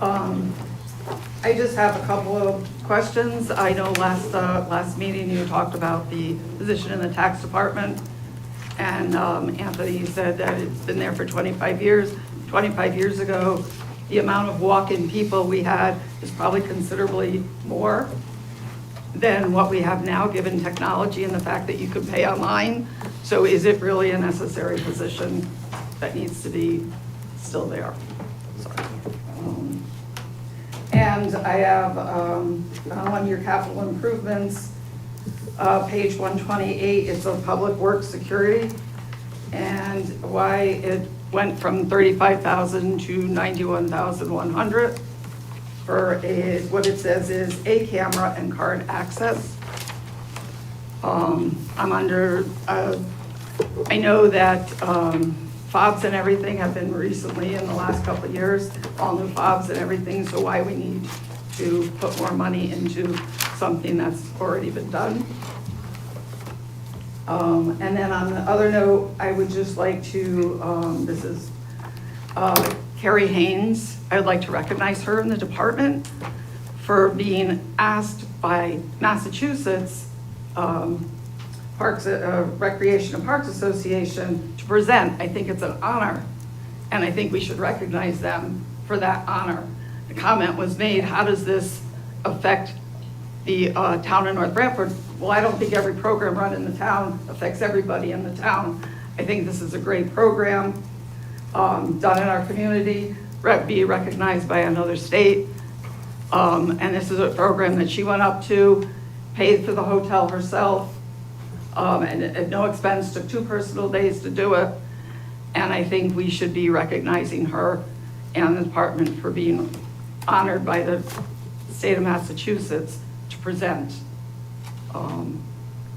I just have a couple of questions. I know last meeting you talked about the position in the tax department, and Anthony said that it's been there for 25 years. 25 years ago, the amount of walk-in people we had is probably considerably more than what we have now, given technology and the fact that you could pay online. So is it really a necessary position that needs to be still there? And I have on your capital improvements, page 128, it's a public works security, and why it went from 35,000 to 91,100 for what it says is a camera and card access. I'm under, I know that fobs and everything have been recently in the last couple of years, all new fobs and everything, so why we need to put more money into something that's already been done. And then on the other note, I would just like to, this is Carrie Haynes. I would like to recognize her in the department for being asked by Massachusetts Recreation and Parks Association to present. I think it's an honor, and I think we should recognize them for that honor. The comment was made, how does this affect the town of North Branford? Well, I don't think every program run in the town affects everybody in the town. I think this is a great program done in our community, be recognized by another state. And this is a program that she went up to, paid for the hotel herself, and at no expense, took 2 personal days to do it. And I think we should be recognizing her and the department for being honored by the state of Massachusetts to present.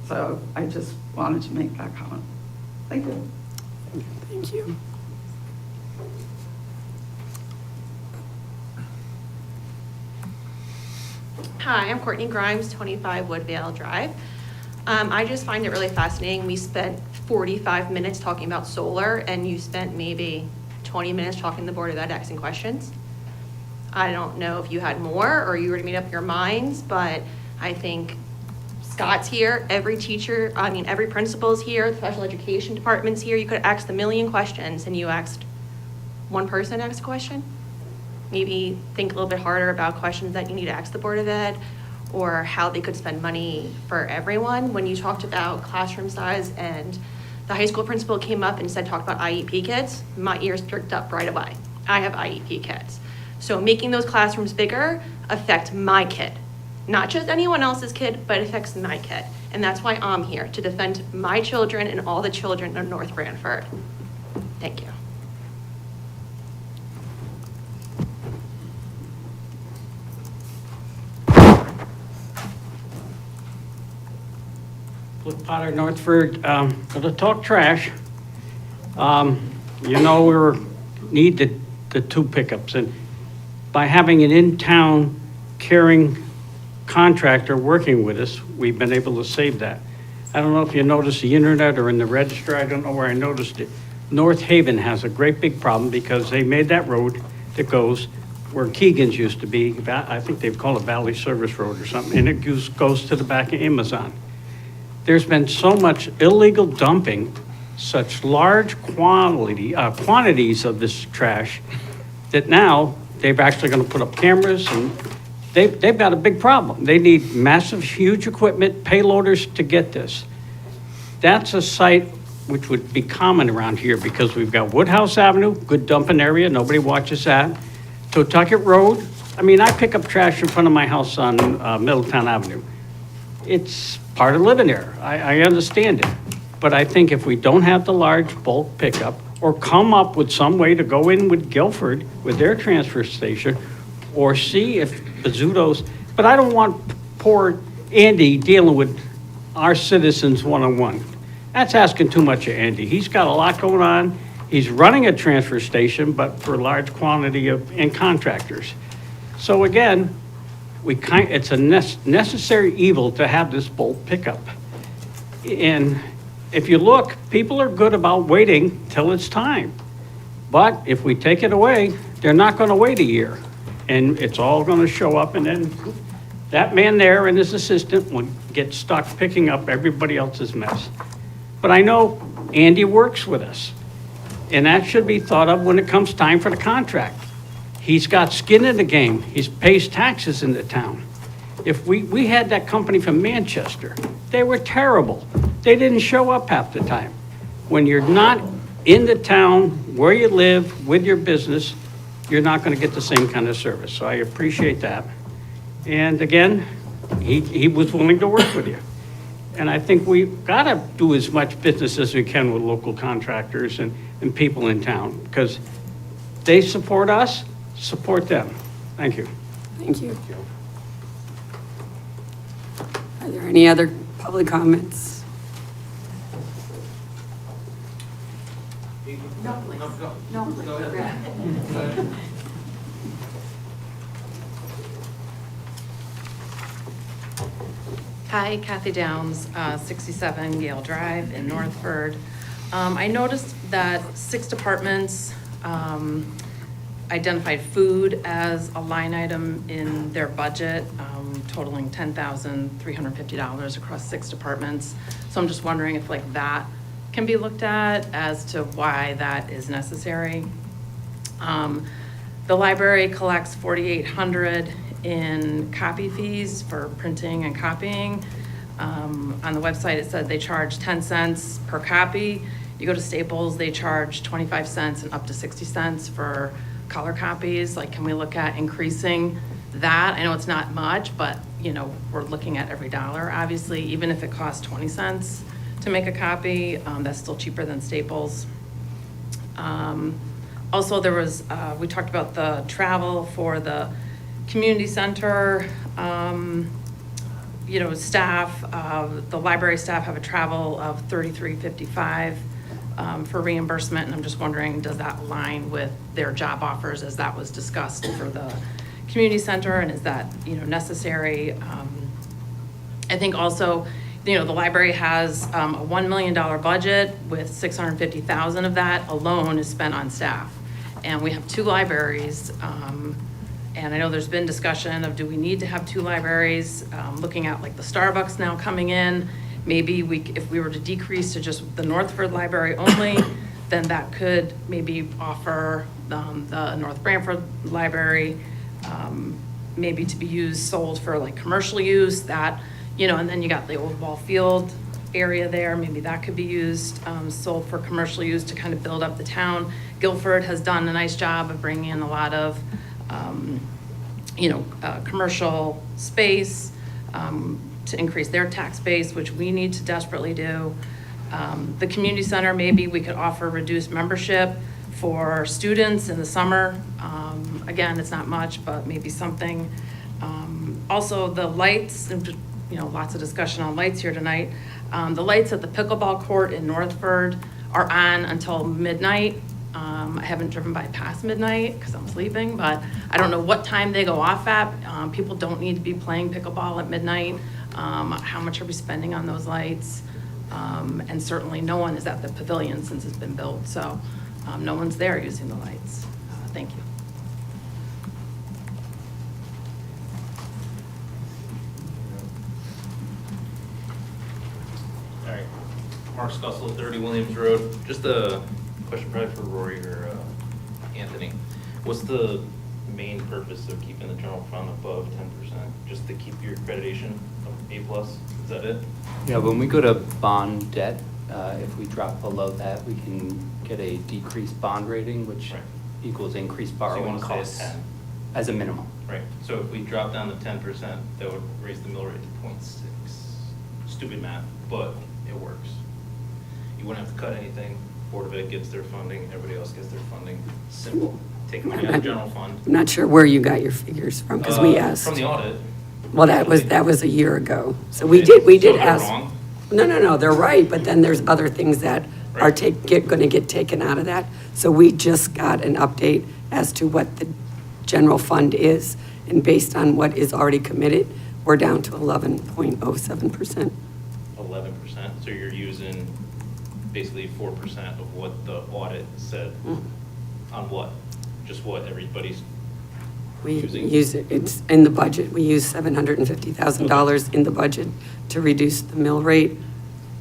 So I just wanted to make that comment. Thank you. Thank you. Hi, I'm Courtney Grimes, 25 Woodvale Drive. I just find it really fascinating. We spent 45 minutes talking about solar, and you spent maybe 20 minutes talking to the Board of Ed asking questions. I don't know if you had more or you were to made up your minds, but I think Scott's here, every teacher, every principal's here, the special education department's here. You could have asked a million questions and you asked one person asked a question. Maybe think a little bit harder about questions that you need to ask the Board of Ed or how they could spend money for everyone. When you talked about classroom size and the high school principal came up and talked about IEP kids, my ears perked up right away. I have IEP kids. So making those classrooms bigger affect my kid. Not just anyone else's kid, but it affects my kid. And that's why I'm here, to defend my children and all the children of North Branford. Thank you. Cliff Potter, Northford, gonna talk trash. You know, need the 2 pickups, and by having an in-town caring contractor working with us, we've been able to save that. I don't know if you noticed the internet or in the register, I don't know where I noticed it. North Haven has a great big problem because they made that road that goes where Keegan's used to be. I think they've called it Valley Service Road or something, and it goes to the back of Amazon. There's been so much illegal dumping, such large quantities of this trash, that now they're actually gonna put up cameras, and they've got a big problem. They need massive, huge equipment, payloaders to get this. That's a site which would be common around here because we've got Woodhouse Avenue, good dumping area, nobody watches that. Totucket Road, I pick up trash in front of my house on Middletown Avenue. it's part of living there. I understand it. But I think if we don't have the large bulk pickup, or come up with some way to go in with Guilford, with their transfer station, or see if Bizzuto's, but I don't want poor Andy dealing with our citizens one-on-one. That's asking too much of Andy. He's got a lot going on. He's running a transfer station, but for a large quantity and contractors. So again, it's a necessary evil to have this bulk pickup. And if you look, people are good about waiting till it's time. But if we take it away, they're not gonna wait a year. And it's all gonna show up, and then that man there and his assistant would get stuck picking up everybody else's mess. But I know Andy works with us, and that should be thought of when it comes time for the contract. He's got skin in the game. He pays taxes in the town. If we had that company from Manchester, they were terrible. They didn't show up half the time. When you're not in the town where you live with your business, you're not going to get the same kind of service. So I appreciate that. And again, he was willing to work with you. And I think we've got to do as much business as we can with local contractors and people in town, because they support us, support them. Thank you. Thank you. Are there any other public comments? No, please. No, please. Hi, Kathy Downs, 67 Yale Drive in Northford. I noticed that 6 departments identified food as a line item in their budget, totaling $10,350 across 6 departments. So I'm just wondering if like that can be looked at as to why that is necessary. The library collects $4,800 in copy fees for printing and copying. On the website, it said they charge 10 cents per copy. You go to Staples, they charge 25 cents and up to 60 cents for color copies. Like, can we look at increasing that? I know it's not much, but you know, we're looking at every dollar, obviously. Even if it costs 20 cents to make a copy, that's still cheaper than Staples. Also, there was, we talked about the travel for the community center, you know, staff, the library staff have a travel of $33.55 for reimbursement, and I'm just wondering, does that align with their job offers as that was discussed for the community center, and is that, you know, necessary? I think also, you know, the library has a $1 million budget with $650,000 of that alone is spent on staff. And we have 2 libraries, and I know there's been discussion of, do we need to have 2 libraries? Looking at like the Starbucks now coming in, maybe if we were to decrease to just the Northford Library only, then that could maybe offer the North Branford Library, maybe to be sold for like commercial use, that, you know, and then you got the old ball field area there, maybe that could be used, sold for commercial use to kind of build up the town. Guilford has done a nice job of bringing in a lot of, you know, commercial space to increase their tax base, which we need to desperately do. The community center, maybe we could offer reduced membership for students in the summer. Again, it's not much, but maybe something. Also, the lights, and you know, lots of discussion on lights here tonight. The lights at the pickleball court in Northford are on until midnight. I haven't driven by past midnight because I'm sleeping, but I don't know what time they go off at. People don't need to be playing pickleball at midnight. How much are we spending on those lights? And certainly no one is at the pavilion since it's been built, so no one's there using the lights. Thank you. All right, Mark Scussel, 30 Williams Road. Just a question probably for Rory or Anthony. What's the main purpose of keeping the general fund above 10%? Just to keep your accreditation of A+? Is that it? Yeah, when we go to bond debt, if we drop below that, we can get a decreased bond rating, which equals increased borrowing costs as a minimum. Right, so if we drop down to 10%, that would raise the mill rate to 0.6. stupid math, but it works. You wouldn't have to cut anything. Board of Ed gets their funding, everybody else gets their funding. Simple. Take money out of the general fund. I'm not sure where you got your figures from, because we asked. From the audit. Well, that was a year ago. So we Okay, did so they're ask. wrong? No, they're right, but then there's other things that are gonna get taken out of that. So we just got an update as to what the general fund is, and based on what is already committed, we're down to 11.07%. 11%, so you're using basically 4% of what the audit said. On what? Just what everybody's We using? use it, it's in the budget. We use $750,000 in the budget to reduce the mill rate.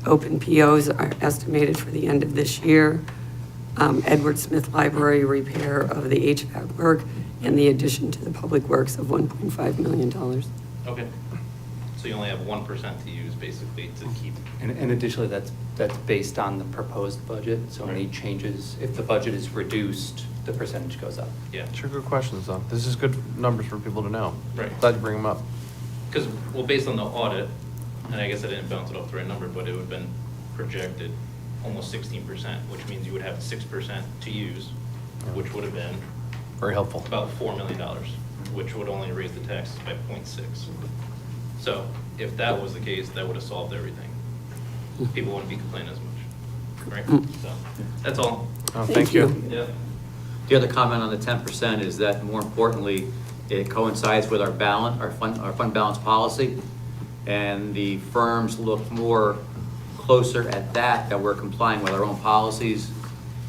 Open POs are estimated for the end of this year. Edward Smith Library repair of the HVAC work, and the addition to the public works of $1.5 million. Okay. So you only have 1% to use basically to keep. And additionally, that's based on the proposed budget, so any changes, if the budget is reduced, the percentage goes up. Yeah. Sure, good questions, though. This is good numbers for people to know. Right. Glad you bring them up. Because, well, based on the audit, and I guess I didn't bounce it off the right number, but it would have been projected almost 16%, which means you would have 6% to use, which would have been Very helpful. about $4 million, which would only raise the taxes by 0.6. So if that was the case, that would have solved everything. People wouldn't be complaining as much, right? So, that's all. Oh, thank you. Yeah. The other comment on the 10% is that, more importantly, it coincides with our fund balance policy, and the firms look more closer at that we're complying with our own policies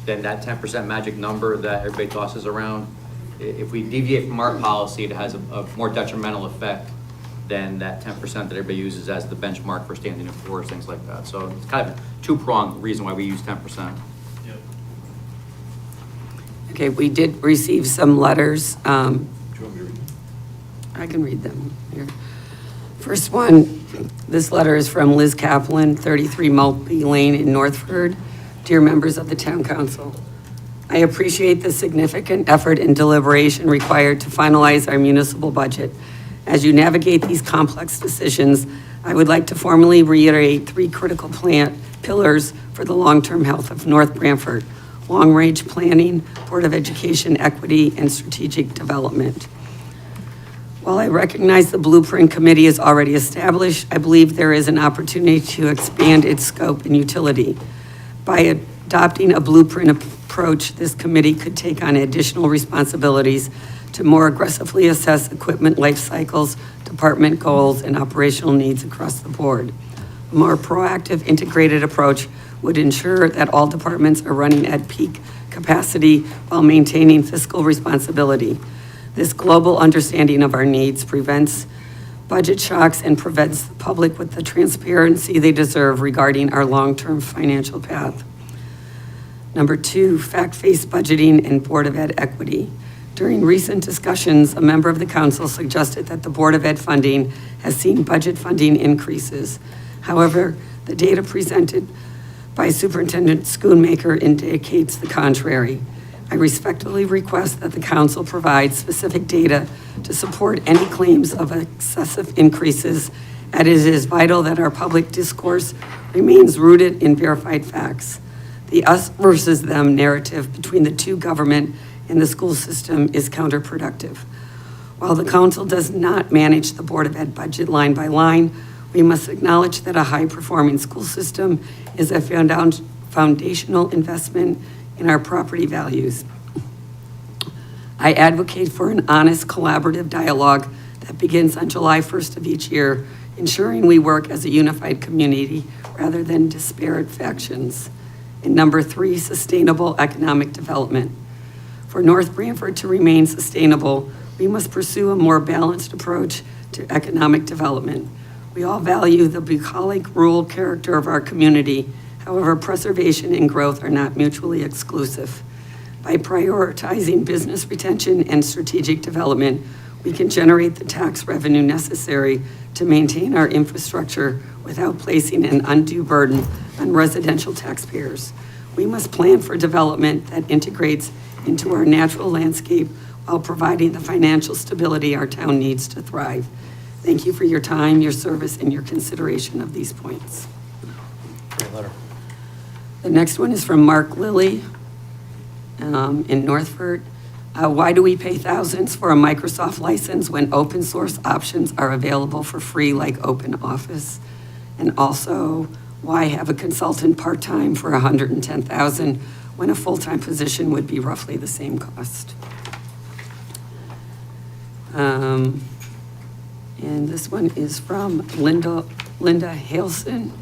than that 10% magic number that everybody tosses around. If we deviate from our policy, it has a more detrimental effect than that 10% that everybody uses as the benchmark for standing and poor's, things like that. So it's kind of a two-pronged reason why we use 10%. Okay, we did receive some letters. I can read them here. First one, this letter is from Liz Kaplan, 33 Maltby Lane in Northford. Dear members of the Town Council, I appreciate the significant effort and deliberation required to finalize our municipal budget. As you navigate these complex decisions, I would like to formally reiterate 3 critical pillars for the long-term health of North Branford: long-range planning, Board of Education equity, and strategic development. While I recognize the Blueprint Committee is already established, I believe there is an opportunity to expand its scope and utility. By adopting a blueprint approach, this committee could take on additional responsibilities to more aggressively assess equipment life cycles, department goals, and operational needs across the board. A more proactive, integrated approach would ensure that all departments are running at peak capacity while maintaining fiscal responsibility. This global understanding of our needs prevents budget shocks and prevents the public with the transparency they deserve regarding our long-term financial path. Number 2, fact-based budgeting and Board of Ed equity. During recent discussions, a member of the council suggested that the Board of Ed funding has seen budget funding increases. However, the data presented by Superintendent Schoonmaker indicates the contrary. I respectfully request that the council provide specific data to support any claims of excessive increases, and it is vital that our public discourse remains rooted in verified facts. The us versus them narrative between the two government and the school system is counterproductive. While the council does not manage the Board of Ed budget line by line, we must acknowledge that a high-performing school system is a foundational investment in our property values. I advocate for an honest, collaborative dialogue that begins on July 1st of each year, ensuring we work as a unified community rather than disparate factions. And number 3, sustainable economic development. For North Branford to remain sustainable, we must pursue a more balanced approach to economic development. We all value the bucolic rural character of our community. However, preservation and growth are not mutually exclusive. By prioritizing business retention and strategic development, we can generate the tax revenue necessary to maintain our infrastructure without placing an undue burden on residential taxpayers. We must plan for development that integrates into our natural landscape while providing the financial stability our town needs to thrive. Thank you for your time, your service, and your consideration of these points. Great letter. The next one is from Mark Lilly in Northford. Why do we pay thousands for a Microsoft license when open source options are available for free like OpenOffice? And also, why have a consultant part-time for $110,000 when a full-time position would be roughly the same cost? And this one is from Linda Halson.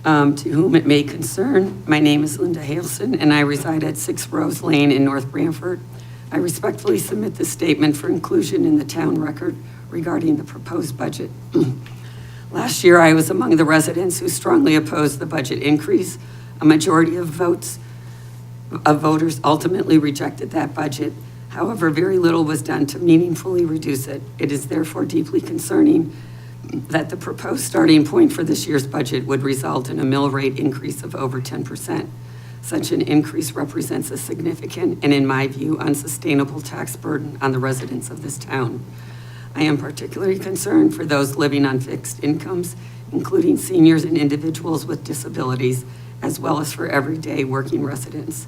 To whom it may concern, my name is Linda Halson, and I reside at 6 Rose Lane in North Branford. I respectfully submit this statement for inclusion in the town record regarding the proposed budget. Last year, I was among the residents who strongly opposed the budget increase. A majority of voters ultimately rejected that budget. However, very little was done to meaningfully reduce it. It is therefore deeply concerning that the proposed starting point for this year's budget would result in a mill rate increase of over 10%. Such an increase represents a significant and, in my view, unsustainable tax burden on the residents of this town. I am particularly concerned for those living on fixed incomes, including seniors and individuals with disabilities, as well as for everyday working residents.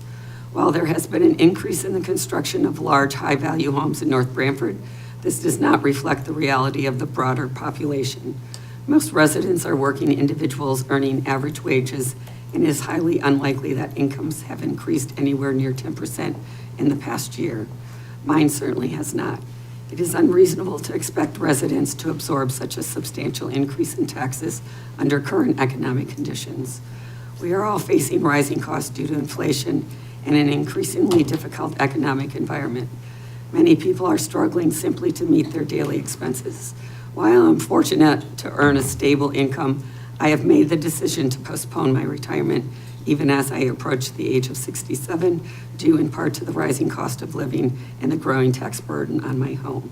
While there has been an increase in the construction of large, high-value homes in North Branford, this does not reflect the reality of the broader population. Most residents are working individuals earning average wages, and it is highly unlikely that incomes have increased anywhere near 10% in the past year. Mine certainly has not. It is unreasonable to expect residents to absorb such a substantial increase in taxes under current economic conditions. We are all facing rising costs due to inflation and an increasingly difficult economic environment. Many people are struggling simply to meet their daily expenses. While I'm fortunate to earn a stable income, I have made the decision to postpone my retirement, even as I approach the age of 67, due in part to the rising cost of living and the growing tax burden on my home.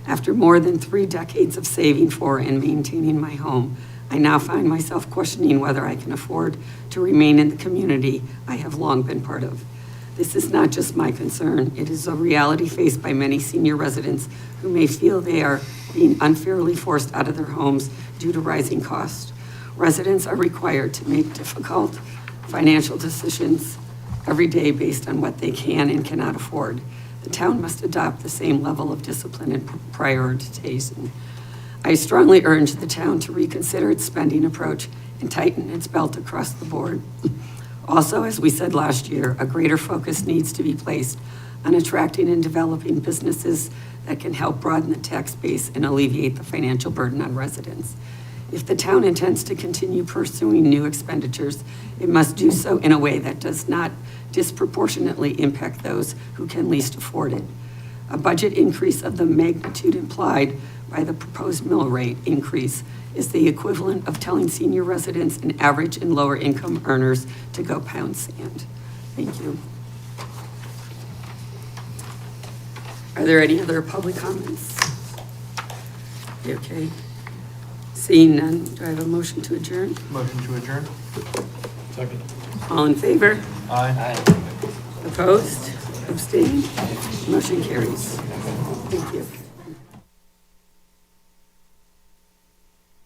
After more than 3 decades of saving for and maintaining my home, I now find myself questioning whether I can afford to remain in the community I have long been part of. This is not just my concern. It is a reality faced by many senior residents who may feel they are being unfairly forced out of their homes due to rising costs. Residents are required to make difficult financial decisions every day based on what they can and cannot afford. The town must adopt the same level of discipline and prioritization. I strongly urge the town to reconsider its spending approach and tighten its belt across the board. Also, as we said last year, a greater focus needs to be placed on attracting and developing businesses that can help broaden the tax base and alleviate the financial burden on residents. If the town intends to continue pursuing new expenditures, it must do so in a way that does not disproportionately impact those who can least afford it. A budget increase of the magnitude implied by the proposed mill rate increase is the equivalent of telling senior residents and average and lower income earners to go pound sand. Thank you. Are there any other public comments? You okay? Seeing none, do I have a motion to adjourn? Motion to adjourn? Second. All in favor? Aye. Opposed? Abstained? Motion carries. Thank you.